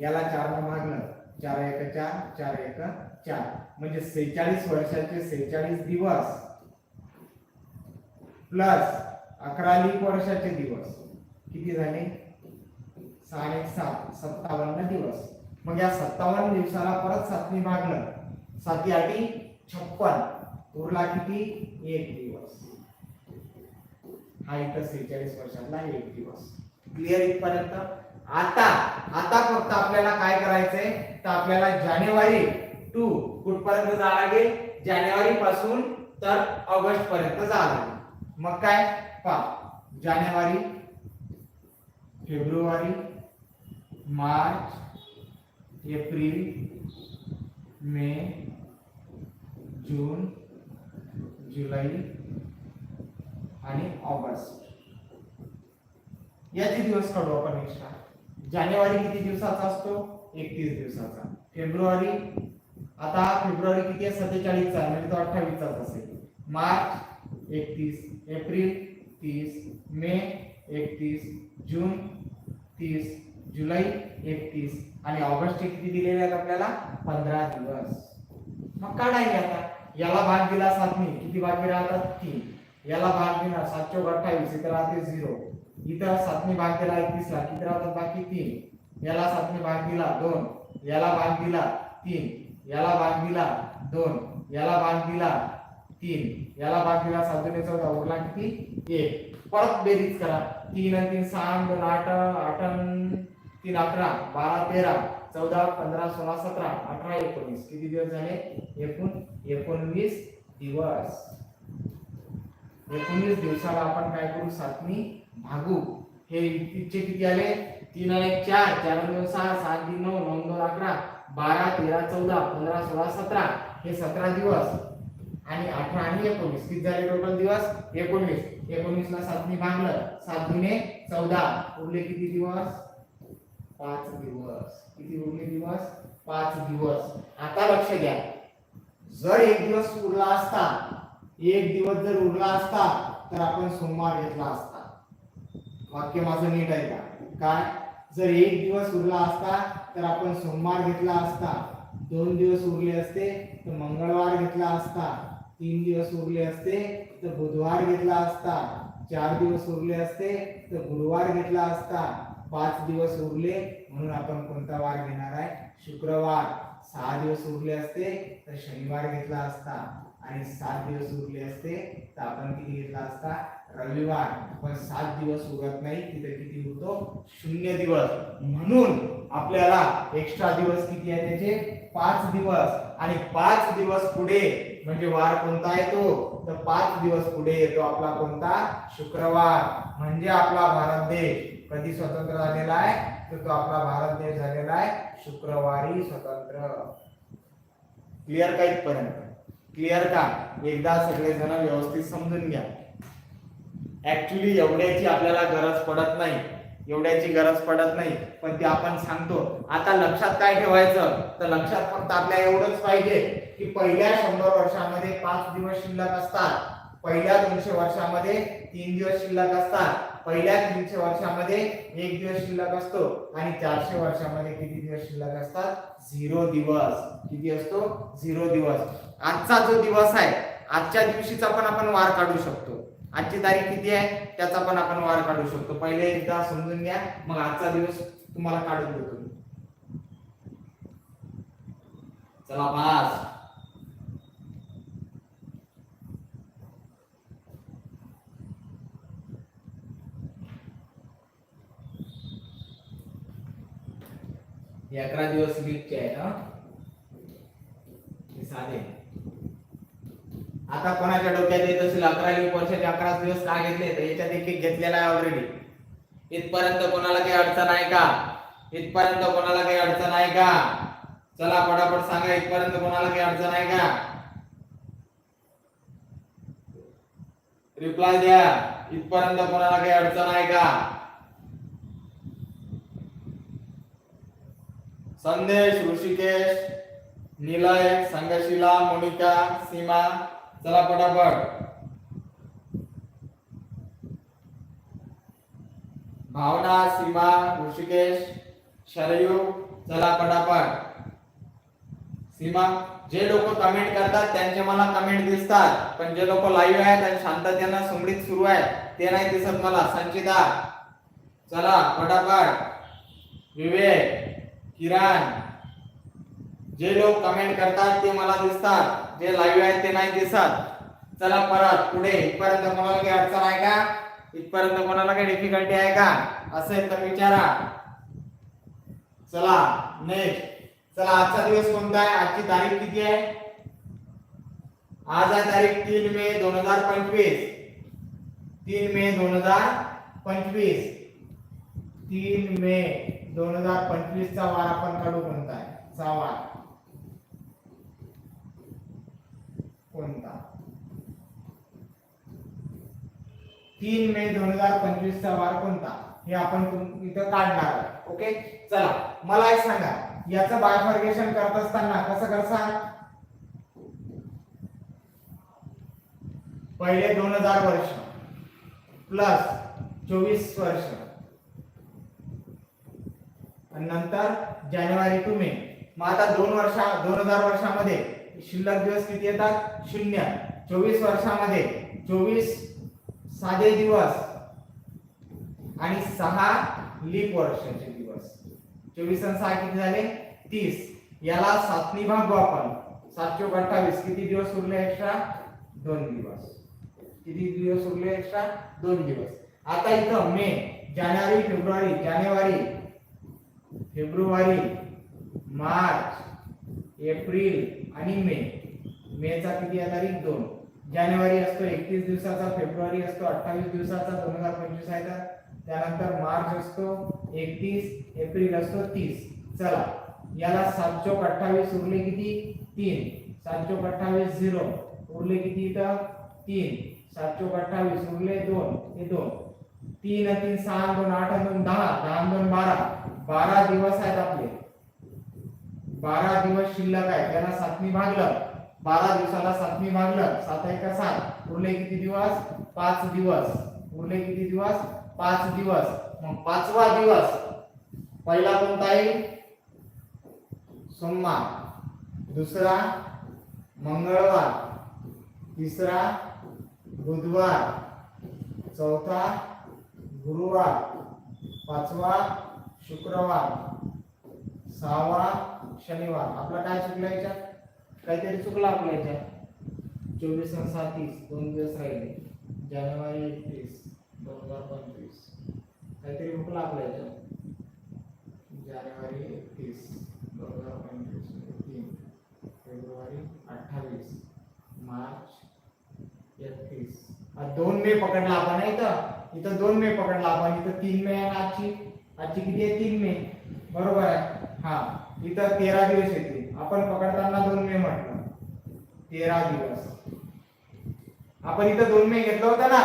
याला 4 ने भागलं 4 1 4 4 1 4 म्हणजे 46 वर्षाचे 46 दिवस प्लस 11 लीप वर्षाचे दिवस किती झाले 6 1 7 57 दिवस. मग या 57 दिवसाला परत 7 ने भागलं 7 8 56 उरला किती 1 दिवस. हा इथं 46 वर्षातला 1 दिवस. क्लिअर इथपर्यंत. आता फक्त आपल्याला काय करायचंय तर आपल्याला जानेवारी टू कुठपर्यंत जावं लागेल जानेवारी पासून तर ऑगस्ट पर्यंत जावं लागेल. मग काय पहा जानेवारी फेब्रुवारी मार्च एप्रिल मे जून जुलै आणि ऑगस्ट. याचे दिवस काढू आपण एक्स्ट्रा. जानेवारी किती दिवसाचा असतो? 31 दिवसाचा. फेब्रुवारी, आता फेब्रुवारी किती आहे? 47 चा, म्हणजे तो 28 चा असेल. मार्च 31, एप्रिल 30, मे 31, जून 30, जुलै 31 आणि ऑगस्टचे किती दिलेले आहेत आपल्याला? 15 दिवस. मग काढायचे आता. याला भाग दिला 7 ने, किती बाकी राहतात? 3. याला भाग दिला 7 चौक 28, इथे राहते 0. इथं 7 ने भाग दिला 31 ला, किती राहतात बाकी? 3. याला 7 ने भाग दिला 2, याला भाग दिला 3, याला भाग दिला 2, याला भाग दिला 3, याला भाग दिला 7 ने 14, उरला किती? 1. परत बेरीज करा. 3 आणि 3 6, 2 8, 8 3 11, 12 13, 14 15 16 17 18 19, किती दिवस झाले? एकूण 19 दिवस. 19 दिवसाला आपण काय करू? 7 ने भागू. हे इतके किती आले? 3 आणि 1 4, 4 आणि 2 6, 7 3 9, 9 2 11, 12 13 14 15 16 17, हे 17 दिवस. आणि 18 आणि 19 किती झाले टोटल दिवस? 19. 19 ला 7 ने भागलं, 7 दुने 14, उरले किती दिवस? 5 दिवस. किती उरले दिवस? 5 दिवस. आता लक्ष द्या, जर एक दिवस उरला असता, एक दिवस जर उरला असता तर आपण सोमवार घेतला असता. वाक्य माझं नीट आहे का? काय? जर एक दिवस उरला असता तर आपण सोमवार घेतला असता. 2 दिवस उरले असते तर मंगळवार घेतला असता. 3 दिवस उरले असते तर बुधवार घेतला असता. 4 दिवस उरले असते तर गुरुवार घेतला असता. 5 दिवस उरले म्हणून आपण कोणता वार घेणार आहे? शुक्रवार. 6 दिवस उरले असते तर शनिवार घेतला असता. आणि 7 दिवस उरले असते तर आपण किती घेतला असता? रविवार. पण 7 दिवस उरत नाही, तिथे किती उरतो? 0 दिवस. म्हणून आपल्याला एक्स्ट्रा दिवस किती आहे त्याचे? 5 दिवस. आणि 5 दिवस पुढे म्हणजे वार कोणता येतो? तर 5 दिवस पुढे येतो आपला कोणता? शुक्रवार. म्हणजे आपला भारत देश कधी स्वतंत्र झालेला आहे? तर तो आपला भारत देश झालेला आहे शुक्रवारी स्वतंत्र. क्लिअर का इथपर्यंत? क्लिअर का? एकदा सगळे जण व्यवस्थित समजून घ्या. ऍक्च्युली एवढ्याची आपल्याला गरज पडत नाही, एवढ्याची गरज पडत नाही, पण ते आपण सांगतो. आता लक्षात काय ठेवायचं? तर लक्षात फक्त आपल्या एवढंच पाहिजे की पहिल्या 100 वर्षामध्ये 5 दिवस शिल्लक असतात. पहिल्या 200 वर्षामध्ये 3 दिवस शिल्लक असतात. पहिल्या 300 वर्षामध्ये 1 दिवस शिल्लक असतो. आणि 400 वर्षामध्ये किती दिवस शिल्लक असतात? 0 दिवस. किती असतो? 0 दिवस. आजचा जो दिवस आहे, आजच्या दिवशीचा पण आपण वार काढू शकतो. आजची तारीख किती आहे त्याचा पण आपण वार काढू शकतो. पहिले एकदा समजून घ्या, मग आजचा दिवस तुम्हाला काढून देतो. चला पास. हे 11 दिवस वीकचे आहेत हा. हे साधे. आता कोणाच्या डोक्यात येत असेल 11 वर्षाचे 11 दिवस का घेतले? तर याच्यात एक घेतलेला आहे ऑलरेडी. इथपर्यंत कोणाला काही अडचण आहे का? इथपर्यंत कोणाला काही अडचण आहे का? चला पटापट सांगा, इथपर्यंत कोणाला काही अडचण आहे का? रिप्लाय द्या. इथपर्यंत कोणाला काही अडचण आहे का? संदेश, ऋषिकेश, निलय, संगशिला, मोनिका, सीमा, चला पटापट. भावना, सीमा, ऋषिकेश, शरयू, चला पटापट. सीमा, जे लोक कमेंट करतात त्यांचे मला कमेंट दिसतात, पण जे लोक लाईव्ह आहेत आणि शांततेने सुमडीत सुरू आहे ते नाही दिसत मला. संचिता, चला पटापट. विवेक, किरण, जे लोक कमेंट करतात ते मला दिसतात, जे लाईव्ह आहेत ते नाही दिसत. चला परत पुढे. इथपर्यंत कोणाला काही अडचण आहे का? इथपर्यंत कोणाला काही डिफिकल्टी आहे का? असेल तर विचारा. चला नेक्स्ट. चला आजचा दिवस कोणता आहे? आजची तारीख किती आहे? आज आहे तारीख 3 मे 2025. 3 मे 2025. 3 मे 2025 चा वार आपण काढू. कोणता आहे? चा वार कोणता? 3 मे 2025 चा वार कोणता? हे आपण इथं काढणार आहे. ओके, चला मला एक सांगा, याचं बायफर्गेशन करत असताना कसं करसाल? पहिले 2000 वर्ष प्लस 24 वर्ष आणि नंतर जानेवारी टू मे. मग आता 2000 वर्षामध्ये शिल्लक दिवस किती येतात? 0. 24 वर्षामध्ये 24 साधे दिवस आणि 6 लीप वर्षाचे दिवस. 24 आणि 6 किती झाले? 30. याला 7 ने भागू आपण. 7 चोक 28. किती दिवस उरले एक्स्ट्रा? 2 दिवस. किती दिवस उरले एक्स्ट्रा? 2 दिवस. आता इथं मे, जानेवारी, फेब्रुवारी, मार्च, एप्रिल आणि मे. मेचा किती आहे तारीख? 2. जानेवारी असतो 31 दिवसाचा, फेब्रुवारी असतो 28 दिवसाचा 2025 आहे तर. त्यानंतर मार्च असतो 31, एप्रिल असतो 30. चला याला 7 चोक 28 उरले किती? 3. 7 चोक 28 0 उरले किती इथं? 3. 7 चोक 28 उरले 2, हे 2. 3 आणि 3 6 आणि 2 8 आणि 2 10, 10 आणि 2 12. 12 दिवस आहेत आपले. 12 दिवस शिल्लक आहे. त्याला 7 ने भागलं. 12 दिवसाला 7 ने भागलं. 7 1 7. उरले किती दिवस? 5 दिवस. उरले किती दिवस? 5 दिवस. मग 5वा दिवस पहिला कोणता आहे? सोमवार. दुसरा मंगळवार. तिसरा बुधवार. चौथा गुरुवार. 5वा शुक्रवार. 6वा शनिवार. आपला काय चुकलं याच्यात? काहीतरी चुकलं आपल्या याच्यात. 24 आणि 7 30. 2 दिवस राहिले. जानेवारी 31 2025. काहीतरी चुकलं आपल्या याच्यात. जानेवारी 31 2025 3. फेब्रुवारी 28. मार्च 31. 2 मे पकडला आपण. इथं 2 मे पकडला आपण. इथं 3 मे आहे. आजची किती आहे? 3 मे. बरोबर आहे. हा, इथं 13 दिवस येते. आपण पकडताना 2 मे म्हटलं. 13 दिवस. आपण इथं 2 मे घेतलं होतं ना.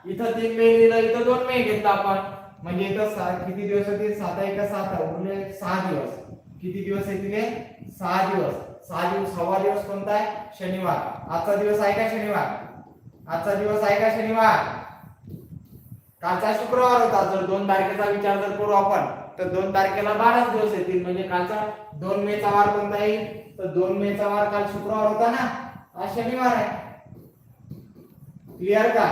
इथं 3 मे लिहिलं, इथं 2 मे घेतलं आपण. म्हणजे इथं किती दिवस होते? 7 1 7 उरले 6 दिवस. किती दिवस येतील? 6 दिवस. 6 दिवस. 6वा दिवस कोणता आहे? शनिवार. आजचा दिवस आहे का शनिवार? आजचा दिवस आहे का शनिवार? कालचा शुक्रवार होता. जर 2 तारखेचा विचार जर करू आपण तर 2 तारखेला 12 दिवस येतील. म्हणजे कालचा 2 मे चा वार कोणता येईल? तर 2 मे चा वार काल शुक्रवार होता ना. आज शनिवार आहे. क्लिअर का?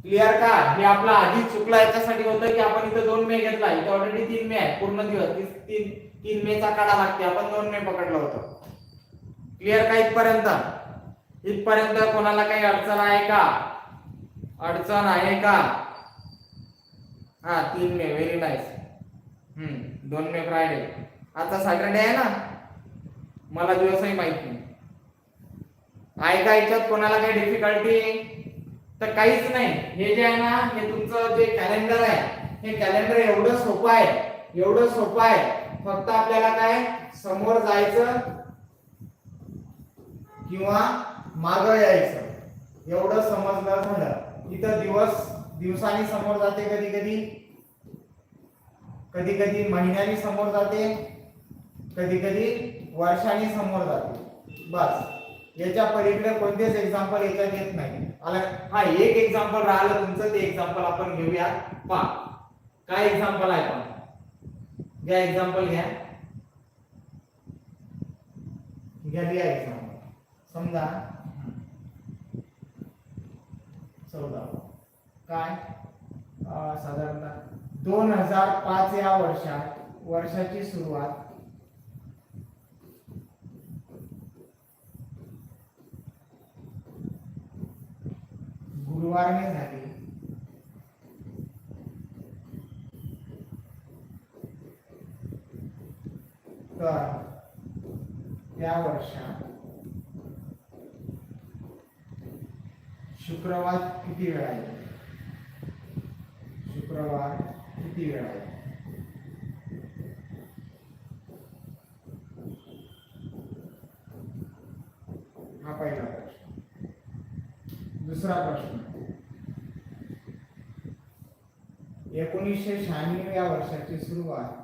क्लिअर का? हे आपला आधी चुकला याच्यासाठी होतं की आपण इथं 2 मे घेतला. इथं ऑलरेडी 3 मे आहे. पूर्ण दिवस 3 मे चा काढा लागते. आपण 2 मे पकडलं होतं. क्लिअर का इथपर्यंत? इथपर्यंत कोणाला काही अडचण आहे का? अडचण आहे का? हा, 3 May. Very nice. 2 May Friday. आता सॅटरडे आहे ना. मला दिवसही माहित नाही आहे का. याच्यात कोणाला काही डिफिकल्टी? तर काहीच नाही. हे जे आहे ना, हे तुमचं जे कॅलेंडर आहे, हे कॅलेंडर एवढं सोपं आहे. एवढं सोपं आहे. फक्त आपल्याला काय समोर जायचं किंवा मागं यायचं, एवढं समजलं झालं. इथं दिवसांनी समोर जाते, कधी कधी महिन्यानी समोर जाते, कधी कधी वर्षांनी समोर जाते. बस. याच्या पलीकडे कोणतेच एक्झाम्पल याच्यात येत नाही. हा, एक एक्झाम्पल राहिलं तुमचं. ते एक्झाम्पल आपण घेऊया. पहा काय एक्झाम्पल आहे. पण घ्या एक्झाम्पल. घ्या एक्झाम्पल. समजा 14 काय साधारणतः 2005 या वर्षाची सुरुवात गुरुवारने झाली. तर त्या वर्षात शुक्रवार किती वेळा आहे? शुक्रवार किती वेळा आहे? हा पहिला प्रश्न. दुसरा प्रश्न, 1996 या वर्षाची सुरुवात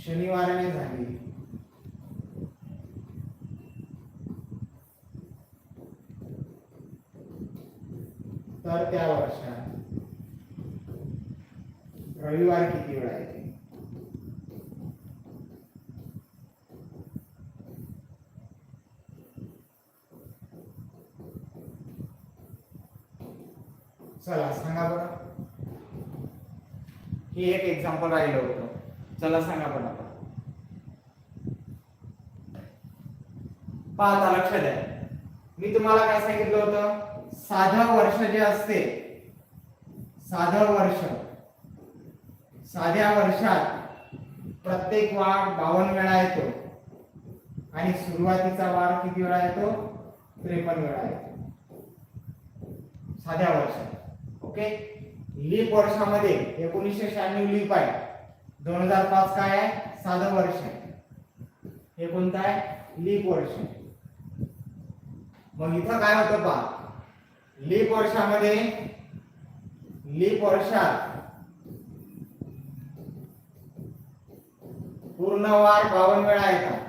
शनिवारने झाली. तर त्या वर्षात रविवार किती वेळा येते? चला सांगा बरं. ही एक एक्झाम्पल राहिलं होतं. चला सांगा बरं आता. पहा आता लक्ष द्या. मी तुम्हाला काय सांगितलं होतं? साधं वर्ष जे असते, साधं वर्ष, साध्या वर्षात प्रत्येक वार 52 वेळा येतो आणि सुरुवातीचा वार किती वेळा येतो? 53 वेळा येतो साध्या वर्षात. ओके. लीप वर्षामध्ये 1996 लीप आहे, 2005 काय आहे? साधं वर्ष आहे. हे कोणतं आहे? लीप वर्ष. मग इथं काय होतं पहा. लीप वर्षामध्ये, लीप वर्षात पूर्ण वार 52 वेळा येतात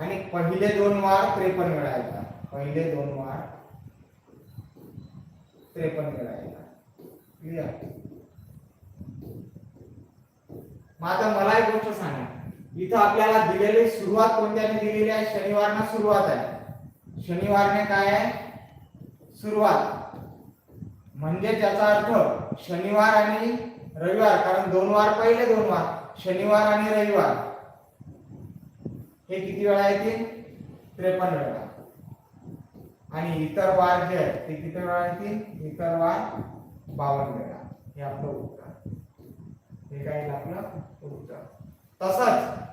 आणि पहिले 2 वार 53 वेळा येतात. पहिले 2 वार 53 वेळा येतात. क्लियर? मग आता मला एक गोष्ट सांगा. इथं आपल्याला दिलेली सुरुवात कोणत्याने दिलेली आहे? शनिवारना सुरुवात आहे. शनिवारने काय आहे? सुरुवात. म्हणजे त्याचा अर्थ शनिवार आणि रविवार, कारण 2 वार पहिले 2 वार, शनिवार आणि रविवार हे किती वेळा येतील? 53 वेळा. आणि इतर वार जे आहेत ते किती वेळा येतील? इतर वार 52 वेळा. हे आपलं उत्तर. हे काय आपलं उत्तर. तसंच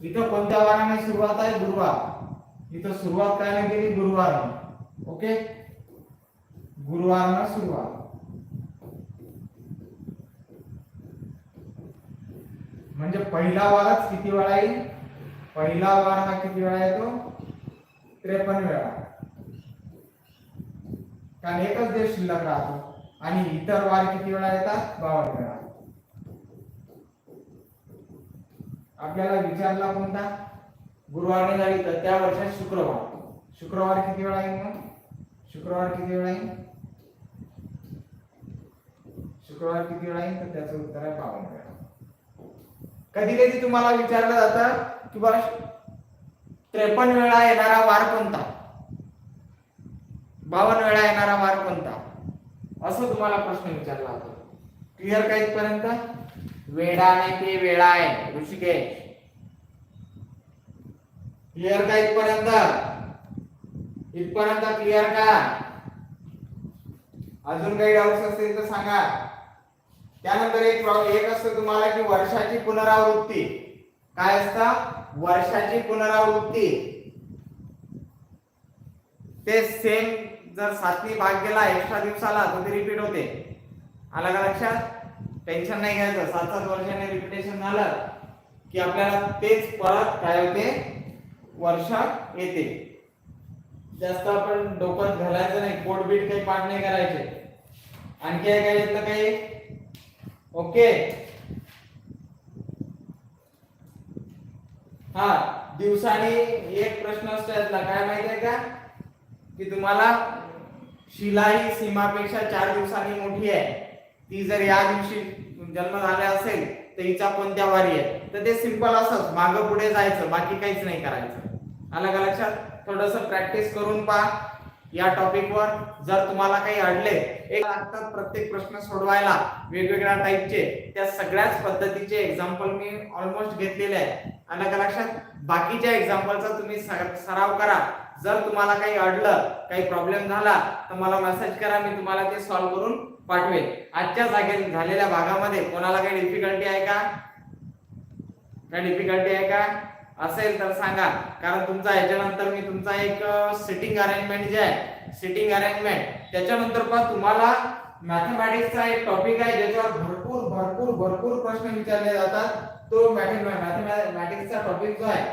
इथं कोणत्या वाराने सुरुवात आहे? गुरुवार. इथं सुरुवात काय नाही केली? गुरुवारने. ओके. गुरुवारनं सुरुवात. म्हणजे पहिला वारच किती वेळा येईल? पहिला वार हा किती वेळा येतो? 53 वेळा. कारण एकच दिवस शिल्लक राहतो. आणि इतर वार किती वेळा येतात? 52 वेळा. आपल्याला विचारला कोणता? गुरुवारने झाली तर त्या वर्षात शुक्रवार. शुक्रवार किती वेळा येईल? मग शुक्रवार किती वेळा येईल? शुक्रवार किती वेळा येईल? तर त्याचं उत्तर आहे 52 वेळा. कधी कधी तुम्हाला विचारलं जातं की बघा 53 वेळा येणारा वार कोणता? 52 वेळा येणारा वार कोणता? असं तुम्हाला प्रश्न विचारला जातो. क्लिअर का इथपर्यंत? वेडा नाही ते वेळा आहे ऋषिकेश. क्लिअर का इथपर्यंत? इथपर्यंत क्लिअर का? अजून काही डाऊट्स असतील तर सांगा. त्यानंतर एक असतं तुम्हाला की वर्षाची पुनरावृत्ती. काय असतं? वर्षाची पुनरावृत्ती. ते सेम जर 7नी भाग गेला एक्स्ट्रा दिवसाला तर ते रिपीट होते. आलं का लक्षात? टेन्शन नाही घ्यायचं. 7-7 वर्षाने रिपीटेशन झालं की आपल्याला तेच परत काय होते? वर्ष येते. जास्त आपण डोक्यात घालायचं नाही. कोडबीट काही पाठ नाही करायचे. आणखी काय येतलं काही? ओके. हा दिवसानी एक प्रश्न असतो यातला. काय माहिती आहे का? की तुम्हाला शिला ही सीमापेक्षा 4 दिवसांनी मोठी आहे. ती जर या दिवशी जन्म झाला असेल तर हिचा कोणत्या वारी आहे? तर ते सिंपल असंच मागं पुढे जायचं, बाकी काहीच नाही करायचं. आलं का लक्षात? थोडंसं प्रॅक्टिस करून पहा या टॉपिक वर. जर तुम्हाला काही अडले, एक लागतात प्रत्येक प्रश्न सोडवायला वेगवेगळ्या टाइपचे, त्या सगळ्याच पद्धतीचे एक्झाम्पल मी ऑलमोस्ट घेतलेले आहे. आलं का लक्षात? बाकीच्या एक्झाम्पलचा तुम्ही सराव करा. जर तुम्हाला काही अडलं, काही प्रॉब्लेम झाला तर मला मेसेज करा. मी तुम्हाला ते सॉल्व्ह करून पाठवेल. आजच्या झालेल्या भागामध्ये कोणाला काही डिफिकल्टी आहे का? काही डिफिकल्टी आहे का? असेल तर सांगा. कारण तुमचा याच्यानंतर मी तुमचा एक सिटिंग अरेंजमेंट जे आहे, सिटिंग अरेंजमेंट त्याच्यानंतर पण तुम्हाला मॅथमॅटिक्सचा एक टॉपिक आहे ज्याच्यावर भरपूर भरपूर भरपूर प्रश्न विचारले जातात. तो मॅथमॅटिक्सचा टॉपिक जो आहे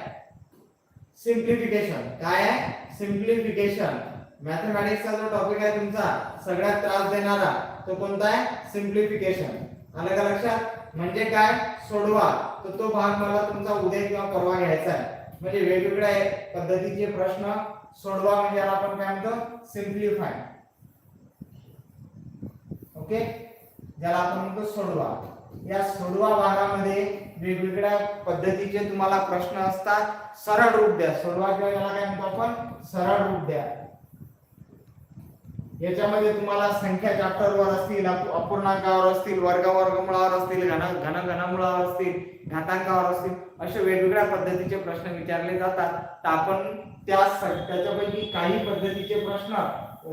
सिम्प्लिफिकेशन. काय आहे? सिम्प्लिफिकेशन. मॅथमॅटिक्सचा जो टॉपिक आहे तुमचा सगळ्यात त्रास देणारा तो कोणता आहे? सिम्प्लिफिकेशन. आलं का लक्षात? म्हणजे काय? सोडवा. तर तो भाग मला तुमचा उद्या किंवा परवा घ्यायचा आहे. म्हणजे वेगवेगळ्या पद्धतीचे प्रश्न सोडवा म्हणजे याला आपण काय म्हणतो? सिम्प्लिफाय. ओके, ज्याला आपण म्हणतो सोडवा. या सोडवा भागामध्ये वेगवेगळ्या पद्धतीचे तुम्हाला प्रश्न असतात. सरळ रूप द्या. सोडवा किंवा याला काय म्हणतो आपण? सरळ रूप द्या. याच्यामध्ये तुम्हाला संख्या चॅप्टरवर असतील, अपूर्णांकावर असतील, वर्गमुळावर असतील, घनमुळावर असतील, घातांकावर असतील, असे वेगवेगळ्या पद्धतीचे प्रश्न विचारले जातात. तर आपण त्याच्यापैकी काही पद्धतीचे प्रश्न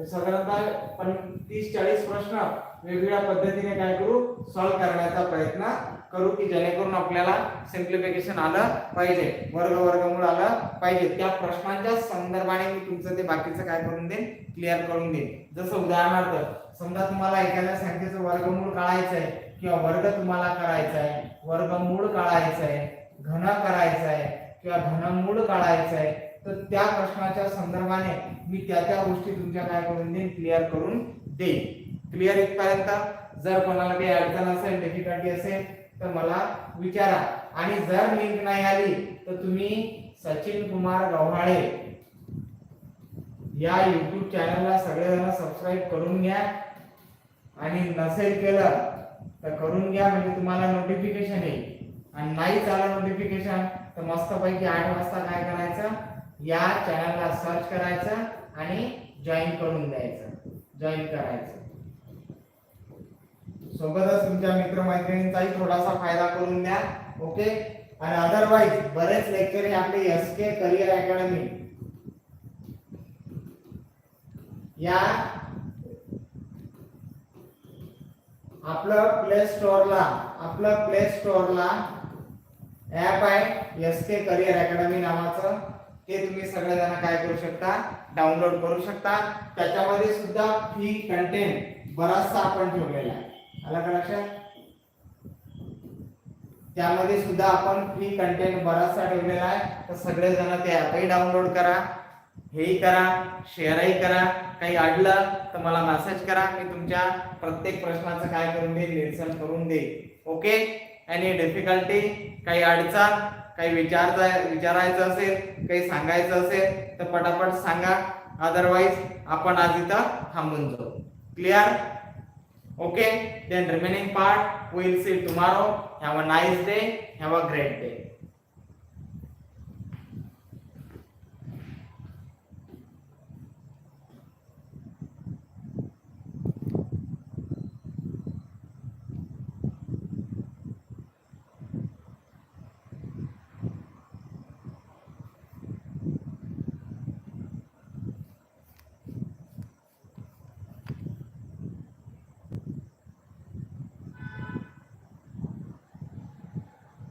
साधारणतः 30-40 प्रश्न वेगवेगळ्या पद्धतीने काय करू? सॉल्व्ह करण्याचा प्रयत्न करू की जेणेकरून आपल्याला सिम्प्लिफिकेशन आलं पाहिजे, वर्गमूळ आलं पाहिजे. त्या प्रश्नांच्या संदर्भाने मी तुमचं ते बाकीचं काय करून देईन? क्लिअर करून देईन. जसं उदाहरणार्थ समजा तुम्हाला एखाद्या संख्येचं वर्गमूळ काढायचं आहे किंवा वर्ग तुम्हाला करायचा आहे, वर्गमूळ काढायचं आहे, घन करायचं आहे किंवा घनमूळ काढायचं आहे, तर त्या प्रश्नाच्या संदर्भाने मी त्या गोष्टी तुमच्या काय करून देईन? क्लिअर करून देईन. क्लिअर इथपर्यंत? जर कोणाला काही अडचण असेल, डिफिकल्टी असेल तर मला विचारा. आणि जर लिंक नाही आली तर तुम्ही सचिन कुमार गव्हाळे या YouTube चॅनलला सगळेजण सबस्क्राइब करून घ्या. आणि नसेल केलं तर करून घ्या म्हणजे तुम्हाला नोटिफिकेशन येईल. आणि नाही झालं नोटिफिकेशन तर मस्तपैकी 8 वाजता काय करायचं? या चॅनलला सर्च करायचं आणि जॉईन करून द्यायचं, जॉईन करायचं. सोबतच तुमच्या मित्रमैत्रिणींचाही थोडासा फायदा करून द्या. ओके. आणि अदरवाइज बरेच लेक्चर हे आपले SK करियर अकॅडमी या आपलं प्ले स्टोअरला ऍप आहे SK करियर अकॅडमी नावाचं. ते तुम्ही सगळेजण काय करू शकता? डाउनलोड करू शकता. त्याच्यामध्ये सुद्धा फ्री कंटेंट बराचसा आपण ठेवलेला आहे. आलं का लक्षात? त्यामध्ये सुद्धा आपण फ्री कंटेंट बराचसा ठेवलेला आहे. तर सगळेजण ते ऍपही डाउनलोड करा, हेही करा, शेअरही करा. काही अडलं तर मला मेसेज करा. मी तुमच्या प्रत्येक प्रश्नाचं काय करून देईन? निरसन करून देईन. ओके. एनी डिफिकल्टी, काही अडचण, काही विचारायचं असेल, काही सांगायचं असेल तर पटापट सांगा. अदरवाइज आपण आज इथं थांबून जाऊ. Clear? Okay, then remaining part we will see tomorrow. Have a nice day. Have a great day.